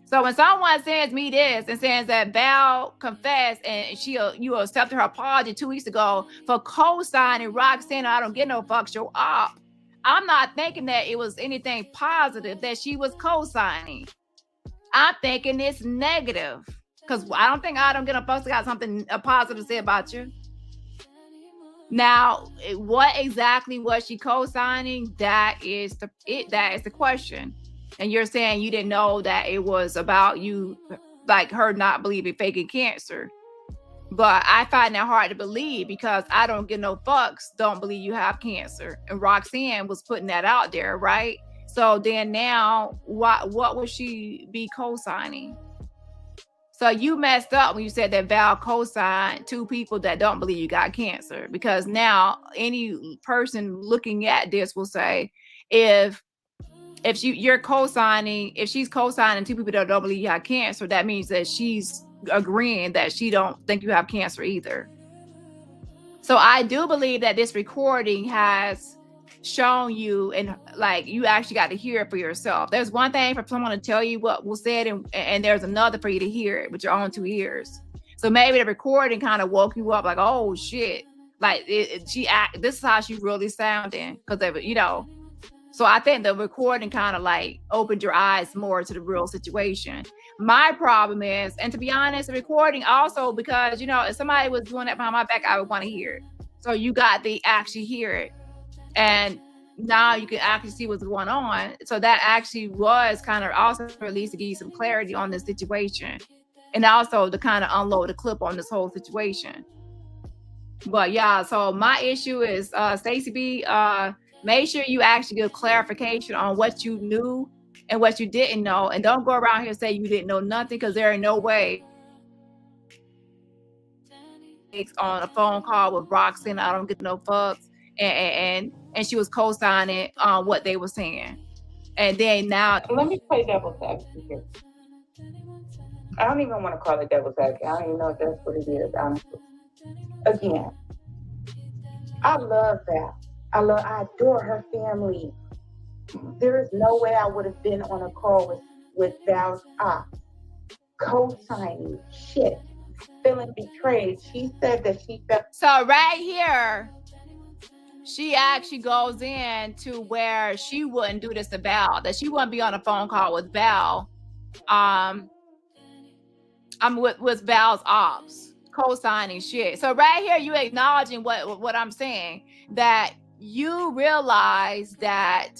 So when someone sends me this and says that Val confessed and you accepted her apology 2 weeks ago for co-signing Roxanne, I don't get no fucks, your op, I'm not thinking that it was anything positive that she was co-signing. I'm thinking it's negative, because I don't think I don't get no fucks got something positive to say about you. Now, what exactly was she co-signing? That is the question. And you're saying you didn't know that it was about you, like her not believing faking cancer. But I find that hard to believe, because I don't give no fucks don't believe you have cancer. And Roxanne was putting that out there, right? So then now, what would she be co-signing? So you messed up when you said that Val co-signed 2 people that don't believe you got cancer, because now any person looking at this will say, if she's co-signing 2 people that don't believe you have cancer, that means that she's agreeing that she don't think you have cancer either. So I do believe that this recording has shown you, and like you actually got to hear it for yourself. There's one thing for someone to tell you what was said, and there's another for you to hear it with your own 2 ears. So maybe the recording kind of woke you up, like, oh shit, like this is how she really sounding, because So I think the recording kind of like opened your eyes more to the real situation. My problem is, and to be honest, the recording also, because if somebody was doing that behind my back, I would want to hear it. So you got to actually hear it. And now you can actually see what's going on. So that actually was kind of also at least to give you some clarity on this situation. And also to kind of unload the clip on this whole situation. But yeah, so my issue is Stacey B, make sure you actually give clarification on what you knew and what you didn't know. And don't go around here and say you didn't know nothing, because there ain't no way on a phone call with Roxanne. I don't get no fucks, and she was co-signing on what they were saying. And then now, let me play devil's advocate. I don't even want to call it devil's advocate. I don't even know if that's what it is, honestly. Again, I love Val. I adore her family. There is no way I would have been on a call with Val's ops, co-signing shit, feeling betrayed. She said that she felt. So right here, she actually goes in to where she wouldn't do this to Val, that she wouldn't be on a phone call with Val. I'm with Val's ops, co-signing shit. So right here, you acknowledging what I'm saying, that you realize that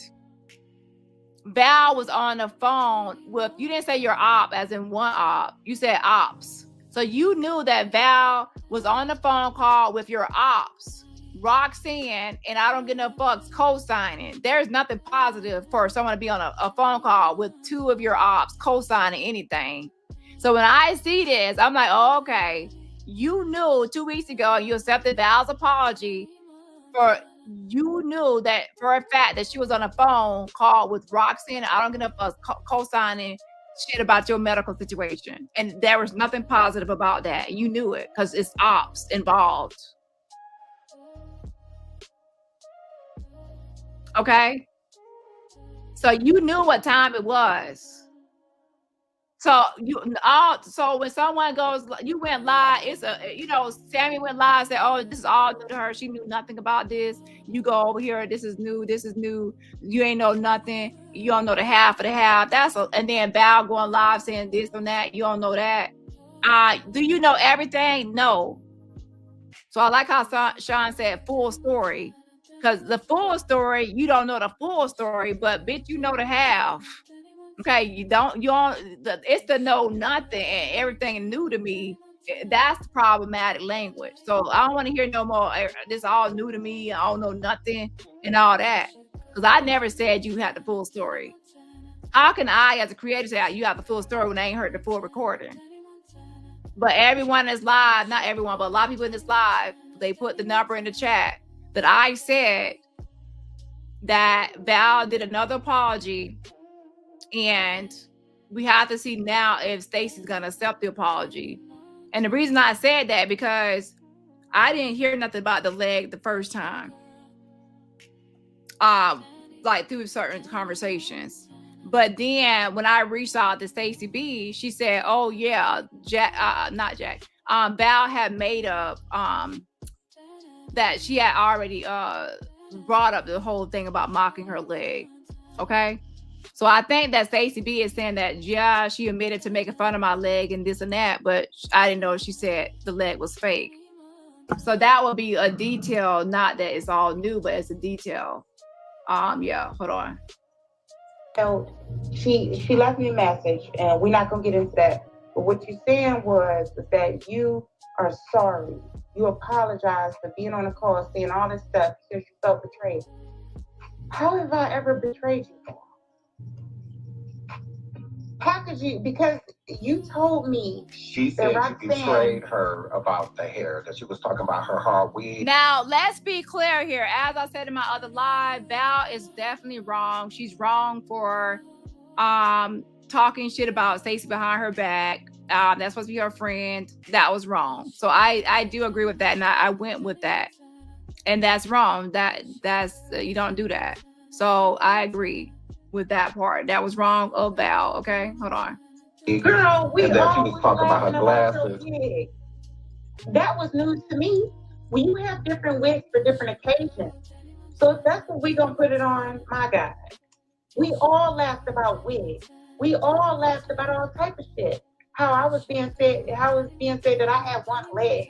Val was on the phone with, you didn't say your op as in one op, you said ops. So you knew that Val was on the phone call with your ops, Roxanne, and I don't get no fucks co-signing. There's nothing positive for someone to be on a phone call with two of your ops co-signing anything. So when I see this, I'm like, oh, okay, you knew 2 weeks ago you accepted Val's apology for, you knew that for a fact that she was on a phone call with Roxanne. I don't get up co-signing shit about your medical situation. And there was nothing positive about that. You knew it because it's ops involved. Okay? So you knew what time it was. So so when someone goes, you went live, it's Sammy went live and said, oh, this is all new to her. She knew nothing about this. You go over here, this is new. You ain't know nothing. You don't know the half of the half. And then Val going live saying this and that. You don't know that. Do you know everything? No. So I like how Sean said full story. Because the full story, you don't know the full story, but bitch, you know the half. Okay, it's the know nothing and everything new to me. That's problematic language. So I don't want to hear no more. This all new to me. I don't know nothing and all that. Because I never said you had the full story. How can I, as a creator, say you have the full story when I ain't heard the full recording? But everyone is live, not everyone, but a lot of people in this live, they put the number in the chat that I said that Val did another apology. And we have to see now if Stacey's gonna accept the apology. And the reason I said that because I didn't hear nothing about the leg the first time. Like through certain conversations. But then when I reached out to Stacey B, she said, oh yeah, Val had made up that she had already brought up the whole thing about mocking her leg. Okay. So I think that Stacey B is saying that, yeah, she admitted to making fun of my leg and this and that, but I didn't know she said the leg was fake. So that would be a detail, not that it's all new, but it's a detail. Yeah, hold on. So she left me a message, and we're not gonna get into that. But what you're saying was that you are sorry. You apologize for being on the call, saying all this stuff because you felt betrayed. How have I ever betrayed you? How could you? Because you told me. She said you betrayed her about the hair, that she was talking about her hard wig. Now, let's be clear here. As I said in my other live, Val is definitely wrong. She's wrong for talking shit about Stacey behind her back. That's supposed to be her friend. That was wrong. So I do agree with that, and I went with that. And that's wrong. That's you don't do that. So I agree with that part. That was wrong of Val. Okay, hold on. Girl, we and that she all was talking about her glasses. That was news to me. When you have different wigs for different occasions. So if that's what we gonna put it on, my God. We all laughed about wigs. We all laughed about all type of shit. How it was being said that I had one leg.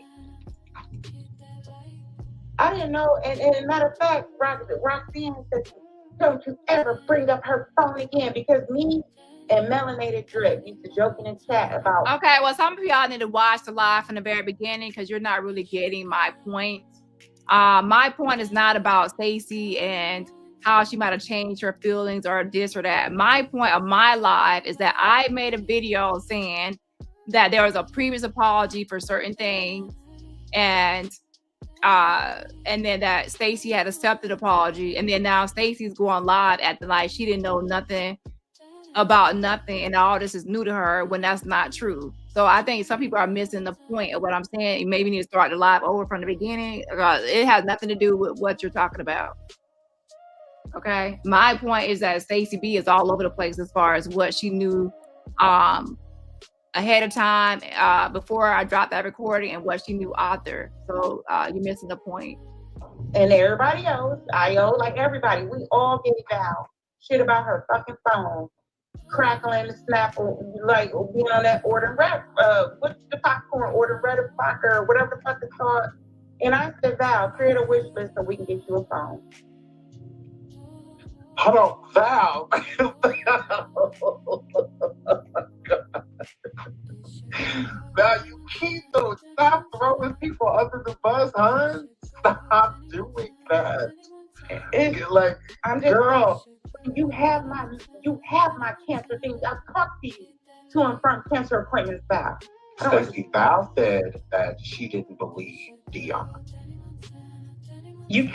I didn't know, and matter of fact, Roxanne said, don't you ever bring up her phone again, because me and Melanated Drip used to joke in the chat about. Okay, well, some of y'all need to watch the live from the very beginning because you're not really getting my point. My point is not about Stacey and how she might have changed her feelings or this or that. My point of my live is that I made a video saying that there was a previous apology for certain things, and then that Stacey had accepted apology, and then now Stacey's going live acting like she didn't know nothing about nothing, and all this is new to her when that's not true. So I think some people are missing the point of what I'm saying. You maybe need to start the live over from the beginning. It has nothing to do with what you're talking about. Okay, my point is that Stacey B is all over the place as far as what she knew ahead of time before I dropped that recording, and what she knew after. So you're missing the point. And everybody else, like everybody, we all gave out shit about her fucking phone, crackling the snapple, like being on that order red, what's the popcorn order red or whatever the fuck it's called. And I said, Val, create a wish list so we can get you a phone. Hold on, Val. Now you keep those. Stop throwing people under the bus, hon. Stop doing that. It's like, I'm just, girl. You have my cancer things. I've talked to you to and from cancer appointments, Val. Stacey, Val said that she didn't believe Dion. You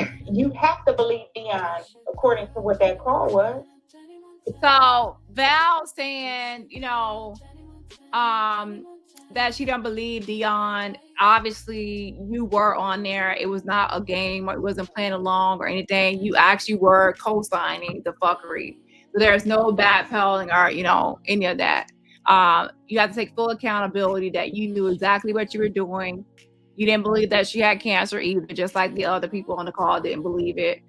have to believe Dion according to what that call was. So Val saying, that she don't believe Dion. Obviously, you were on there. It was not a game, or it wasn't playing along or anything. You actually were co-signing the fuckery. So there's no backpedaling or any of that. You have to take full accountability that you knew exactly what you were doing. You didn't believe that she had cancer either, just like the other people on the call didn't believe it.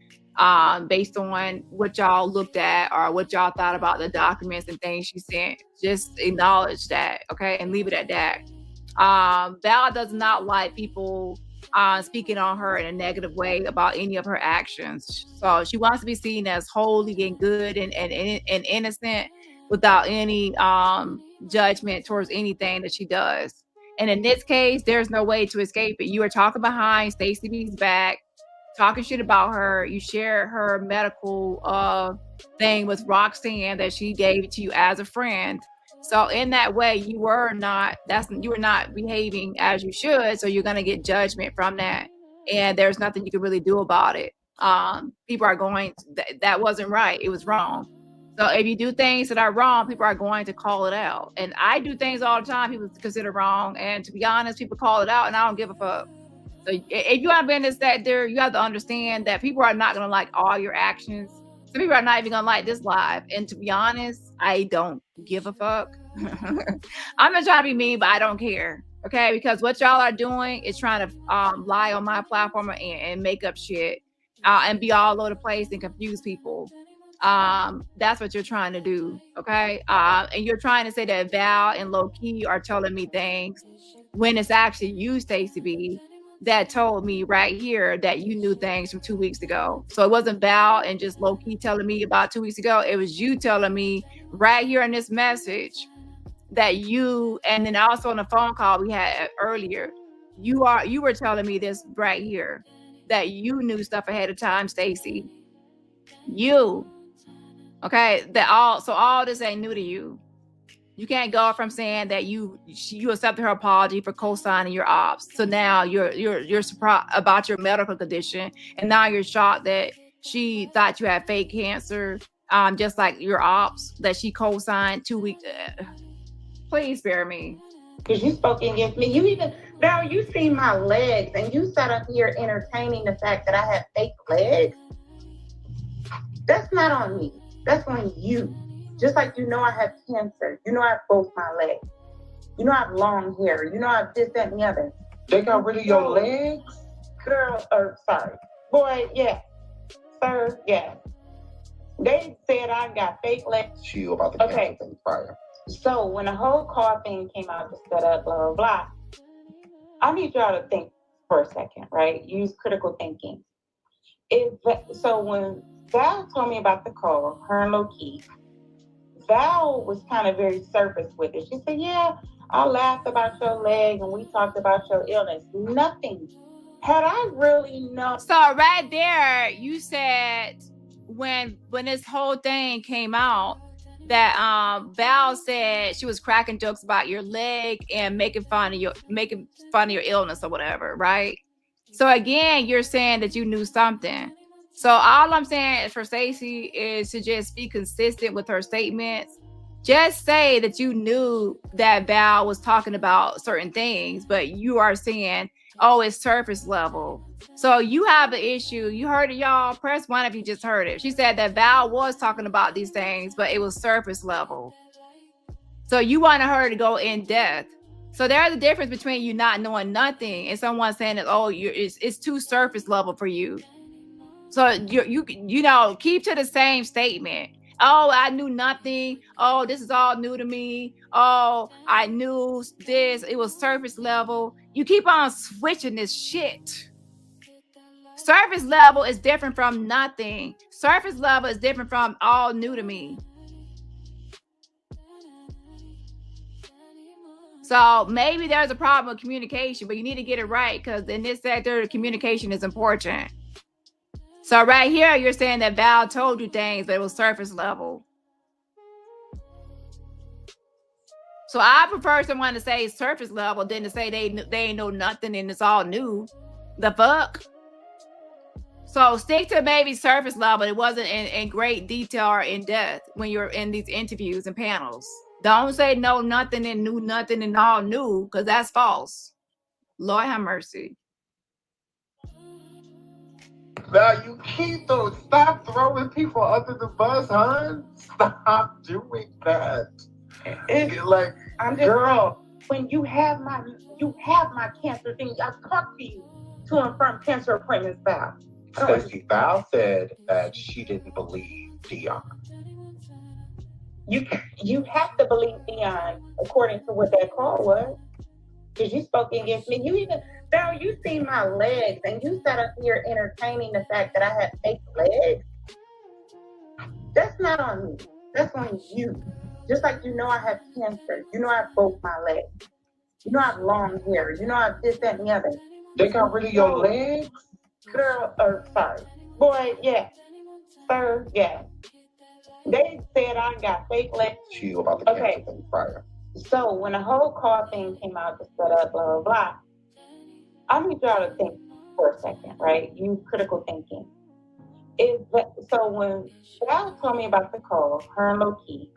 Based on what y'all looked at or what y'all thought about the documents and things she sent. Just acknowledge that, okay, and leave it at that. Val does not like people speaking on her in a negative way about any of her actions. So she wants to be seen as holy and good and innocent without any judgment towards anything that she does. And in this case, there's no way to escape it. You are talking behind Stacey B's back, talking shit about her. You share her medical thing with Roxanne that she gave it to you as a friend. So in that way, you were not behaving as you should. So you're gonna get judgment from that, and there's nothing you can really do about it. People are going that wasn't right. It was wrong. So if you do things that are wrong, people are going to call it out. And I do things all the time people consider wrong, and to be honest, people call it out, and I don't give a fuck. So if you want to be in this sector, you have to understand that people are not going to like all your actions. Some people are not even going to like this live. And to be honest, I don't give a fuck. I'm not trying to be mean, but I don't care. Okay? Because what y'all are doing is trying to lie on my platform and make up shit and be all over the place and confuse people. That's what you're trying to do. Okay? And you're trying to say that Val and Low Key are telling me things when it's actually you, Stacey B, that told me right here that you knew things from 2 weeks ago. So it wasn't Val and just low key telling me about 2 weeks ago. It was you telling me right here in this message that you, and then also on the phone call we had earlier, you were telling me this right here, that you knew stuff ahead of time, Stacey. You, okay, all this ain't new to you. You can't go from saying that you accepted her apology for co-signing your ops. So now you're surprised about your medical condition, and now you're shocked that she thought you had fake cancer, just like your ops that she co-signed 2 weeks. Please spare me. Because you spoke against me. Val, you seen my legs, and you sat up here entertaining the fact that I have fake legs. That's not on me. That's on you. Just like I have cancer. I have both my legs. I have long hair. I have this, that, and the other. They got rid of your legs? Girl, sorry. Boy, yeah. Sir, yeah. They said I got fake legs. She knew about the cancer thing prior. So when the whole call thing came out to set up, blah, blah, blah, I need y'all to think for a second, right? Use critical thinking. So when Val told me about the call, her and Low Key, Val was kind of very surface with it. She said, yeah, I laughed about your leg and we talked about your illness. Nothing. Had I really known. So right there, you said when this whole thing came out that Val said she was cracking jokes about your leg and making fun of your illness or whatever, right? So again, you're saying that you knew something. So all I'm saying for Stacey is to just be consistent with her statements. Just say that you knew that Val was talking about certain things, but you are saying, oh, it's surface level. So you have an issue. You heard it, y'all. Press 1 if you just heard it. She said that Val was talking about these things, but it was surface level. So you wanted her to go in depth. So there's a difference between you not knowing nothing and someone saying that, oh, it's too surface level for you. So you know, keep to the same statement. Oh, I knew nothing. Oh, this is all new to me. Oh, I knew this. It was surface level. You keep on switching this shit. Surface level is different from nothing. Surface level is different from all new to me. So maybe there's a problem with communication, but you need to get it right because in this sector, communication is important. So right here, you're saying that Val told you things, but it was surface level. So I prefer someone to say surface level than to say they ain't know nothing and it's all new. The fuck? So stick to maybe surface level. It wasn't in great detail or in depth when you're in these interviews and panels. Don't say no nothing and knew nothing and all new, because that's false. Lord have mercy. Now you keep those. Stop throwing people under the bus, hon. Stop doing that. It's like, I'm just girl. When you have my cancer thing, I've talked to you to confirm cancer appointments, Val. Stacey, Val said that she didn't believe Dion. You have to believe Dion according to what that call was, because you spoke against me. Val, you see my legs, and you sat up here entertaining the fact that I had fake legs. That's not on me. That's on you. Just like you know I have cancer. You know I have both my legs. You know I have long hair. You know I have this, that, and the other. They got rid of your legs? Girl, sorry. Boy, yeah. Sir, yeah. They said I got fake legs. She about the cancer thing prior. So when the whole call thing came out to set up, blah, blah, blah, I need y'all to think for a second, right? You critical thinking. So when Val told me about the call, her and Low-Key,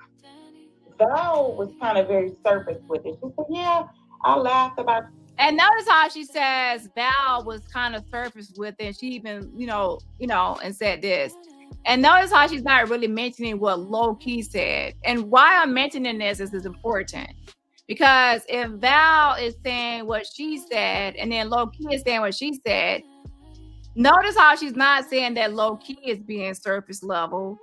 Val was kind of very surface with it. She said, yeah, I laughed about. And notice how she says Val was kind of surface with it. She even, you know, and said this. And notice how she's not really mentioning what Low-Key said. And why I'm mentioning this is important. Because if Val is saying what she said, and then Low-Key is saying what she said, notice how she's not saying that Low-Key is being surface level.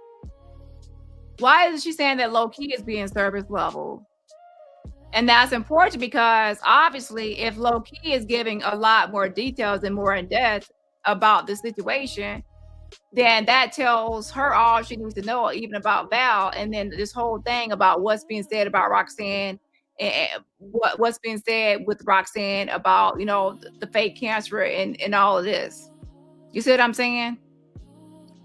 Why isn't she saying that Low-Key is being surface level? And that's important because obviously if Low-Key is giving a lot more details and more in depth about the situation, then that tells her all she needs to know, even about Val. And then this whole thing about what's being said about Roxanne and what's being said with Roxanne about, you know, the fake cancer and all of this. You see what I'm saying?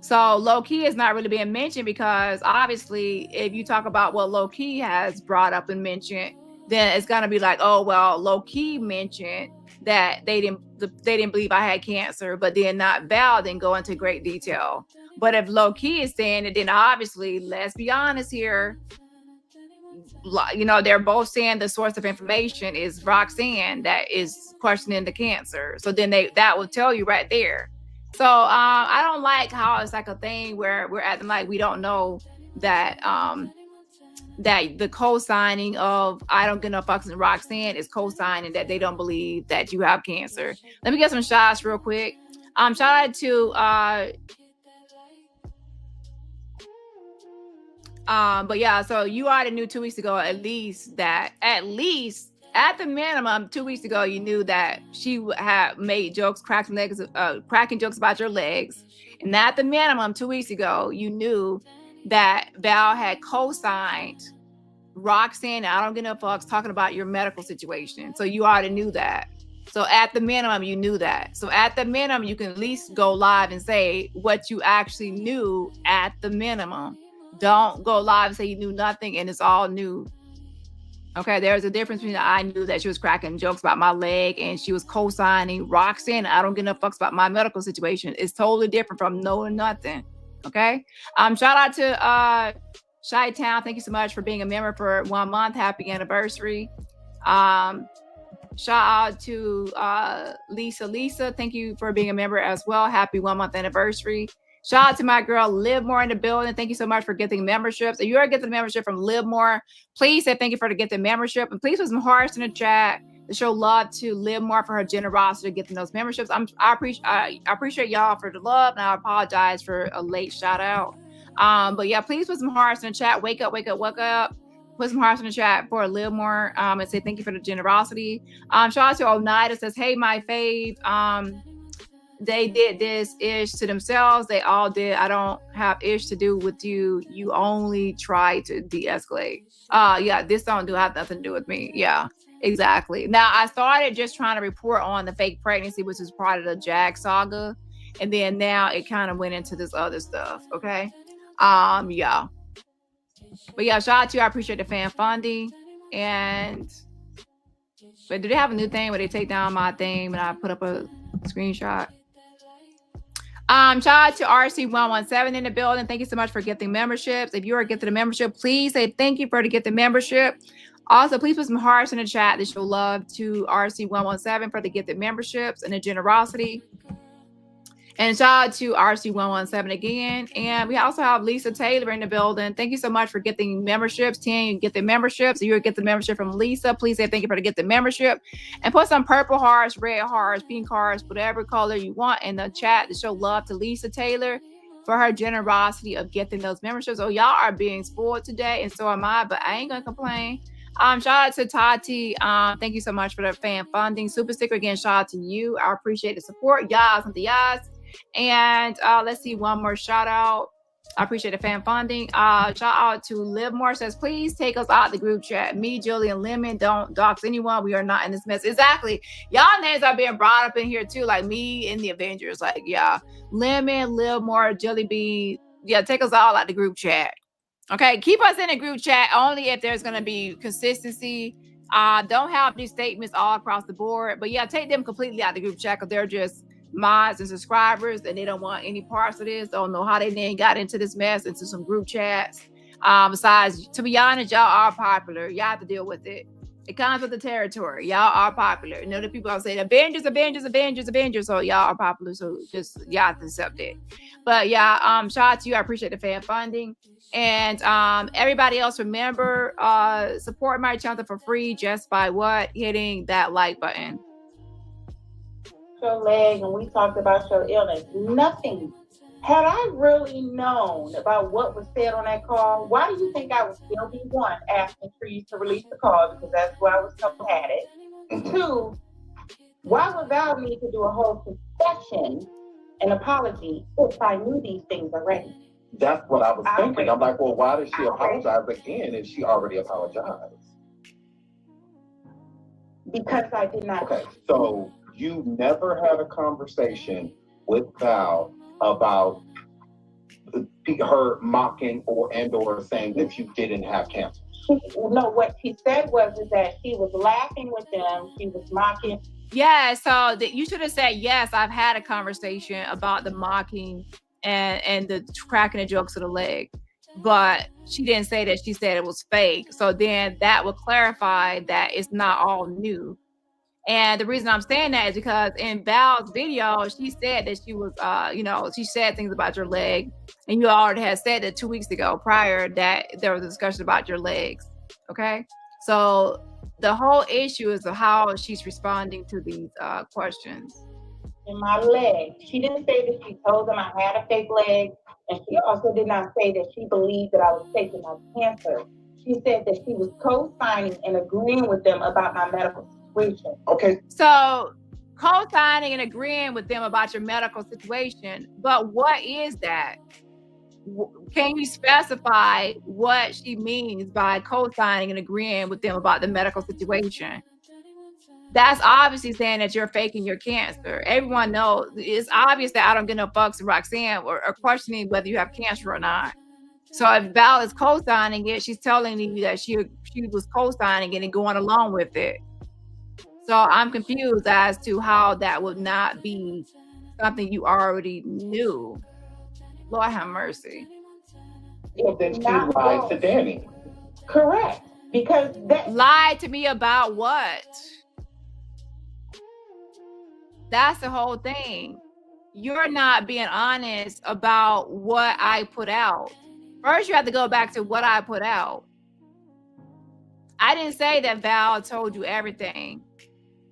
So Low-Key is not really being mentioned because obviously if you talk about what Low-Key has brought up and mentioned, then it's gonna be like, oh well, Low-Key mentioned that they didn't believe I had cancer, but then not Val didn't go into great detail. But if Low-Key is saying it, then obviously, let's be honest here, you know, they're both saying the source of information is Roxanne that is questioning the cancer. So then that will tell you right there. So I don't like how it's like a thing where we're acting like we don't know that that the co-signing of I don't get no fucks in Roxanne is co-signing that they don't believe that you have cancer. Let me get some shots real quick. Shout out to but yeah, so you already knew 2 weeks ago at least at the minimum 2 weeks ago you knew that she had made jokes, cracking jokes about your legs. And at the minimum 2 weeks ago you knew that Val had co-signed Roxanne, I don't get no fucks, talking about your medical situation. So you already knew that. So at the minimum, you knew that. So at the minimum, you can at least go live and say what you actually knew at the minimum. Don't go live and say you knew nothing and it's all new. Okay, there's a difference between I knew that she was cracking jokes about my leg and she was co-signing Roxanne. I don't give no fucks about my medical situation. It's totally different from knowing nothing. Okay. Shout out to Shy Town. Thank you so much for being a member for 1 month. Happy anniversary. Shout out to Lisa. Thank you for being a member as well. Happy 1 month anniversary. Shout out to my girl Live More in the building. Thank you so much for getting memberships. If you are getting the membership from Live More, please say thank you for getting the membership. And please put some hearts in the chat to show love to Live More for her generosity getting those memberships. I appreciate y'all for the love, and I apologize for a late shout out. But yeah, please put some hearts in the chat. Wake up. Put some hearts in the chat for Live More and say thank you for the generosity. Shout out to Oneida says, hey, my fave. They did this ish to themselves. They all did. I don't have ish to do with you. You only try to de-escalate. Yeah, this don't have nothing to do with me. Yeah, exactly. Now, I started just trying to report on the fake pregnancy, which is part of the Jag saga. And then now it kind of went into this other stuff. Okay. Yeah. But yeah, shout out to you. I appreciate the fan funding. But do they have a new thing where they take down my thing and I put up a screenshot? Shout out to RC117 in the building. Thank you so much for getting memberships. If you are getting a membership, please say thank you for to get the membership. Also, please put some hearts in the chat that show love to RC117 for to get the memberships and the generosity. And shout out to RC117 again. And we also have Lisa Taylor in the building. Thank you so much for getting memberships. 10, you get the memberships. So you get the membership from Lisa. Please say thank you for to get the membership. And put some purple hearts, red hearts, pink hearts, whatever color you want in the chat to show love to Lisa Taylor for her generosity of getting those memberships. Oh, y'all are being spoiled today, and so am I, but I ain't gonna complain. Shout out to Tati. Thank you so much for the fan funding. Super sticker again, shout out to you. I appreciate the support. Y'all, and let's see, one more shout out. I appreciate the fan funding. Shout out to Live More says, please take us out the group chat. Me, Julie, and Lemon, don't dox anyone. We are not in this mess. Exactly. Y'all names are being brought up in here too, like me and the Avengers. Like, yeah, Lemon, Live More, Jelly Bean. Yeah, take us all out the group chat. Okay, keep us in the group chat only if there's going to be consistency. Don't have these statements all across the board. But yeah, take them completely out the group chat because they're just mods and subscribers and they don't want any parts of this. Don't know how they then got into this mess, into some group chats. Besides, to be honest, y'all are popular. Y'all have to deal with it. It comes with the territory. Y'all are popular. You know, the people are saying Avengers. So y'all are popular. So just y'all have to accept it. But yeah, shout out to you. I appreciate the fan funding. And everybody else, remember, support my channel for free just by what? Hitting that like button. Your leg, and we talked about your illness. Nothing. Had I really known about what was said on that call, why do you think I would still be one asking for you to release the call, because that's where I was told I had it. Two, why would Val need to do a whole confession, an apology, if I knew these things already? That's what I was thinking. I'm like, well, why did she apologize again if she already apologized? Because I did not. Okay, so you never had a conversation with Val about her mocking or saying that you didn't have cancer? No, what she said was that she was laughing with them. She was mocking. Yeah, so you should have said, yes, I've had a conversation about the mocking and the cracking the jokes of the leg. But she didn't say that. She said it was fake. So then that would clarify that it's not all new. And the reason I'm saying that is because in Val's video, she said that she was, she said things about your leg. And you already had said that 2 weeks ago prior that there was a discussion about your legs. Okay. So the whole issue is how she's responding to these questions. In my leg. She didn't say that she told them I had a fake leg. And she also did not say that she believed that I was faking my cancer. She said that she was co-signing and agreeing with them about my medical situation. Okay. So co-signing and agreeing with them about your medical situation. But what is that? Can you specify what she means by co-signing and agreeing with them about the medical situation? That's obviously saying that you're faking your cancer. Everyone knows. It's obvious that I don't get no fucks from Roxanne or questioning whether you have cancer or not. So if Val is co-signing it, she's telling you that she was co-signing it and going along with it. So I'm confused as to how that would not be something you already knew. Lord have mercy. Well, then she lied to Dani. Correct. Because that Lied to me about what? That's the whole thing. You're not being honest about what I put out. First, you have to go back to what I put out. I didn't say that Val told you everything.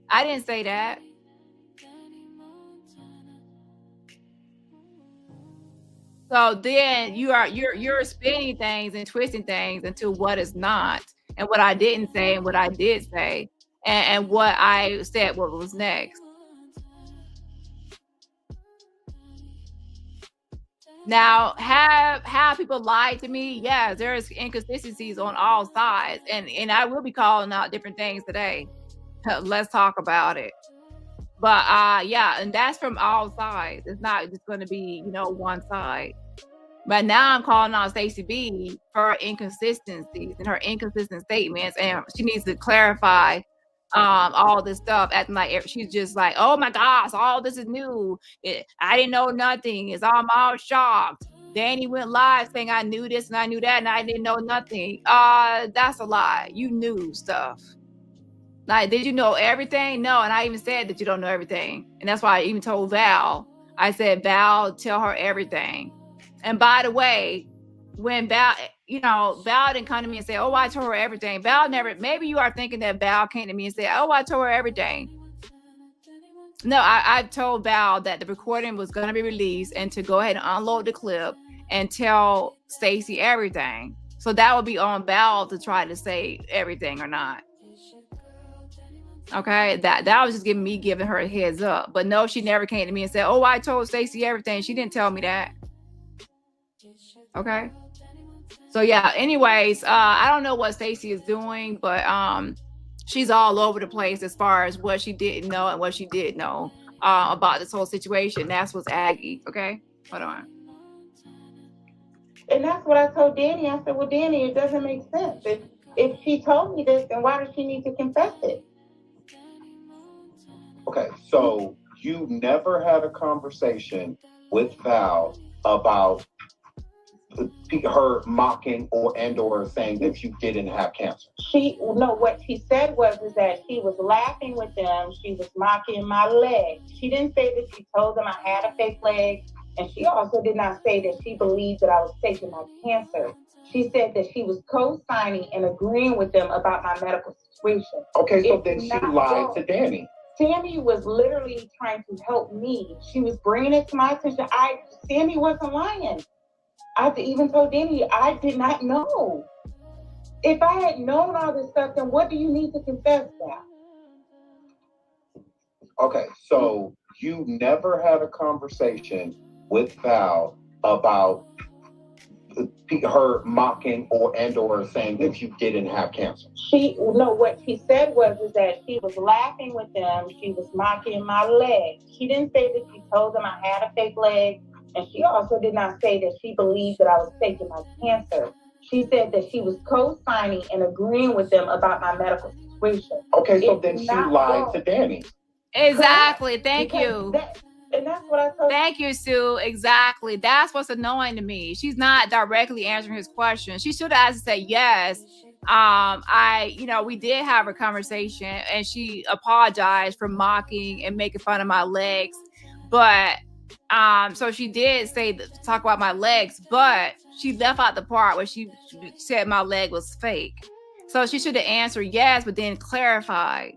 I didn't say that. So then you're spinning things and twisting things into what is not, and what I didn't say and what I did say, and what I said what was next. Now, have people lied to me? Yes, there's inconsistencies on all sides, and I will be calling out different things today. Let's talk about it. But yeah, and that's from all sides. It's not just going to be, one side. But now I'm calling out Stacey B for her inconsistencies and her inconsistent statements, and she needs to clarify all this stuff, acting like she's just like, oh my gosh, all this is new. I didn't know nothing. I'm all shocked. Dani went live saying I knew this and I knew that and I didn't know nothing. That's a lie. You knew stuff. Like, did you know everything? No, and I even said that you don't know everything. And that's why I even told Val. I said, Val, tell her everything. And by the way, when Val, Val didn't come to me and say, oh, I told her everything. Val never, maybe you are thinking that Val came to me and said, oh, I told her everything. No, I told Val that the recording was going to be released and to go ahead and unload the clip and tell Stacey everything. So that would be on Val to try to say everything or not. Okay, that was just giving her a heads up. But no, she never came to me and said, oh, I told Stacey everything. She didn't tell me that. Okay. So yeah, anyways, I don't know what Stacey is doing, but she's all over the place as far as what she didn't know and what she did know about this whole situation. That's what's Aggie. Okay, hold on. And that's what I told Dani. I said, well, Dani, it doesn't make sense. If she told me this, then why does she need to confess it? Okay, so you never had a conversation with Val about her mocking or saying that you didn't have cancer. What she said was that she was laughing with them. She was mocking my leg. She didn't say that she told them I had a fake leg. And she also did not say that she believed that I was faking my cancer. She said that she was co-signing and agreeing with them about my medical situation. Okay, so then she lied to Dani. Dani was literally trying to help me. She was bringing it to my attention. Dani wasn't lying. I even told Dani, I did not know. If I had known all this stuff, then what do you need to confess now? Okay, so you never had a conversation with Val about her mocking or saying that you didn't have cancer. What she said was that she was laughing with them. She was mocking my leg. She didn't say that she told them I had a fake leg. And she also did not say that she believed that I was faking my cancer. She said that she was co-signing and agreeing with them about my medical situation. Okay, so then she lied to Dani. Exactly. Thank you. And that's what I told. Thank you, Sue. Exactly. That's what's annoying to me. She's not directly answering his question. She should have asked to say yes. We did have a conversation and she apologized for mocking and making fun of my legs. But so she did talk about my legs, but she left out the part where she said my leg was fake. So she should have answered yes, but then clarified.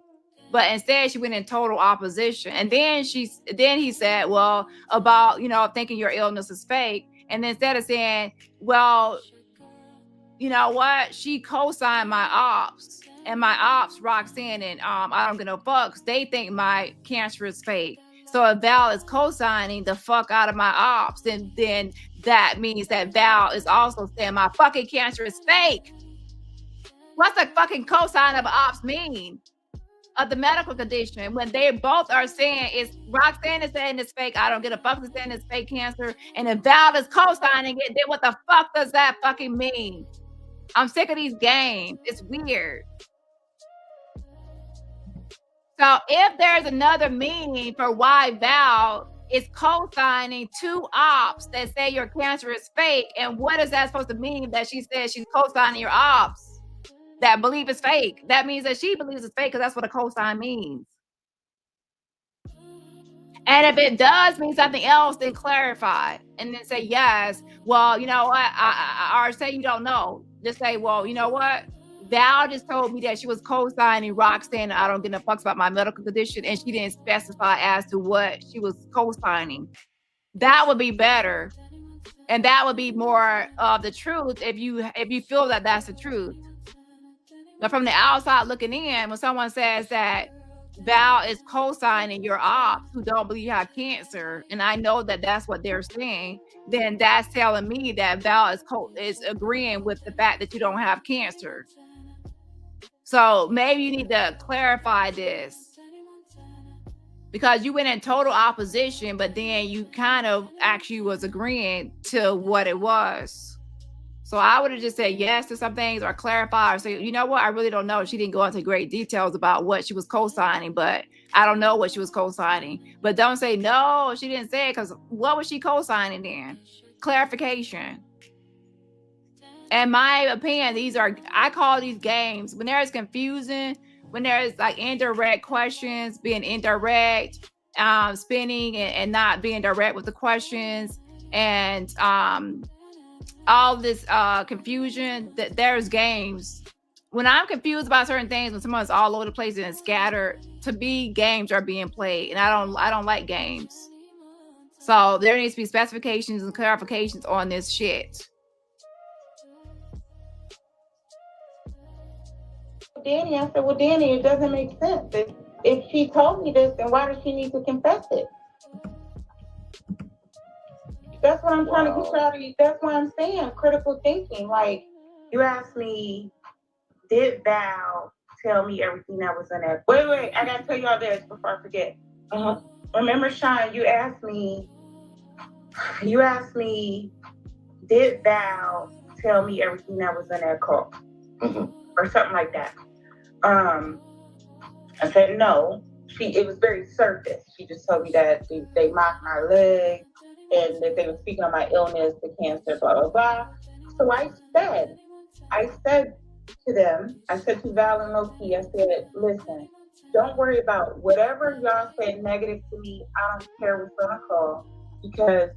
But instead, she went in total opposition. And then he said, well, about, thinking your illness is fake. And then instead of saying, well, you know what? She co-signed my ops. And my ops, Roxanne and I don't give no fucks, they think my cancer is fake. So if Val is co-signing the fuck out of my ops, then that means that Val is also saying my fucking cancer is fake. What's the fucking co-sign of ops mean? of the medical condition when they both are saying it's Roxanne is saying it's fake. I don't get a fuck is saying it's fake cancer. And if Val is co-signing it, then what the fuck does that fucking mean? I'm sick of these games. It's weird. So if there's another meaning for why Val is co-signing two ops that say your cancer is fake, and what is that supposed to mean that she says she's co-signing your ops that believe it's fake? That means that she believes it's fake because that's what a co-sign means. And if it does mean something else, then clarify and then say yes. Well, you know what? Or say you don't know. Just say, well, you know what? Val just told me that she was co-signing Roxanne. I don't give no fucks about my medical condition, and she didn't specify as to what she was co-signing. That would be better, and that would be more of the truth if you feel that that's the truth. But from the outside looking in, when someone says that Val is co-signing your ops who don't believe you have cancer, and I know that that's what they're saying, then that's telling me that Val is agreeing with the fact that you don't have cancer. So maybe you need to clarify this, because you went in total opposition, but then you kind of actually was agreeing to what it was. So I would have just said yes to some things, or clarify, or say, you know what, I really don't know. She didn't go into great details about what she was co-signing, but I don't know what she was co-signing. But don't say no, she didn't say it, because what was she co-signing then? Clarification. In my opinion, I call these games, when there's confusion, when there's like indirect questions, being indirect, spinning and not being direct with the questions, and all this confusion, that there's games. When I'm confused about certain things, when someone's all over the place and scattered, to me, games are being played, and I don't like games. So there needs to be specifications and clarifications on this shit. Dani, I said, well, Dani, it doesn't make sense. If she told me this, then why does she need to confess it? That's what I'm trying to get out of you. That's why I'm saying critical thinking. Like, you asked me, did Val tell me everything that was in that? Wait, I gotta tell y'all this before I forget. Remember, Sean, you asked me, did Val tell me everything that was in that call? Or something like that. I said no. It was very surface. She just told me that they mocked my leg and that they were speaking on my illness, the cancer, blah, blah, blah. So I said to them, I said to Val and Loki, I said, listen, don't worry about whatever y'all said negative to me. I don't care what's on the call, because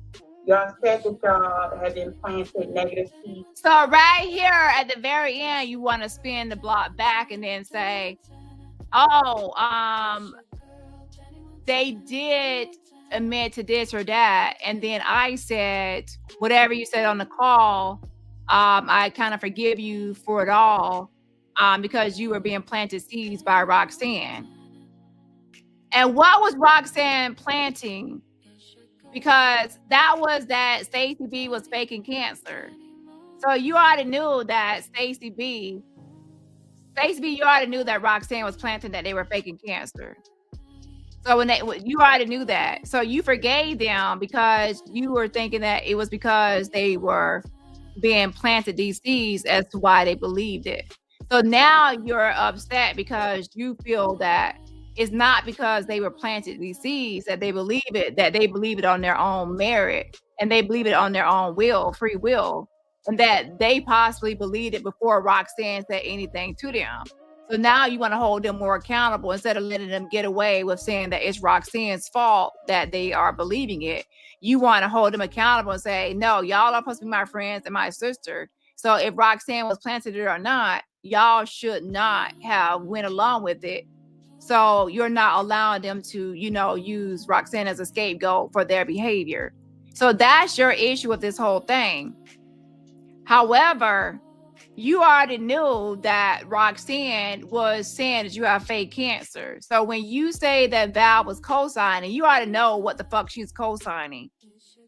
y'all said that y'all had implanted negative seeds. So right here at the very end, you want to spin the block back and then say, oh, they did admit to this or that. And then I said, whatever you said on the call, I kind of forgive you for it all, because you were being planted seeds by Roxanne. And what was Roxanne planting? Because that was that Stacey B was faking cancer. So you already knew that Stacey B, you already knew that Roxanne was planting that they were faking cancer. So you already knew that. So you forgave them because you were thinking that it was because they were being planted these seeds as to why they believed it. So now you're upset because you feel that it's not because they were planted these seeds that they believe it, that they believe it on their own merit, and they believe it on their own free will, and that they possibly believed it before Roxanne said anything to them. So now you want to hold them more accountable instead of letting them get away with saying that it's Roxanne's fault that they are believing it. You want to hold them accountable and say, no, y'all are supposed to be my friends and my sister. So if Roxanne was planted it or not, y'all should not have went along with it. So you're not allowing them to, use Roxanne as a scapegoat for their behavior. So that's your issue with this whole thing. However, you already knew that Roxanne was saying that you have fake cancer. So when you say that Val was co-signing, you already know what the fuck she's co-signing.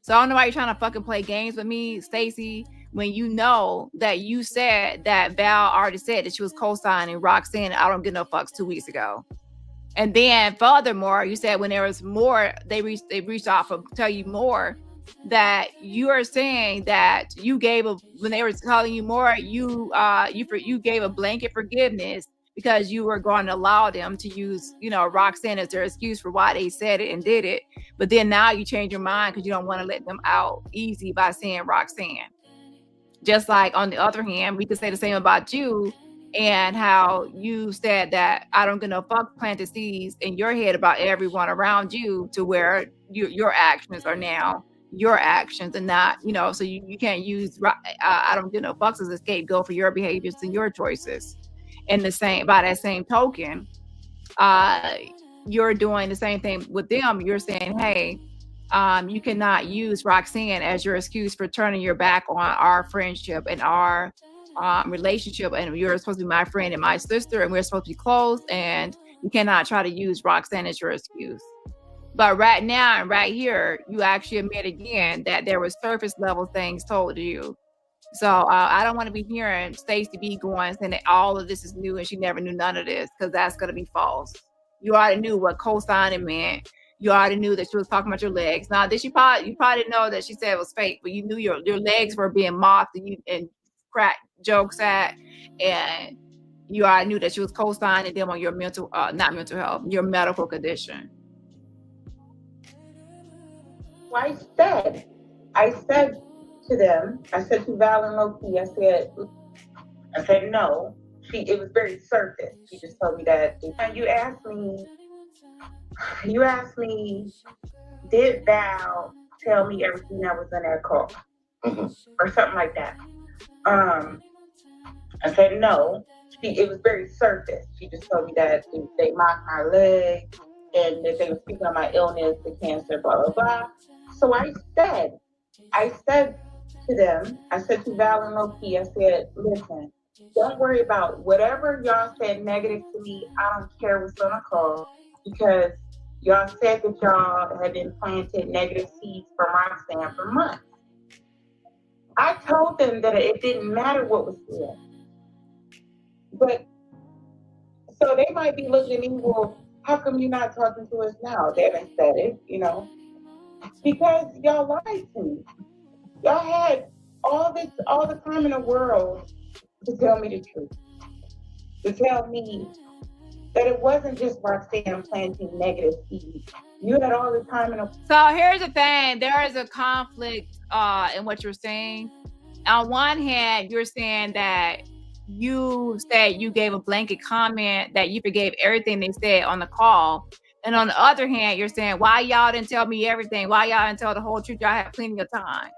So I don't know why you're trying to fucking play games with me, Stacey, when you know that you said that Val already said that she was co-signing Roxanne, I don't give no fucks 2 weeks ago. And then furthermore, you said when there was more, they reached off of tell you more, that you are saying that you gave when they were telling you more, you gave a blanket forgiveness because you were going to allow them to use, Roxanne as their excuse for why they said it and did it. But then now you change your mind because you don't want to let them out easy by saying Roxanne. Just like on the other hand, we could say the same about you, and how you said that I don't give no fuck planted seeds in your head about everyone around you, to where your actions are now your actions and not, so you can't use I don't give no fucks as a scapegoat for your behaviors and your choices. And by that same token, you're doing the same thing with them. You're saying, hey, you cannot use Roxanne as your excuse for turning your back on our friendship and our relationship. And you're supposed to be my friend and my sister, and we're supposed to be close. And you cannot try to use Roxanne as your excuse. But right now and right here, you actually admit again that there was surface level things told to you. So I don't want to be hearing Stacey B saying that all of this is new and she never knew none of this, because that's going to be false. You already knew what co-signing meant. You already knew that she was talking about your legs. Now, you probably didn't know that she said it was fake, but you knew your legs were being mocked and cracked jokes at, and you already knew that she was co-signing them on your not mental health, your medical condition. Well, I said to them, I said to Val and Loki, I said no. It was very surface. She just told me that. And you asked me, did Val tell me everything that was in that call? Or something like that. I said no. It was very surface. She just told me that they mocked my leg and that they were speaking on my illness, the cancer, blah, blah, blah. So I said to them, I said to Val and Loki, I said, listen, don't worry about whatever y'all said negative to me. I don't care what's on the call, because y'all said that y'all had been planted negative seeds for Roxanne for months. I told them that it didn't matter what was said. But so they might be looking at me, well, how come you're not talking to us now? They haven't said it, because y'all lied to me. Y'all had all the time in the world to tell me the truth. To tell me that it wasn't just Roxanne planting negative seeds. You had all the time in the... So here's the thing. There is a conflict in what you're saying. On one hand, you're saying that you said you gave a blanket comment that you forgave everything they said on the call. And on the other hand, you're saying, why y'all didn't tell me everything? Why y'all didn't tell the whole truth? Y'all had plenty of time.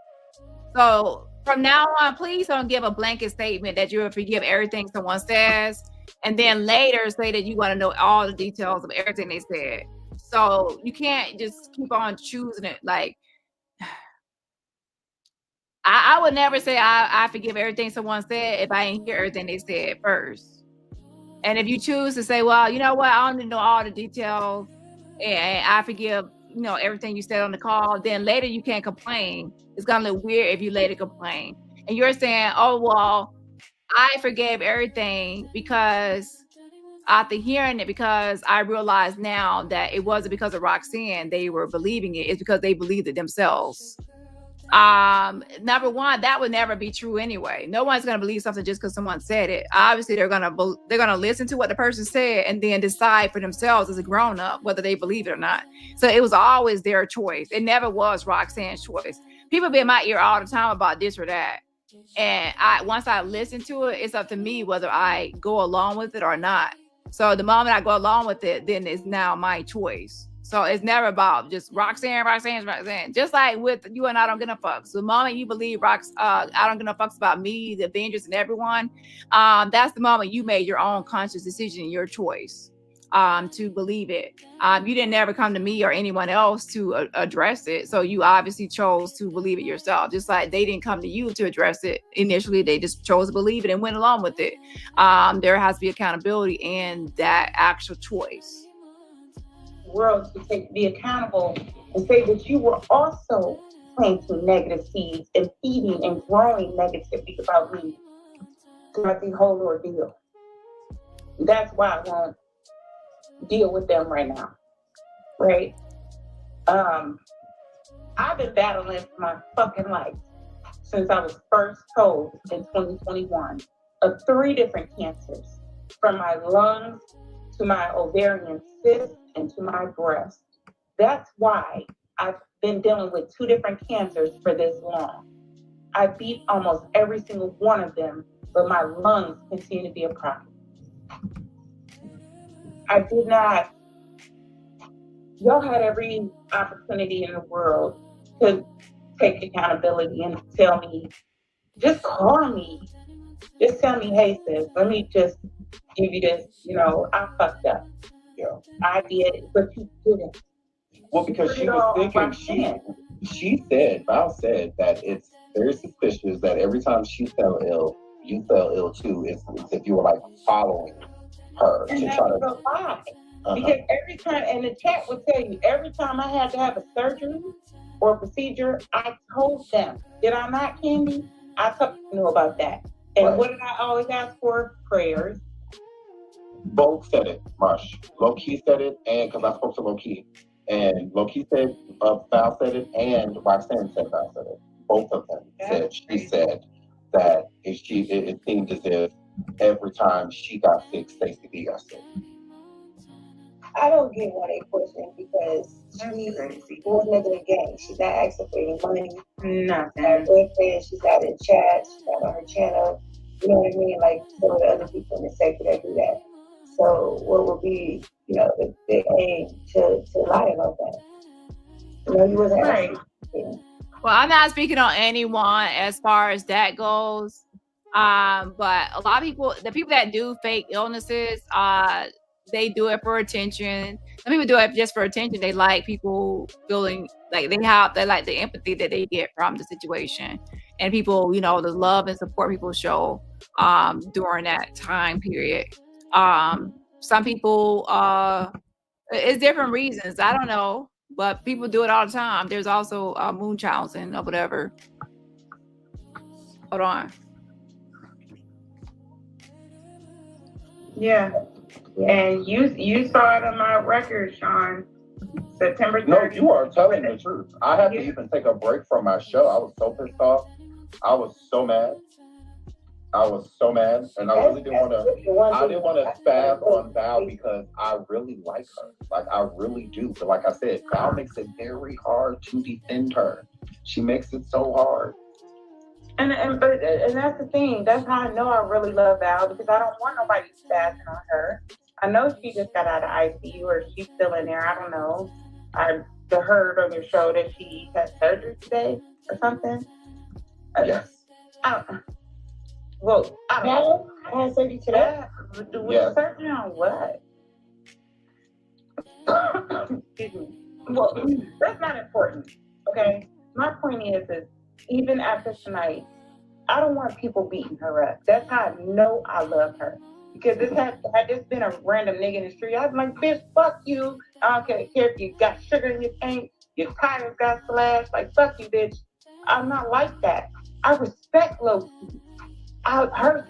So from now on, please don't give a blanket statement that you will forgive everything someone says, and then later say that you want to know all the details of everything they said. So you can't just keep on choosing it. Like, I would never say I forgive everything someone said if I didn't hear everything they said first. And if you choose to say, well, you know what, I don't need to know all the details and I forgive, everything you said on the call, then later you can't complain. It's going to look weird if you later complain. And you're saying, oh, well, I forgave everything because after hearing it, because I realized now that it wasn't because of Roxanne they were believing it. It's because they believed it themselves. Number one, that would never be true anyway. No one's going to believe something just because someone said it. Obviously, they're going to listen to what the person said and then decide for themselves as a grown up whether they believe it or not. So it was always their choice. It never was Roxanne's choice. People be in my ear all the time about this or that. And once I listen to it, it's up to me whether I go along with it or not. So the moment I go along with it, then it's now my choice. So it's never about just Roxanne. Just like with you and I don't give no fucks. So the moment you believe I don't give no fucks about me, the Avengers, and everyone, that's the moment you made your own conscious decision, your choice to believe it. You didn't ever come to me or anyone else to address it. So you obviously chose to believe it yourself. Just like they didn't come to you to address it initially. They just chose to believe it and went along with it. There has to be accountability in that actual choice. World to be accountable and say that you were also planting negative seeds and feeding and growing negativity about me throughout the whole ordeal. That's why I want deal with them right now, right? I've been battling for my fucking life since I was first told in 2021 of 3 different cancers, from my lungs to my ovarian cyst and to my breast. That's why I've been dealing with 2 different cancers for this long. I beat almost every single one of them, but my lungs continue to be a problem. I did not. Y'all had every opportunity in the world to take accountability and tell me, just call me. Just tell me, hey sis, let me just give you this, I fucked up. Yeah. I did, but you didn't. Well, because she was thinking, Val said that it's very suspicious that every time she fell ill, you fell ill too. It's if you were like following her and to that try was to. a lie. Because every time, and the chat would tell you, every time I had to have a surgery or a procedure, I told them, did I not, Candy? I told you about that. And Right. what did I always ask for? Prayers. Both said it, Marsh. Low-key said it, and because I spoke to Low-key. And Low-key said Val said it, and Roxanne said Val said it. Both of them said, she said that it seemed as if every time she got sick, Stacey B got sick. I don't get why they pushing because she was never a game. She's not asking for any money. Nothing. Her boyfriend, she's out in chat, she's out on her channel. You know what I mean? Like some of the other people in the sector that do that. So what would be, the aim to lie about that? He wasn't Right. asking. Well, I'm not speaking on anyone as far as that goes. But a lot of people, the people that do fake illnesses, they do it for attention. Some people do it just for attention. They like people feeling like they like the empathy that they get from the situation, and people, the love and support people show during that time period. Some people, it's different reasons. I don't know, but people do it all the time. There's also Munchausen or whatever. Hold on. Yeah. And you saw it on my record, Sean. September 30th. No, you are telling the truth. I had to even take a break from my show. I was so pissed off. I was so mad. And I really didn't want to spaz on Val because I really like her. Like, I really do. But like I said, Val makes it very hard to defend her. She makes it so hard. And that's the thing. That's how I know I really love Val, because I don't want nobody spazzing on her. I know she just got out of ICU, or she's still in there. I don't know. I heard on your show that she had surgery today or something. Yes. I don't know. I had surgery today. Yeah. Surgery on what? Excuse me. Well, that's not important. Okay. My point is even after tonight, I don't want people beating her up. That's how I know I love her. Because had this been a random nigga in the street, I'd be like, bitch, fuck you. I don't care if you got sugar in your tank, your tires got slashed. Like, fuck you, bitch. I'm not like that. I respect Loki.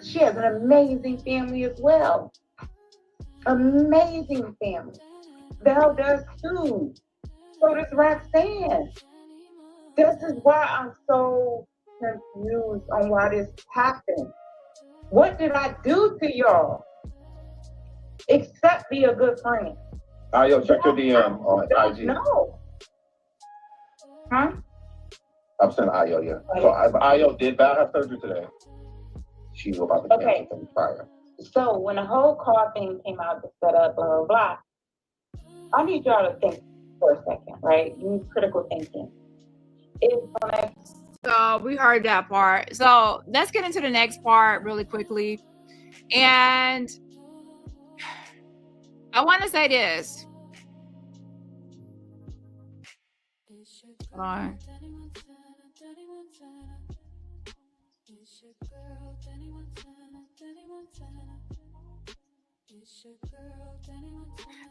She has an amazing family as well. Amazing family. Val does too. So does Roxanne. This is why I'm so confused on why this happened. What did I do to y'all? Except be a good friend. Ayo, check your DM on IG. No. Huh? I'm saying Ayo, yeah. So Ayo, did Val have surgery today? She was about to cancel things prior. So when the whole call thing came out to set up, blah, blah, blah, I need y'all to think for a second, right? You need critical thinking. So we heard that part. So let's get into the next part really quickly. And I want to say this. Hold on.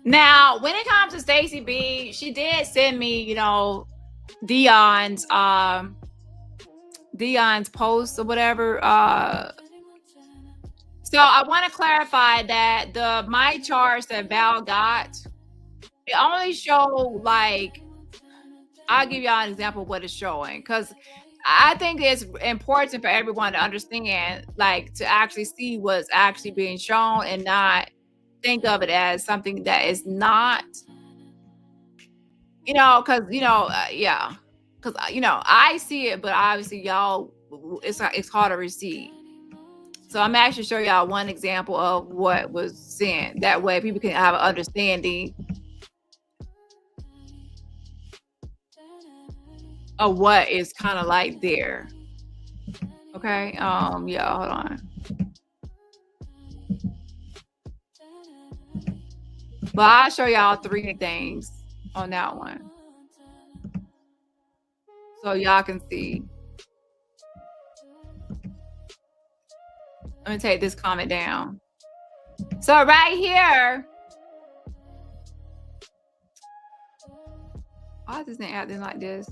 Now, when it comes to Stacey B, she did send me, Dion's post or whatever, So I want to clarify that the my charts that Val got, it only show like, I'll give y'all an example of what it's showing, because I think it's important for everyone to understand, like, to actually see what's actually being shown and not think of it as something that is not, because yeah, because I see it, but obviously y'all, it's hard to receive. So I'm actually show y'all one example of what was sent. That way people can have an understanding of what is kind of like there. Okay. Yeah, hold on. But I'll show y'all 3 things on that one, so y'all can see. Let me take this comment down. So right here, why is this thing acting like this?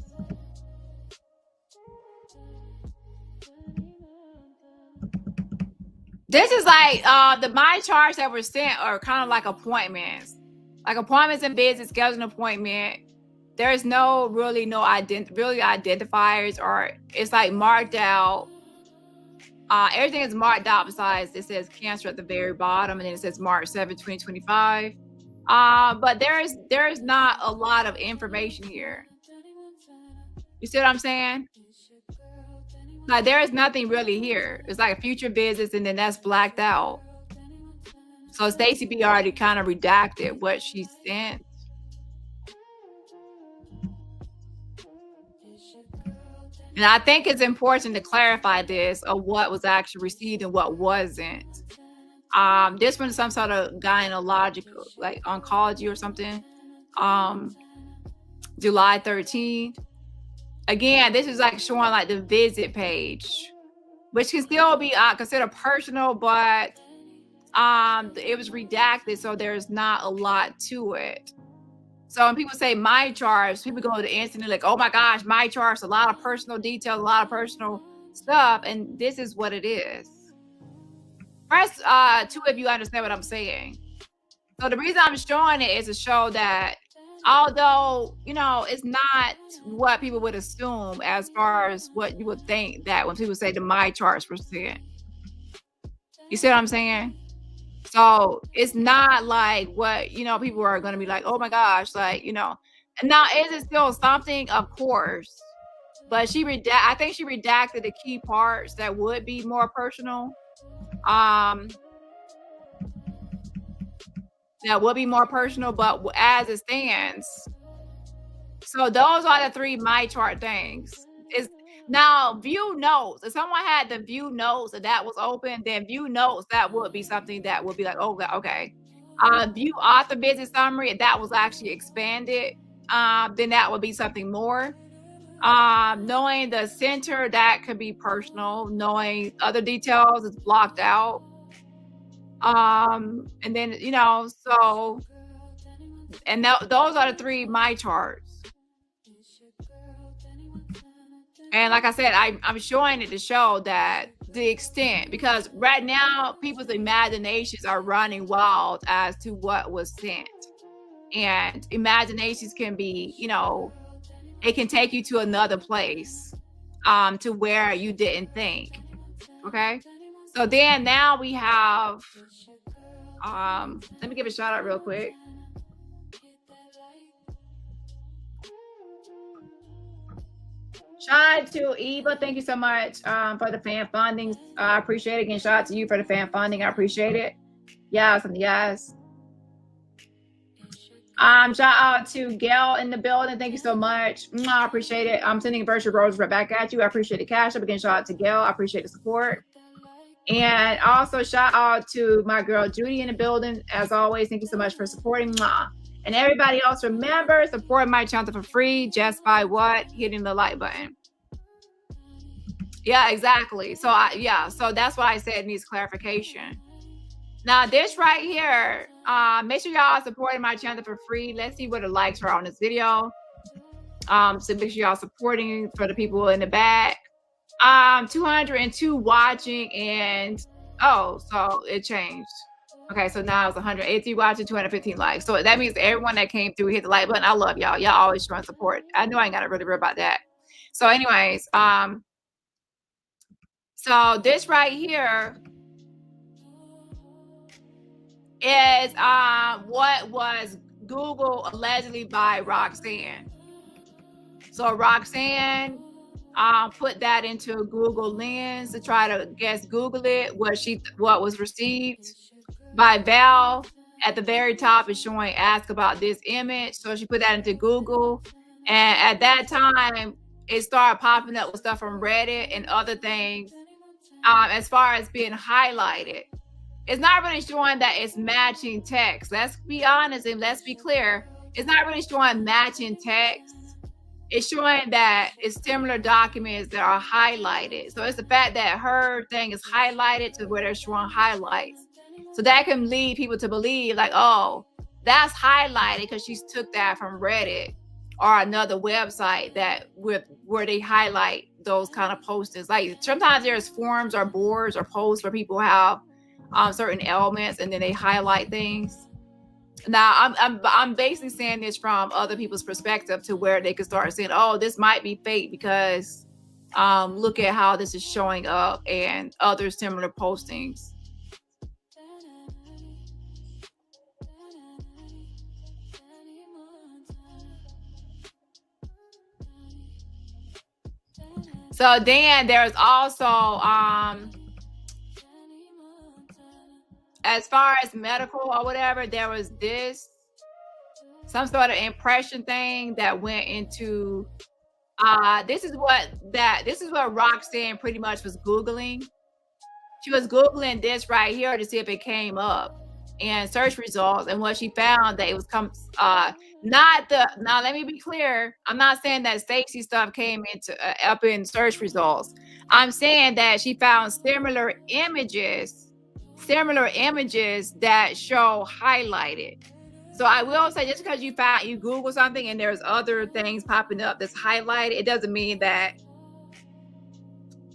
This is like the my charts that were sent are kind of like appointments in business, schedule an appointment. There's no identifiers, or it's like marked out. Everything is marked out besides it says cancer at the very bottom, and then it says March 7, 2025. But there's not a lot of information here. You see what I'm saying? Like, there is nothing really here. It's like a future business, and then that's blacked out. So Stacey B already kind of redacted what she sent. And I think it's important to clarify this of what was actually received and what wasn't. This one's some sort of gynecological, like oncology or something. July 13th. Again, this is like showing like the visit page, which can still be considered personal, but it was redacted, so there's not a lot to it. So when people say my charts, people go to instantly like, oh my gosh, my charts, a lot of personal details, a lot of personal stuff, and this is what it is. Press 2 if you understand what I'm saying. So the reason I'm showing it is to show that although, it's not what people would assume as far as what you would think that when people say the my charts were sent. You see what I'm saying? So it's not like what, people are going to be like, oh my gosh, like, now is it still something? Of course. But I think she redacted the key parts that would be more personal. That would be more personal, but as it stands. So those are the 3 my chart things. Now view notes. If someone had the view notes and that was open, then view notes, that would be something that would be like, oh, okay. View author business summary, if that was actually expanded, then that would be something more. Knowing the center, that could be personal. Knowing other details is blocked out. And then, so, and those are the 3 my charts. And like I said, I'm showing it to show that the extent, because right now people's imaginations are running wild as to what was sent. And imaginations can be, it can take you to another place, to where you didn't think. Okay. So then now we have, let me give a shout out real quick. Shout out to Eva. Thank you so much for the fan funding. I appreciate it. Again, shout out to you for the fan funding. I appreciate it. Yes, and yes. Shout out to Gail in the building. Thank you so much. I appreciate it. I'm sending virtual roses right back at you. I appreciate the cash up. Again, shout out to Gail. I appreciate the support. And also shout out to my girl Judy in the building. As always, thank you so much for supporting. And everybody else, remember, support my channel for free just by what? Hitting the like button. Yeah, exactly. So so that's why I said it needs clarification. Now this right here, make sure y'all supporting my channel for free. Let's see what the likes are on this video. So make sure y'all supporting for the people in the back. 202 watching and Oh, so it changed. Okay, so now it's 183 watching, 215 likes. So that means everyone that came through hit the like button. I love y'all. Y'all always showing support. I know I ain't gotta really worry about that. So, anyways, so this right here is what was Google allegedly by Roxanne. So Roxanne put that into a Google Lens to try to Google it, what was received by Val. At the very top is showing ask about this image. So she put that into Google. And at that time, it started popping up with stuff from Reddit and other things as far as being highlighted. It's not really showing that it's matching text. Let's be honest and let's be clear. It's not really showing matching text. It's showing that it's similar documents that are highlighted. So it's the fact that her thing is highlighted to where they're showing highlights. So that can lead people to believe like, oh, that's highlighted because she took that from Reddit or another website that where they highlight those kind of postings. Like sometimes there's forums or boards or posts where people have certain elements and then they highlight things. Now I'm basically saying this from other people's perspective to where they could start saying, oh, this might be fake because look at how this is showing up and other similar postings. So then there's also as far as medical or whatever, there was some sort of impression thing that went into this is what Roxanne pretty much was Googling. She was Googling this right here to see if it came up in search results, and what she found that it was now let me be clear, I'm not saying that Stacey stuff came into up in search results. I'm saying that she found similar images that show highlighted. So I will say, just because you Google something and there's other things popping up that's highlighted, it doesn't mean that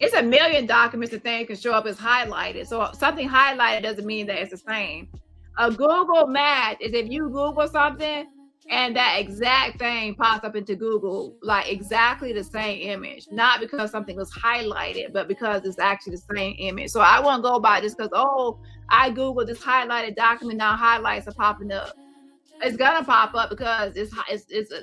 it's a million documents and things can show up as highlighted. So something highlighted doesn't mean that it's the same. A Google match is if you Google something and that exact thing pops up into Google, like exactly the same image, not because something was highlighted, but because it's actually the same image. So I won't go by just because, oh, I Googled this highlighted document, now highlights are popping up. It's gonna pop up because it's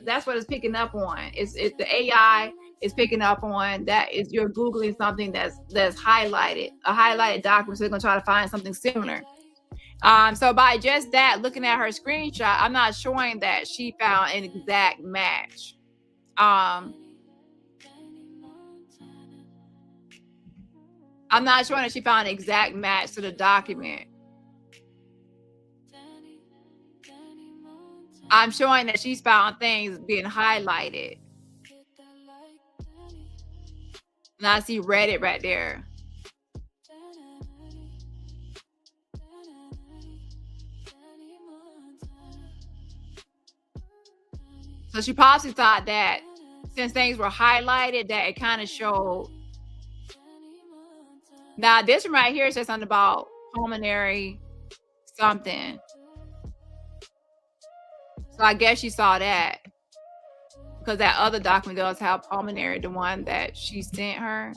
that's what it's picking up on. It's the AI is picking up on that is you're Googling something that's highlighted, a highlighted document, so they're gonna try to find something similar. So by just that, looking at her screenshot, I'm not showing that she found an exact match. I'm not showing that she found an exact match to the document. I'm showing that she's found things being highlighted. And I see Reddit right there. So she possibly thought that since things were highlighted, that it kind of showed. Now, this one right here says something about pulmonary something. So I guess she saw that because that other document does have pulmonary, the one that she sent her.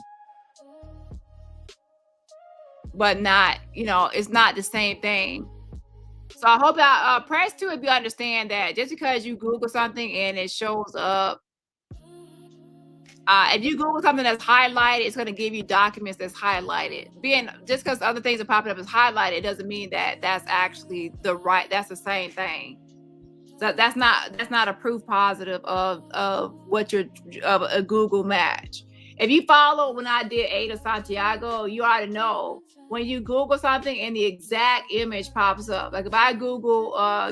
But not, it's not the same thing. So I hope that press 2 if you understand that just because you Google something and it shows up, if you Google something that's highlighted, it's going to give you documents that's highlighted. Just because other things are popping up as highlighted, it doesn't mean that that's actually that's the same thing. So that's not a proof positive of a Google match. If you follow when I did Ada Santiago, you already know when you Google something and the exact image pops up. Like if I Google, a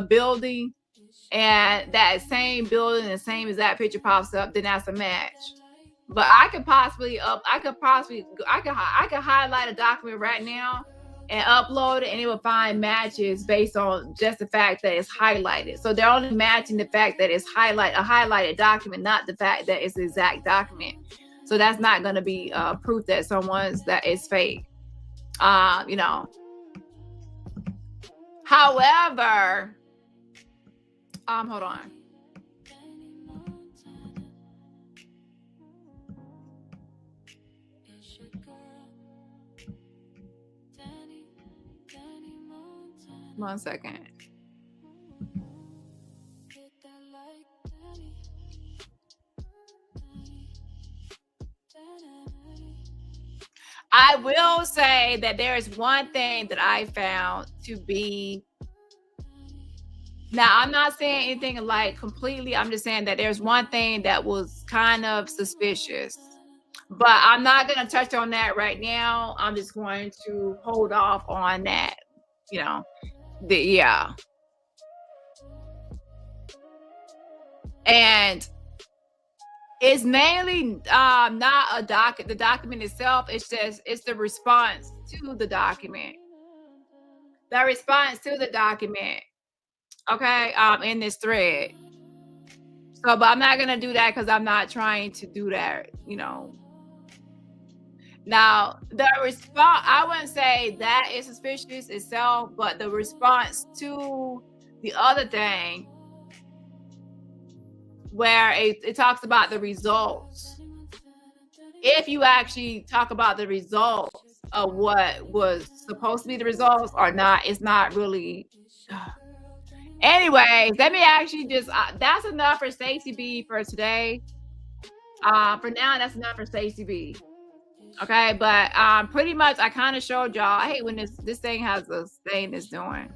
building and that same building, the same exact picture pops up, then that's a match. But I could highlight a document right now and upload it, and it will find matches based on just the fact that it's highlighted. So they're only matching the fact that it's a highlighted document, not the fact that it's the exact document. So that's not going to be proof that that is fake. You know. However, hold on. One second. I will say that there is one thing that I found to be. Now, I'm not saying anything like completely. I'm just saying that there's one thing that was kind of suspicious. But I'm not going to touch on that right now. I'm just going to hold off on that. You know, yeah. And it's mainly not the document itself. It's the response to the document. The response to the document. Okay, in this thread. So, but I'm not gonna do that because I'm not trying to do that, you know. Now, the response, I wouldn't say that is suspicious itself, but the response to the other thing where it talks about the results. If you actually talk about the results of what was supposed to be the results or not, it's not really. Anyways, let me actually just, that's enough for Stacey B for today. For now, that's enough for Stacey B. Okay, but pretty much I kind of showed y'all. I hate when this thing has a thing it's doing.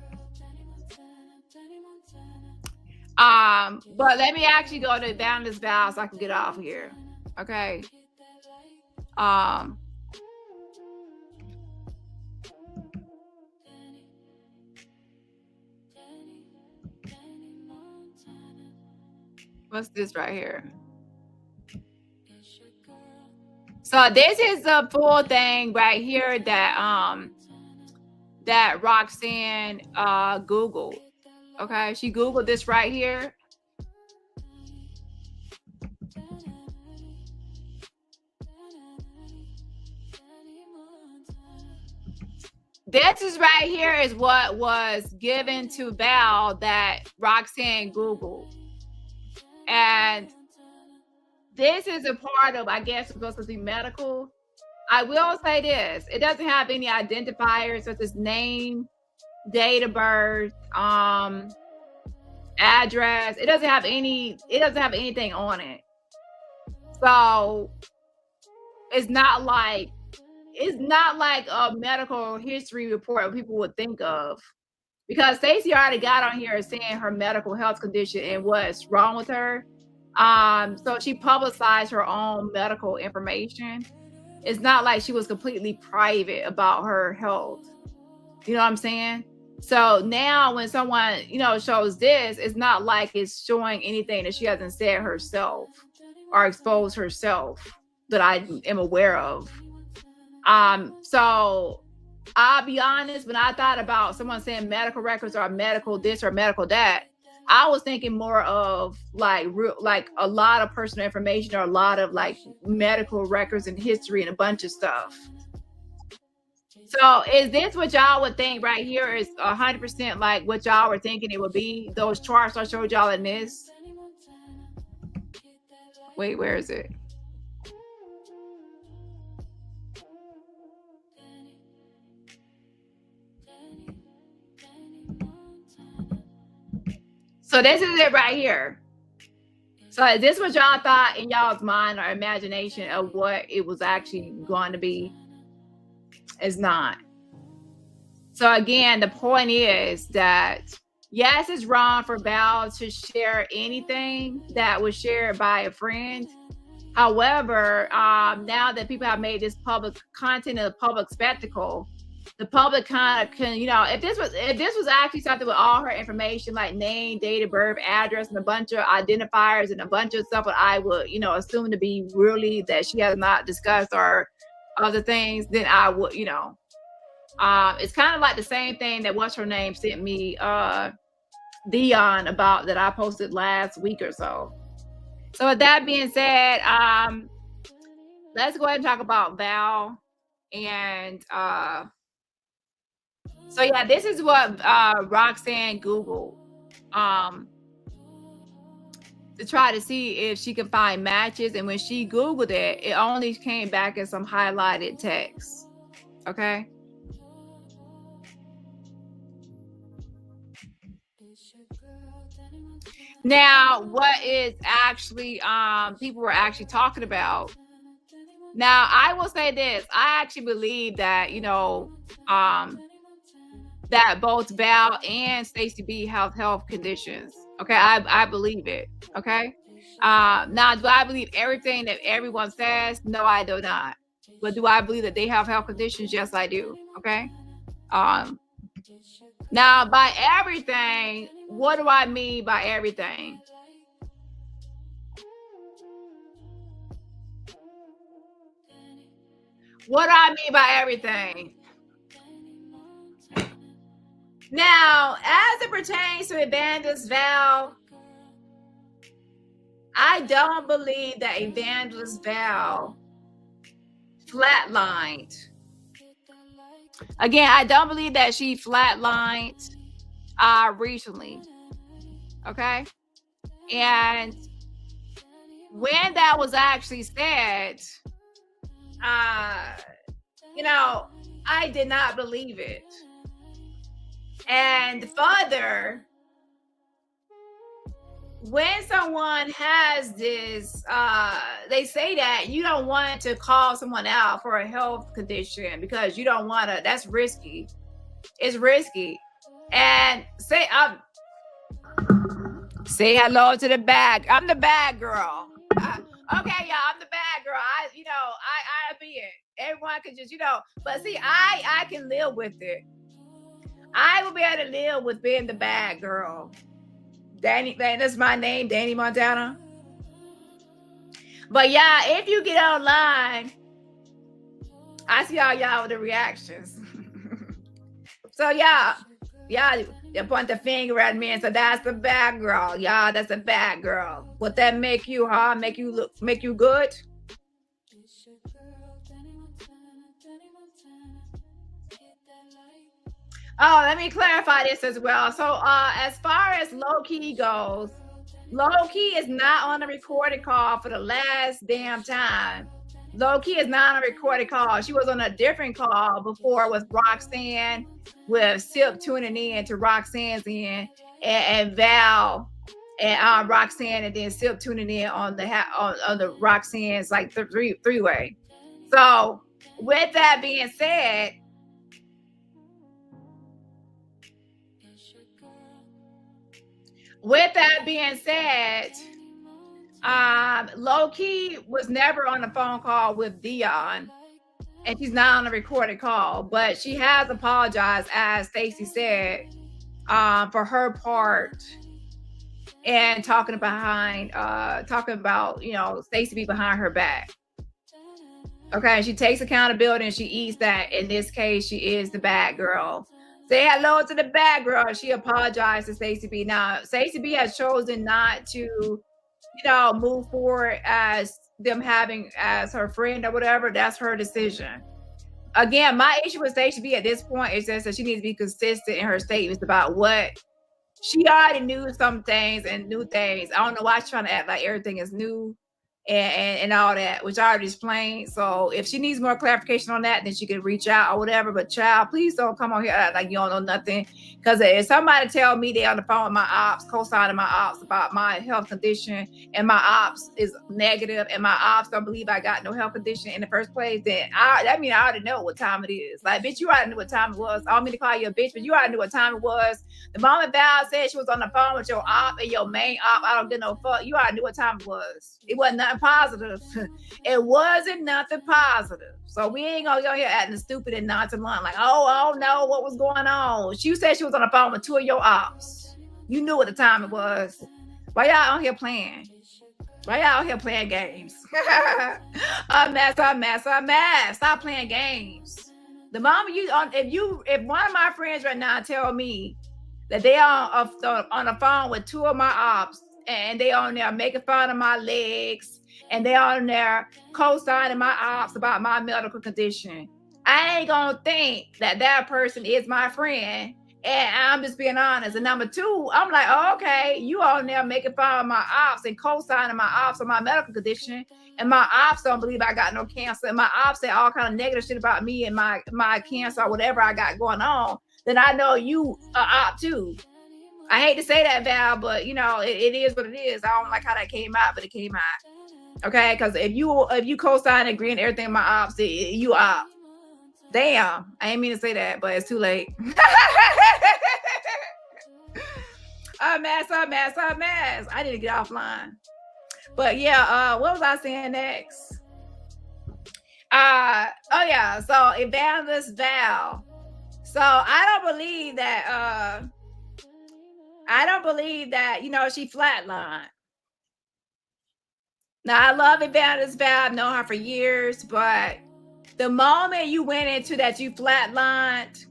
But let me actually go to boundless vow so I can get off here. Okay. What's this right here? So this is the full thing right here that that Roxanne Googled. Okay, she Googled this right here. This is right here is what was given to Val that Roxanne Googled. And this is a part of, I guess, supposed to be medical. I will say this. It doesn't have any identifiers such as name, date of birth, address. It doesn't have anything on it. So it's not like a medical history report people would think of. Because Stacey already got on here saying her medical health condition and what's wrong with her. So she publicized her own medical information. It's not like she was completely private about her health. You know what I'm saying? So now when someone, you know, shows this, it's not like it's showing anything that she hasn't said herself or exposed herself that I am aware of. So I'll be honest, when I thought about someone saying medical records or medical this or medical that, I was thinking more of like a lot of personal information or a lot of like medical records and history and a bunch of stuff. So is this what y'all would think right here is 100% like what y'all were thinking it would be? Those charts I showed y'all in this? Wait, where is it? So this is it right here. So is this what y'all thought in y'all's mind or imagination of what it was actually going to be? It's not. So again, the point is that yes, it's wrong for Val to share anything that was shared by a friend. However, now that people have made this public content a public spectacle, the public kind of can, you know, if this was actually something with all her information like name, date of birth, address, and a bunch of identifiers and a bunch of stuff that I would, you know, assume to be really that she has not discussed or other things, then I would, you know, it's kind of like the same thing that what's her name sent me Dion about that I posted last week or so. So with that being said, let's go ahead and talk about Val and So yeah, this is what Roxanne Googled to try to see if she can find matches. And when she Googled it, it only came back as some highlighted text. Okay. Now, what is actually people were actually talking about. Now, I will say this. I actually believe that, you know, that both Val and Stacey B have health conditions. Okay, I believe it. Okay. Now, do I believe everything that everyone says? No, I do not. But do I believe that they have health conditions? Yes, I do. Okay. Now, by everything, what do I mean by everything? What do I mean by everything? Now, as it pertains to Evangelist Val, I don't believe that Evangelist Val flatlined. Again, I don't believe that she flatlined recently. Okay. And when that was actually said, you know, I did not believe it. And further, when someone has this, they say that you don't want to call someone out for a health condition because you don't want to, that's risky. It's risky. And say hello to the bag. I'm the bag girl. Okay, y'all, I'm the bad girl. I be it. Everyone can just, but see, I can live with it. I will be able to live with being the bad girl. Danny, that's my name, Danny Montana. But yeah, if you get online, I see all y'all with the reactions. So yeah, they point the finger at me and say, that's the bad girl. Yeah, that's a bad girl. Would that make you, huh? Make you good? Oh, let me clarify this as well. So as far as Low Key goes, Low Key is not on a recorded call for the last damn time. Low Key is not on a recorded call. She was on a different call before with Roxanne, with Sip tuning in to Roxanne's end, and Val and Roxanne, and then Sip tuning in on the Roxanne's like three-way. So with that being said, Low Key was never on a phone call with Dion, and she's not on a recorded call, but she has apologized, as Stacey said, for her part and talking about Stacey be behind her back. Okay, she takes accountability and she eats that. In this case, she is the bad girl. Say hello to the bad girl. She apologized to Stacey B. Now, Stacey B has chosen not to, move forward as them having as her friend or whatever. That's her decision. Again, my issue with Stacey B at this point is just that she needs to be consistent in her statements about what she already knew, some things and new things. I don't know why she's trying to act like everything is new and all that, which I already explained. So if she needs more clarification on that, then she can reach out or whatever. But child, please don't come on here like you don't know nothing. Because if somebody tell me they on the phone with my ops, co-signing my ops about my health condition, and my ops is negative, and my ops don't believe I got no health condition in the first place, then that means I already know what time it is. Like, bitch, you already knew what time it was. I don't mean to call you a bitch, but you already knew what time it was. The moment Val said she was on the phone with your op and your main op, I don't give no fuck. You already knew what time it was. It wasn't nothing positive. It wasn't nothing positive. So we ain't gonna go here acting stupid and nonchalant like, oh no, what was going on? She said she was on the phone with two of your ops. You knew what the time it was. Why y'all out here playing? Why y'all out here playing games? I'm mad. Stop playing games. The moment if one of my friends right now tell me that they are on the phone with two of my ops and they on there making fun of my legs and they on there co-signing my ops about my medical condition, I ain't gonna think that that person is my friend. And I'm just being honest. And number two, I'm like, oh, okay, you all there making fun of my ops and co-signing my ops on my medical condition. And my ops don't believe I got no cancer. And my ops say all kind of negative shit about me and my cancer or whatever I got going on. Then I know you are op too. I hate to say that, Val, but you know, it is what it is. I don't like how that came out, but it came out. Okay, because if you co-sign and agree and everything, my ops, you op. Damn, I ain't mean to say that, but it's too late. I'm mess. I need to get offline. But yeah, what was I saying next? Oh yeah, so Evangelist Val. So I don't believe that, you know, she flatlined. Now I love Evangelist Val, I've known her for years, but the moment you went into that, you flatlined,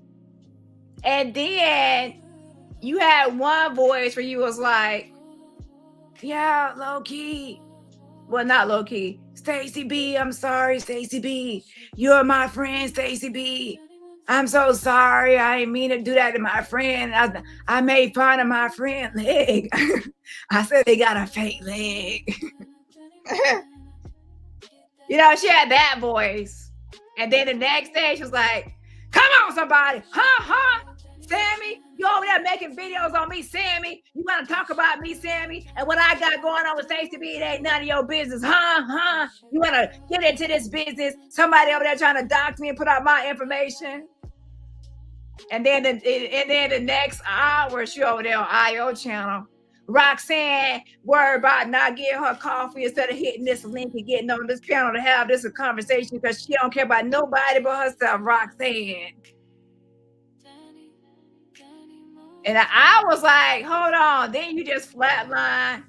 and then you had one voice where you was like, yeah, low key. Well, not low key. Stacey B, I'm sorry, Stacey B. You're my friend, Stacey B. I'm so sorry. I didn't mean to do that to my friend. I made fun of my friend leg. I said they got a fake leg. You know, she had that voice. And then the next day, she was like, come on, somebody. Sammy, you over there making videos on me, Sammy. You want to talk about me, Sammy? And what I got going on with Stacey B, it ain't none of your business. You want to get into this business? Somebody over there trying to dox me and put out my information. And then the next hour, she over there on IO channel. Roxanne worried about not getting her coffee instead of hitting this link and getting on this panel to have this conversation because she don't care about nobody but herself, Roxanne. And I was like, hold on. Then you just flatline.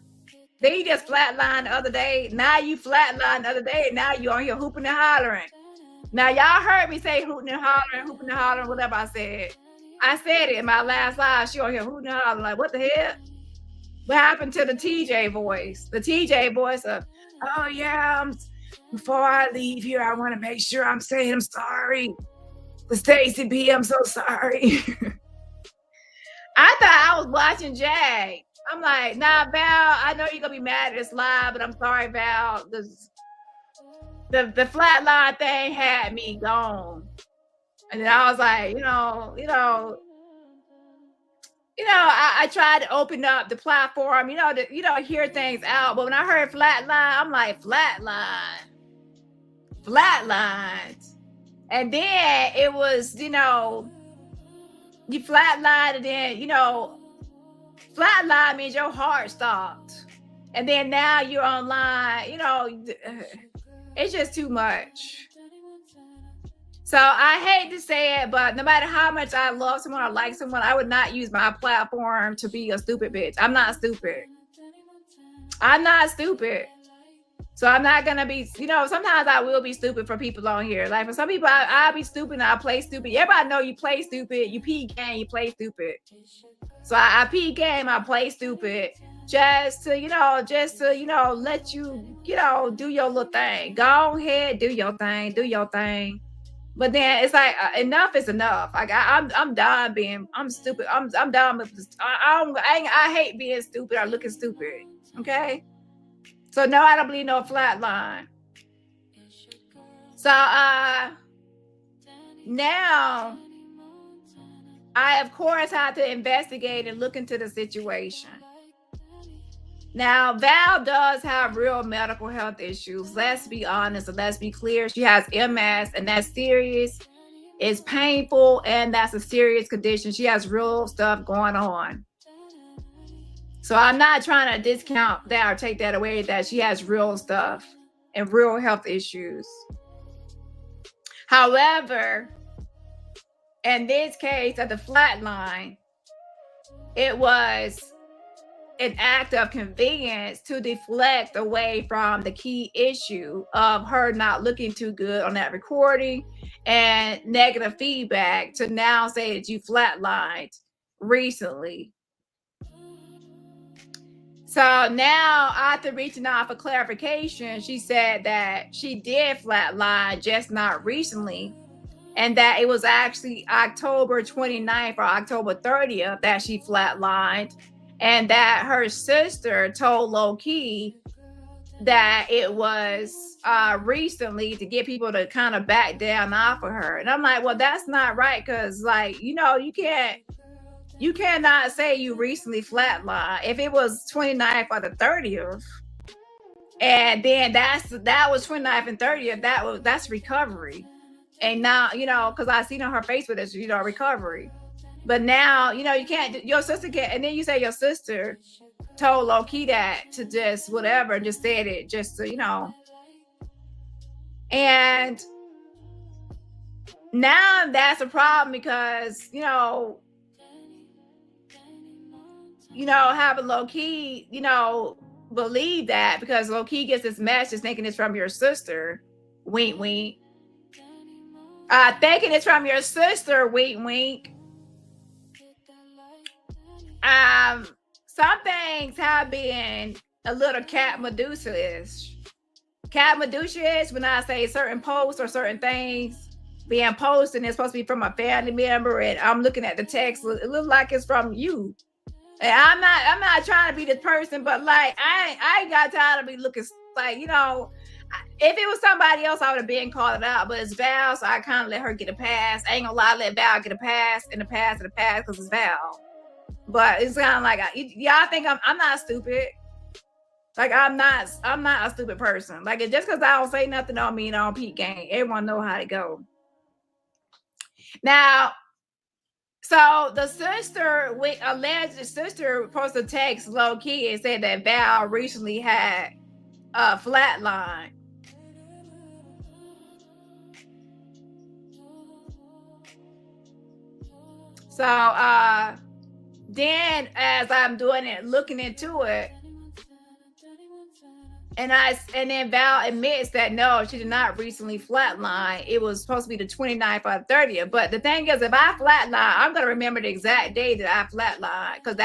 The other day. Now you flatline the other day. Now you on here hooping and hollering. Now y'all heard me say hooting and hollering, whatever I said. I said it in my last live. She on here hooting and hollering like, what the hell? What happened to the TJ voice? The TJ voice of, oh yeah, before I leave here, I want to make sure I'm saying I'm sorry. The Stacey B, I'm so sorry. I thought I was watching Jag. I'm like, nah, Val, I know you're gonna be mad at this live, but I'm sorry, Val. The flatline thing had me gone. And then I was like, I tried to open up the platform, hear things out. But when I heard flatline, I'm like, flatlined. And then it was, you flatlined, and then, flatline means your heart stopped. And then now you're online, it's just too much. So I hate to say it, but no matter how much I love someone or like someone, I would not use my platform to be a stupid bitch. I'm not stupid. So I'm not going to be, sometimes I will be stupid for people on here. Like for some people, I'll be stupid and I'll play stupid. Everybody know you play stupid. You P game, you play stupid. So I P game, I play stupid. Just to let you, do your little thing. Go ahead, do your thing. But then it's like enough is enough. Like I'm done being. I'm stupid. I'm done with this. I hate being stupid or looking stupid. Okay. So no, I don't believe no flat line. So now I of course had to investigate and look into the situation. Now, Val does have real medical health issues. Let's be honest and let's be clear. She has MS, and that's serious. It's painful, and that's a serious condition. She has real stuff going on. So I'm not trying to discount that or take that away, that she has real stuff and real health issues. However, in this case at the flatline, it was an act of convenience to deflect away from the key issue of her not looking too good on that recording and negative feedback to now say that you flatlined recently. So now, after reaching out for clarification, she said that she did flatline, just not recently. and that it was actually October 29th or October 30th that she flatlined, and that her sister told low-key that it was recently to get people to kind of back down off of her. And I'm like, well, that's not right, because like, you know, you cannot say you recently flatlined. If it was 29th or the 30th, and then that was 29th and 30th, that's recovery. And now, you know, because I seen on her Facebook that, you know, recovery. But now, you know, you can't, your sister can't, and then you say your sister told low-key that to just whatever, just said it just to, you know. And now that's a problem, because, you know, having low-key, you know, believe that, because low-key gets this message thinking it's from your sister, wink wink, thinking it's from your sister, wink wink. Some things have been a little Cat Medusa-ish. Cat Medusa-ish when I say certain posts or certain things being posted and it's supposed to be from a family member, and I'm looking at the text, it looks like it's from you. And I'm not trying to be this person, but like I ain't got time to be looking like, you know, if it was somebody else, I would have been called it out, but it's Val, so I kind of let her get a pass. I ain't gonna lie, let Val get a pass and the pass and the pass because it's Val. But it's kind of like, y'all think I'm not stupid. Like I'm not a stupid person. Like just because I don't say nothing don't mean I don't peep game. Everyone know how to go. Now, so the sister, alleged sister, posted a text low key and said that Val recently had a flatline. So then as I'm doing it, looking into it, and then Val admits that no, she did not recently flatline. It was supposed to be the 29th or 30th. But the thing is, if I flatline, I'm gonna remember the exact day that I flatline, because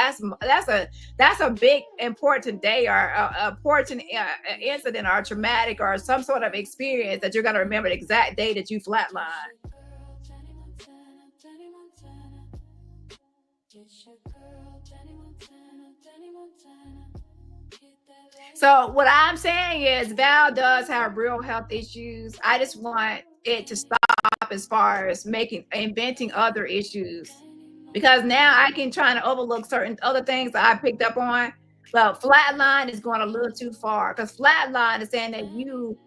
that's a big important day, or a important incident, or traumatic, or some sort of experience that you're gonna remember the exact day that you flatline. So what I'm saying is Val does have real health issues. I just want it to stop as far as inventing other issues, because now I can try to overlook certain other things that I picked up on. But flatline is going a little too far, because flatline is saying that you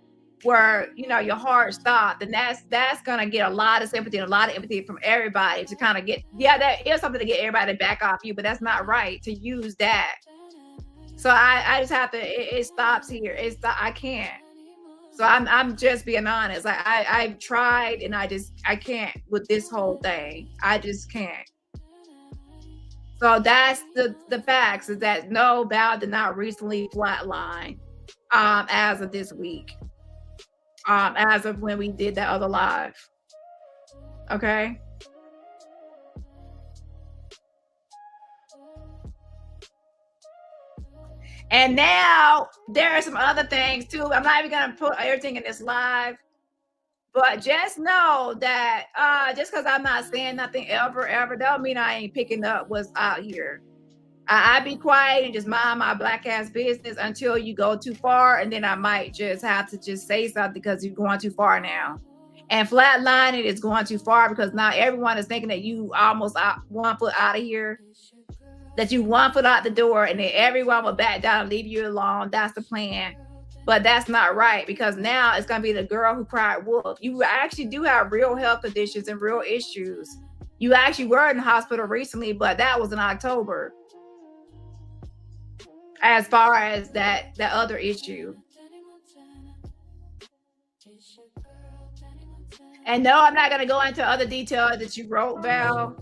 were, you know, your heart stopped, and that's going to get a lot of sympathy and a lot of empathy from everybody to kind of get, yeah, that is something to get everybody back off you, but that's not right to use that. So I just have to, it stops here. I can't. So I'm just being honest. I've tried, and I can't with this whole thing. I just can't. So that's the facts, is that no, Val did not recently flatline as of this week. As of when we did that other live. Okay. And now there are some other things too. I'm not even gonna put everything in this live, but just know that just because I'm not saying nothing ever, don't mean I ain't picking up what's out here. I be quiet and just mind my black ass business until you go too far, and then I might just have to just say something because you're going too far now. And flatlining is going too far, because now everyone is thinking that you almost 1 foot out of here, that you 1 foot out the door, and then everyone will back down and leave you alone. That's the plan. But that's not right, because now it's going to be the girl who cried wolf. You actually do have real health conditions and real issues. You actually were in the hospital recently, but that was in October. As far as that other issue. And no, I'm not going to go into other details that you wrote, Val,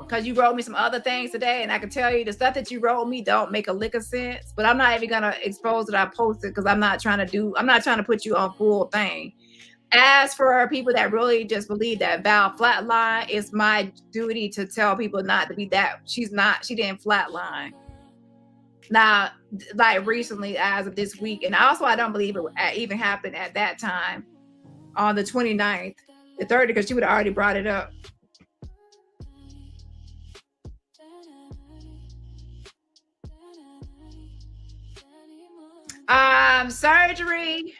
because you wrote me some other things today, and I can tell you the stuff that you wrote me don't make a lick of sense. But I'm not even going to expose that I posted, because I'm not trying to put you on full thing. As for people that really just believe that Val flatline, it's my duty to tell people not to be that. She didn't flatline. Now, like recently, as of this week, and also I don't believe it even happened at that time on the 29th. the 30th, because she would have already brought it up. Surgery.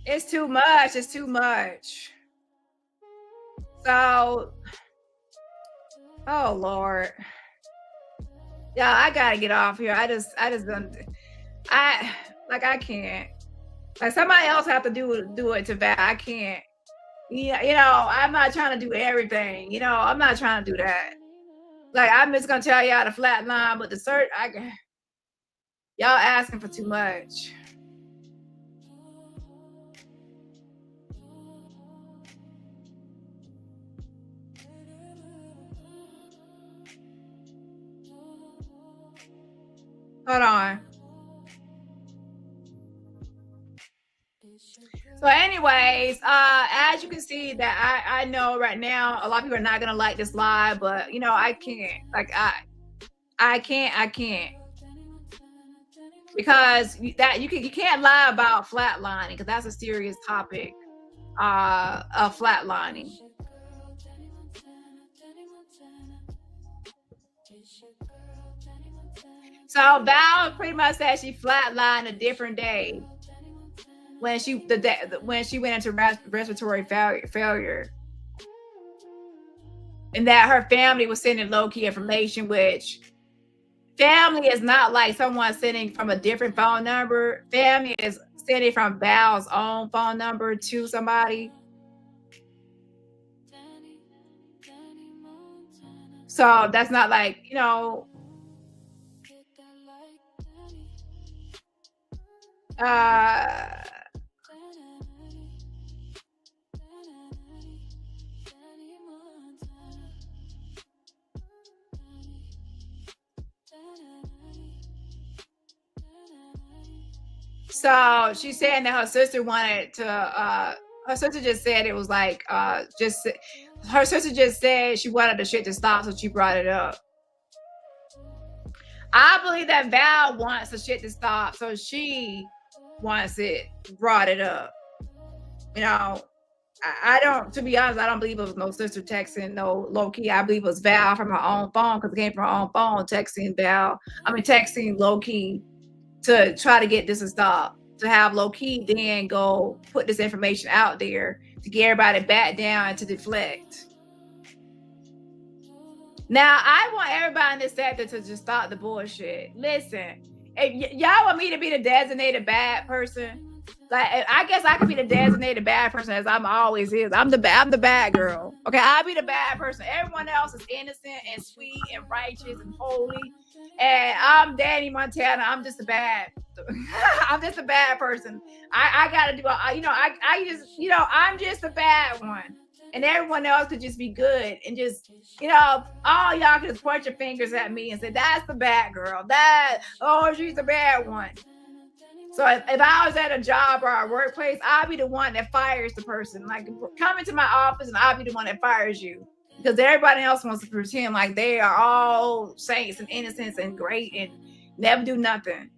It's too much. It's too much. So, oh Lord. Yeah, I gotta get off here. I just don't. I can't. Like somebody else have to do it to Val. I can't. Yeah, I'm not trying to do everything. I'm not trying to do that. Like I'm just gonna tell y'all to flatline, but the search, y'all asking for too much. Hold on. So anyways, as you can see that I know right now a lot of people are not gonna like this live, but I can't. Like I can't. Because that you can't lie about flatlining, because that's a serious topic of flatlining. So Val pretty much said she flatlined a different day when she went into respiratory failure, and that her family was sending low-key information, which family is not like someone sending from a different phone number. Family is sending from Val's own phone number to somebody. So that's not like, so she's saying that her sister wanted to, her sister just said it was like, her sister just said she wanted the shit to stop, so she brought it up. I believe that Val wants the shit to stop, so she wants it, brought it up. I don't, to be honest, I don't believe it was no sister texting, no low key. I believe it was Val from her own phone, because it came from her own phone, texting low key to try to get this to stop, to have low key then go put this information out there to get everybody back down and to deflect. Now, I want everybody in this sector to just stop the bullshit. Listen, if y'all want me to be the designated bad person, like I guess I could be the designated bad person, as I'm always is. I'm the bad girl. Okay, I'll be the bad person. Everyone else is innocent and sweet and righteous and holy. And I'm Dani Montana. I'm just a bad. I'm just a bad person. I gotta do. I just I'm just a bad one. And everyone else could just be good, and just, all y'all could just point your fingers at me and say, that's the bad girl. She's the bad one. So if I was at a job or a workplace, I'll be the one that fires the person. Like, come into my office and I'll be the one that fires you. Because everybody else wants to pretend like they are all saints and innocents and great and never do nothing.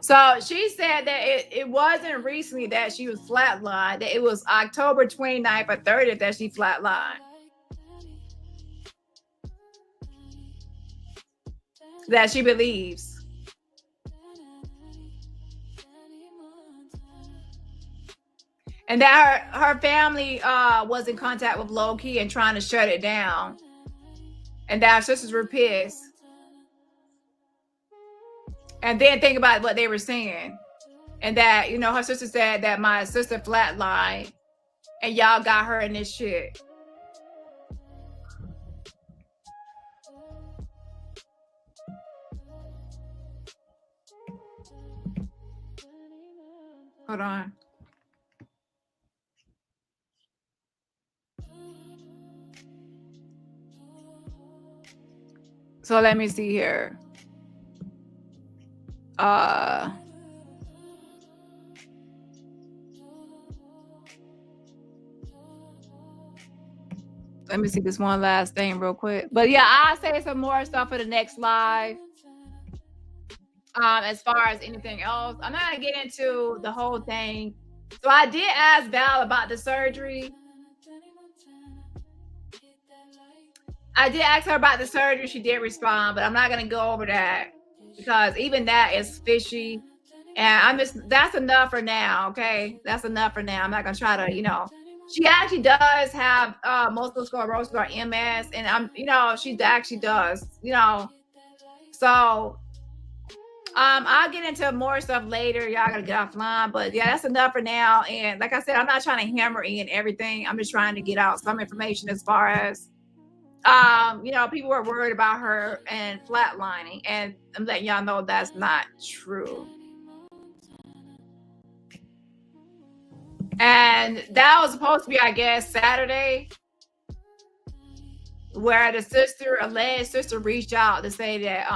So she said that it wasn't recently that she was flatlined, that it was October 29th or 30th that she flatlined. That she believes. And that her family was in contact with Loki and trying to shut it down. And that her sisters were pissed. And then think about what they were saying. And that, her sister said that my sister flatlined and y'all got her in this shit. Hold on. So let me see here. Let me see this one last thing real quick. But yeah, I'll say some more stuff for the next live. As far as anything else, I'm not gonna get into the whole thing. So I did ask Val about the surgery. I did ask her about the surgery. She did respond, but I'm not gonna go over that because even that is fishy. And I'm just, that's enough for now. Okay, that's enough for now. I'm not gonna try to, she actually does have multiple sclerosis or MS, and she actually does, so I'll get into more stuff later. Y'all gotta get offline, but yeah, that's enough for now. And like I said, I'm not trying to hammer in everything. I'm just trying to get out some information as far as people were worried about her and flatlining, and I'm letting y'all know that's not true. And that was supposed to be, I guess, Saturday, where the alleged sister reached out to say that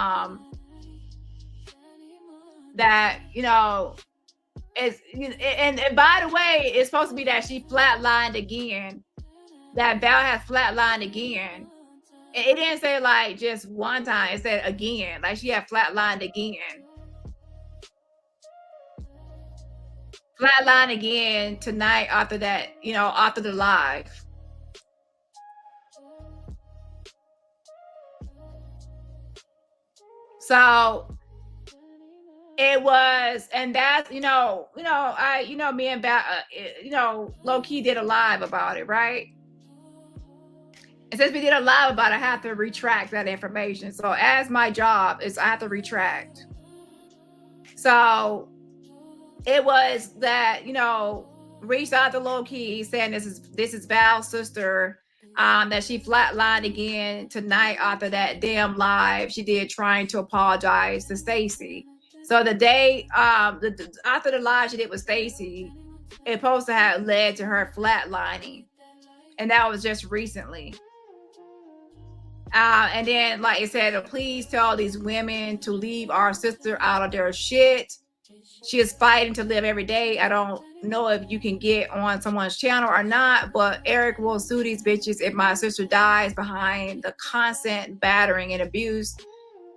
it's, and by the way, it's supposed to be that she flatlined again, that Val has flatlined again. And it didn't say like just one time, it said again, like she had flatlined again. Flatline again tonight after that, after the live. So it was, and that's, me and Val, low key did a live about it, right? And since we did a live about it, I have to retract that information. So as my job is, I have to retract. So it was that, reached out to low key saying this is Val's sister, that she flatlined again tonight after that damn live she did trying to apologize to Stacy. So the day after the live she did with Stacy, it supposed to have led to her flatlining, and that was just recently. And then, like it said, please tell these women to leave our sister out of their shit. She is fighting to live every day. I don't know if you can get on someone's channel or not, but Eric will sue these bitches if my sister dies behind the constant battering and abuse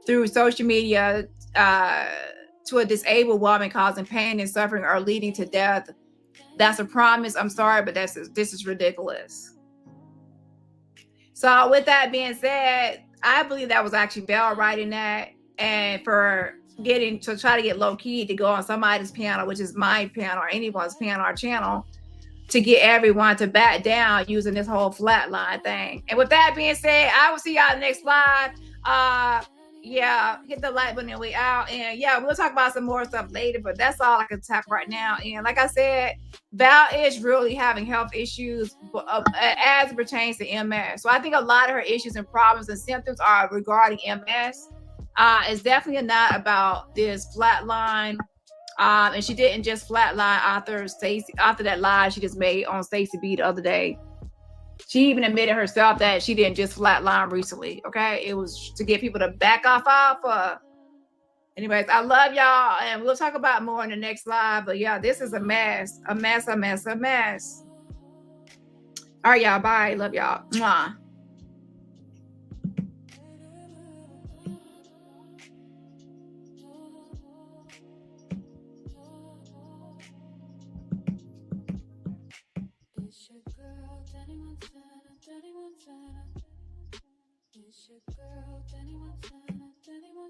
through social media to a disabled woman, causing pain and suffering or leading to death. That's a promise. I'm sorry, but this is ridiculous. So with that being said, I believe that was actually Belle writing that, and for try to get low key to go on somebody's panel, which is my panel or anyone's panel or channel, to get everyone to back down using this whole flatline thing. And with that being said, I will see y'all next live. Hit the like button and we out. And yeah, we'll talk about some more stuff later, but that's all I can talk right now. And like I said, Val is really having health issues as it pertains to MS. So I think a lot of her issues and problems and symptoms are regarding MS. It's definitely not about this flatline. And she didn't just flatline after that live she just made on Stacey B the other day. She even admitted herself that she didn't just flatline recently. Okay, it was to get people to back off. Anyways, I love y'all, and we'll talk about more in the next live. But yeah, this is a mess. All right, y'all. Bye. Love y'all. Mwah. It's your girl, Dani Robertson. It's your girl, Dani Robertson.